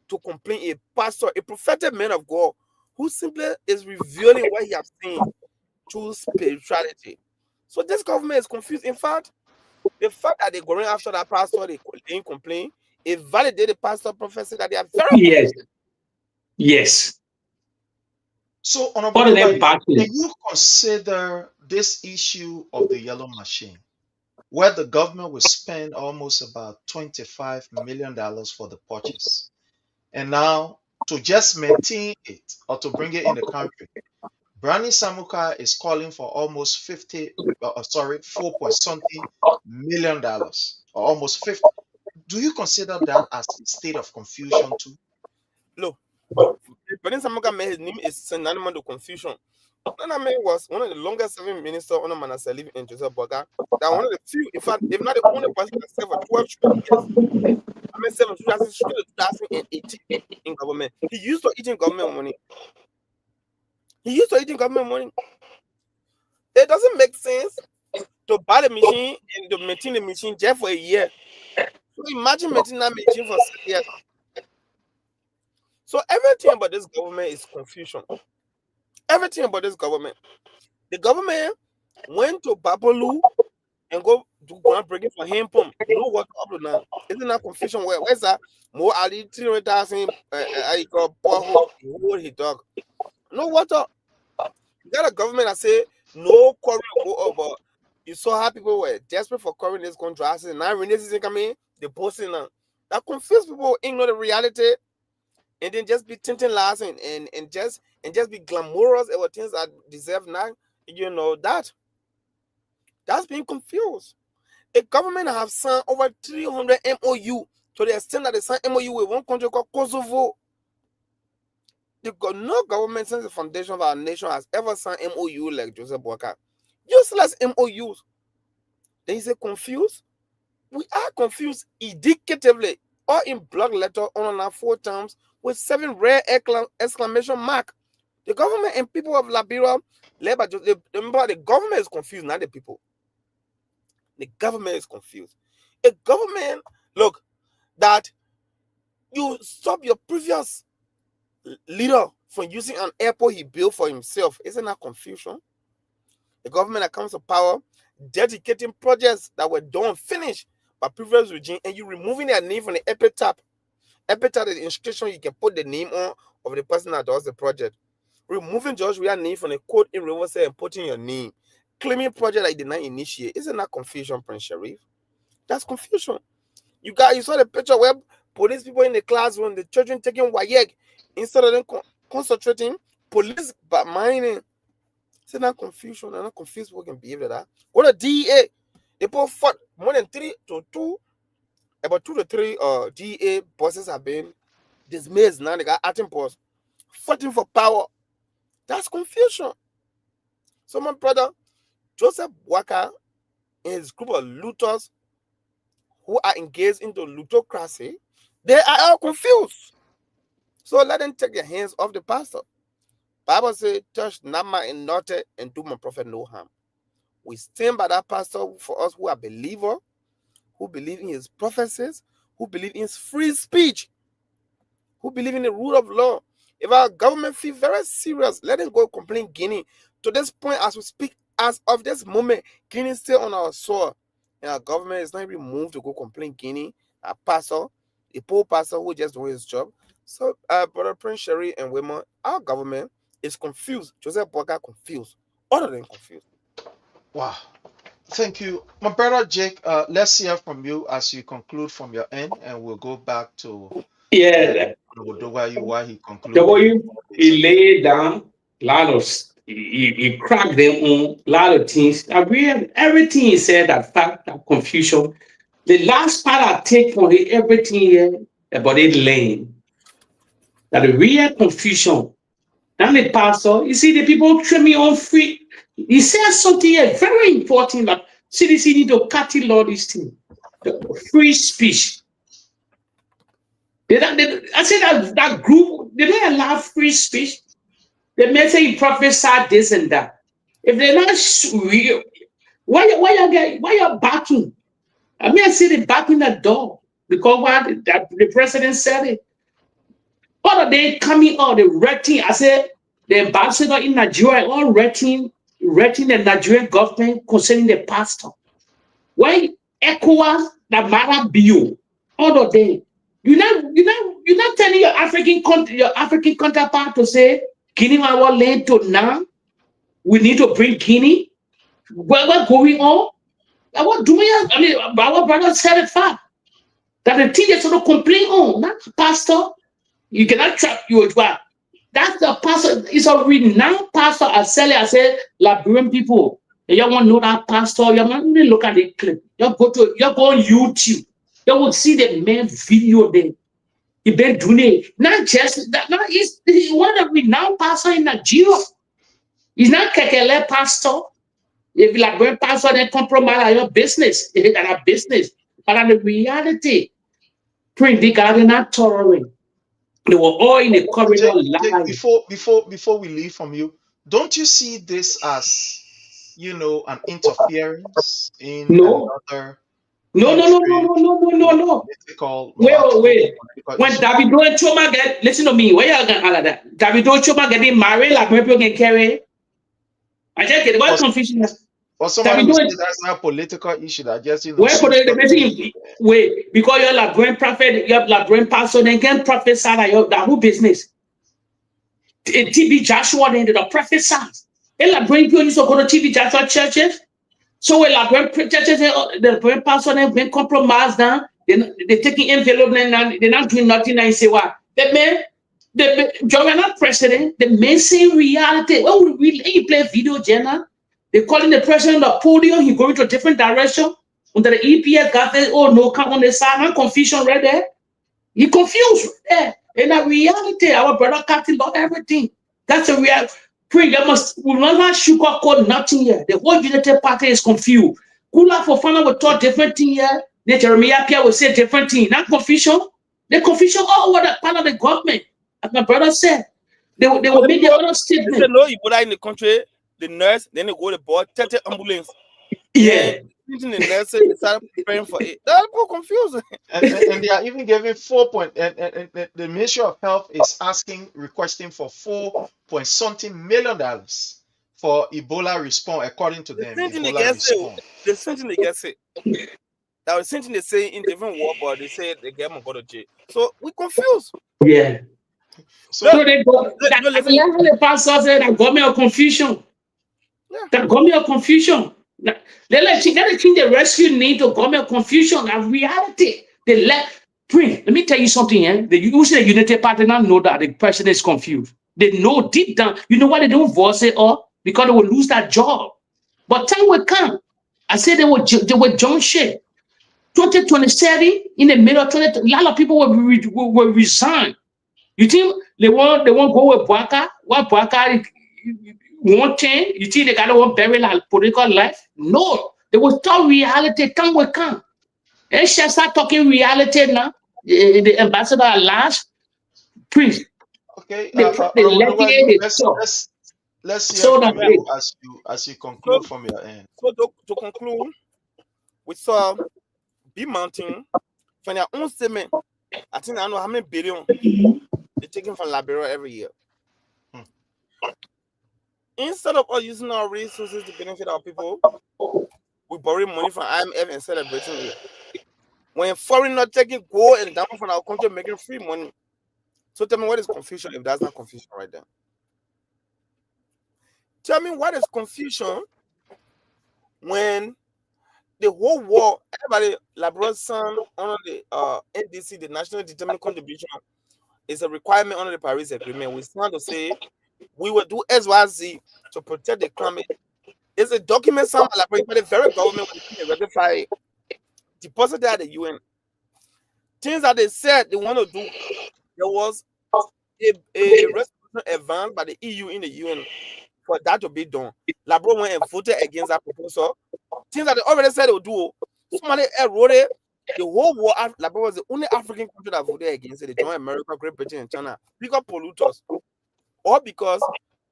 to complain a pastor, a prophetic man of God, who simply is revealing what he has seen through spirituality. So this government is confused. In fact, the fact that they're going after that pastor, they didn't complain, it validated the pastor prophecy that they are very confused. Yes. So, Honorable Dubai, can you consider this issue of the yellow machine, where the government will spend almost about $25 million for the purchase, and now to just maintain it or to bring it in the country, Brani Samuka is calling for almost 4.something million dollars, or almost 50. Do you consider that as a state of confusion too? Look, Brani Samuka made his name is synonymous to confusion. Nana was one of the longest serving ministers under Manasseh living in Joseph Boga. That one of the few, in fact, if not the only person that served for 12 years. I mean, 2018 in government. He used to eat in government money. It doesn't make sense to buy the machine and to maintain the machine just for a year. So imagine maintaining that machine for 6 years. So everything about this government is confusion. Everything about this government. The government went to Babalu and go do groundbreaking for him pump. You know what up to now? Isn't that confusion? Where's that? More Ali 300,000 I got poor he dog. No water. You got a government that say no quarry will go up, but you saw how people were desperate for quarry this contrast, and now rainy season coming, they posting now. That confuse people, ignore the reality, and then just be tinting lies and just be glamorous about things that deserve not, that's being confused. A government have signed over 300 MOU to the extent that they signed MOU with one country called Kosovo. No government since the foundation of our nation has ever signed MOU like Joseph Boakai. Useless MOUs. Then you say confused? We are confused indicatively. all in block letter on our 4 times with 7 rare exclamation mark. The government and people of Liberia, remember the government is confused, not the people. The government is confused. A government, look, that you stop your previous leader from using an airport he built for himself. Isn't that confusion? The government that comes to power, dedicating projects that were done, finished by previous regime, and you removing their name from the epitaph. Epitaph is the inscription you can put the name on of the person that does the project. Removing George Weah's name from the code in Riverside and putting your name. Claiming project that you did not initiate. Isn't that confusion, Prince Sharif? That's confusion. You saw the picture where police people in the classroom, the children taking WAEC, instead of them concentrating, police but mining. Isn't that confusion? And not confused people can behave like that. Go to DEA. They put fought more than 3 to 2. About 2 to 3 DEA bosses have been dismissed. Now they got acting posts fighting for power. That's confusion. So my brother, Joseph BOAKAI and his group of looters who are engaged into lootocracy, they are all confused. So let them take their hands off the pastor. Bible says, touch not my anointed and do my prophet no harm. We stand by that pastor for us who are believers, who believe in his prophecies, who believe in his free speech, who believe in the rule of law. If our government feel very serious, let them go complain Guinea. To this point, as we speak, as of this moment, Guinea is still on our soil. And our government is not even moved to go complain Guinea. Our pastor, a poor pastor who just doing his job. So, Brother Prince Sherry and women, our government is confused. Joseph BOAKAI confused. All of them confused. Wow. Thank you. My brother Jake, let's hear from you as you conclude from your end, and we'll go back to why he concluded. He laid down a lot of, he cracked them on a lot of things. I agree, everything he said, that fact, that confusion. The last part I take from it, everything here about it lane. That the real confusion. And the pastor, you see, the people treat me on free. He says something here very important, that CDC need to cut it all this thing. The free speech. I said that group, they don't allow free speech. They may say you prophesy this and that. If they're not real, why you backing? I mean, I see they backing the door because the president said it. All of them coming out, the writing. I said the ambassador in Nigeria all writing the Nigerian government concerning the pastor. Why ECOWAS that matter bill? All of them. You're not telling your African counterpart to say Guinea our land to now. We need to bring Guinea. What's going on? What do we have? I mean, our brother said it fact that the thing they sort of complain on, not the pastor. You cannot trap you as well. That's the pastor. It's a renowned pastor. I said, Liberian people. And you want to know that pastor? You want to look at the clip. You go on YouTube. You will see the man video there. He been doing it. Not just that. No, he's one of the renowned pastor in Nigeria. He's not Kekele pastor. If you Liberian pastor, then compromise your business. They got a business. But in the reality, pretty God is not tolerant. They were all in the corridor line. Before we leave from you, don't you see this as, an interference in another? No. Wait. When Davido and Choma listen to me. Where you going all of that? Davido and Choma getting married, like people can carry. I just get what confusion. Or somebody who says that's not a political issue. That just wait, because you're like grand prophet, you're like grand pastor, then can prophesy that whole business. TB Joshua ended up prophesying. And like grand people used to go to TB Joshua churches. So when like grand churches, the grand pastor then been compromised down. They're taking envelope and they're not doing nothing. And you say what? That man, you're not president. The man saying reality. Oh, he play video journal. They calling the president on the podium. He going to a different direction. Under the EPS got this, oh no, come on the side. I'm confusion right there. He confused right there. In that reality, our brother Captain about everything. That's a real we will not sugarcoat nothing here. The whole United Party is confused. Kula for fun will talk different thing here. The Jeremiah Pierre will say different thing. Not confusion. The confusion all over the part of the government. As my brother said, they will make their own statement. They know Ebola in the country, the nurse, then they go to the board, 30 ambulance. Yeah. The nurse, they start preparing for it. That's confusing. And they are even giving 4 point, and the Ministry of Health is requesting for $4.something million for Ebola response, according to them. Ebola response. The same thing they get say. That was something they say in different war, but they say the government go to jail. So we confused. Yeah. So they go. The pastor said that government of confusion. Yeah. That government of confusion. Let change the rescue need to government of confusion and reality. They let me tell you something. The usually United Party now know that the person is confused. They know deep down. You know why they don't voice it up? Because they will lose that job. But time will come. I said they were jump shit. 2027 in the middle of 20, a lot of people will resign. You think they won't go with BOAKAI? What BOAKAI won't change? You think they gotta want bury political life? No, they will talk reality. Time will come. They shall start talking reality now. The ambassador at last, please. Okay. Let's hear from you as you conclude from your end. So to conclude, we saw B Mountain from their own statement. I think I know how many billion they're taking from Liberia every year. Instead of us using our resources to benefit our people, we borrow money from IMF and celebrating it. When foreigners taking gold and diamond from our country, making free money. So tell me, what is confusion if that's not confusion right there? Tell me what is confusion when the whole war, everybody, Liberia's son under the NDC, the National Determined Contribution, is a requirement under the Paris Agreement. We stand to say we will do SYZ to protect the climate. It's a document signed by the very government when they ratify, deposited at the UN. Things that they said they want to do. There was a resolution advanced by the EU in the UN for that to be done. Liberia went and voted against that proposal. Things that they already said they would do. Somebody wrote it. The whole war, Liberia was the only African country that voted against it. They joined America, Great Britain, and China. Because polluters. Or because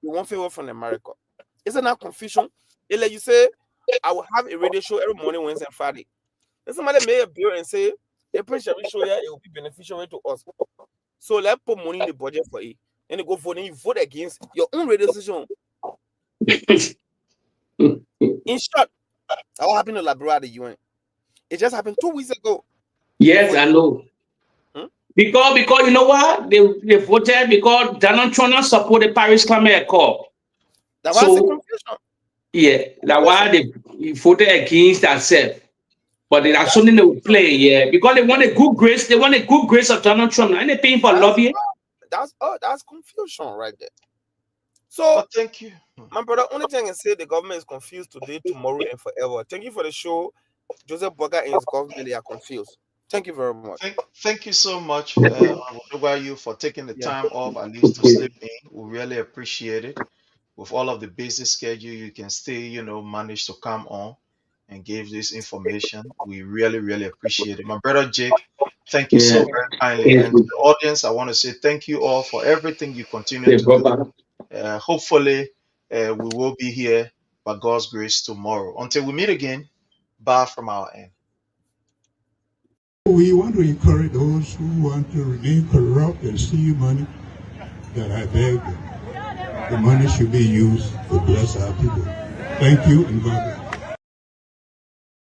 they want favor from America. Isn't that confusion? It's like you say, I will have a radio show every morning, Wednesday, and Friday. Then somebody made a bill and say, the pressure show here, it will be beneficial to us. So let's put money in the budget for it. And they go vote, and you vote against your own radio station. In short, what happened to Liberia at the UN? It just happened 2 weeks ago. Yes, I know. Because you know what? They voted because Donald Trump support the Paris Climate Accord. That was the confusion. Yeah, that's why they voted against themselves. But that's something they will play, yeah. Because they want a good grace. They want a good grace of Donald Trump. And they're paying for lobbying. That's confusion right there. So thank you. My brother, only thing I say, the government is confused today, tomorrow, and forever. Thank you for the show. Joseph BOAKAI and his government, they are confused. Thank you very much. Thank you so much, you for taking the time off at least to sleep in. We really appreciate it. With all of the busy schedule, you can still, manage to come on and give this information. We really, really appreciate it. My brother Jake, thank you so very kindly. And to the audience, I want to say thank you all for everything you continue to do. Hopefully, we will be here by God's grace tomorrow. Until we meet again, bye from our end. We want to encourage those who want to remain corrupt and steal money, that I beg them. The money should be used to bless our people. Thank you and God bless.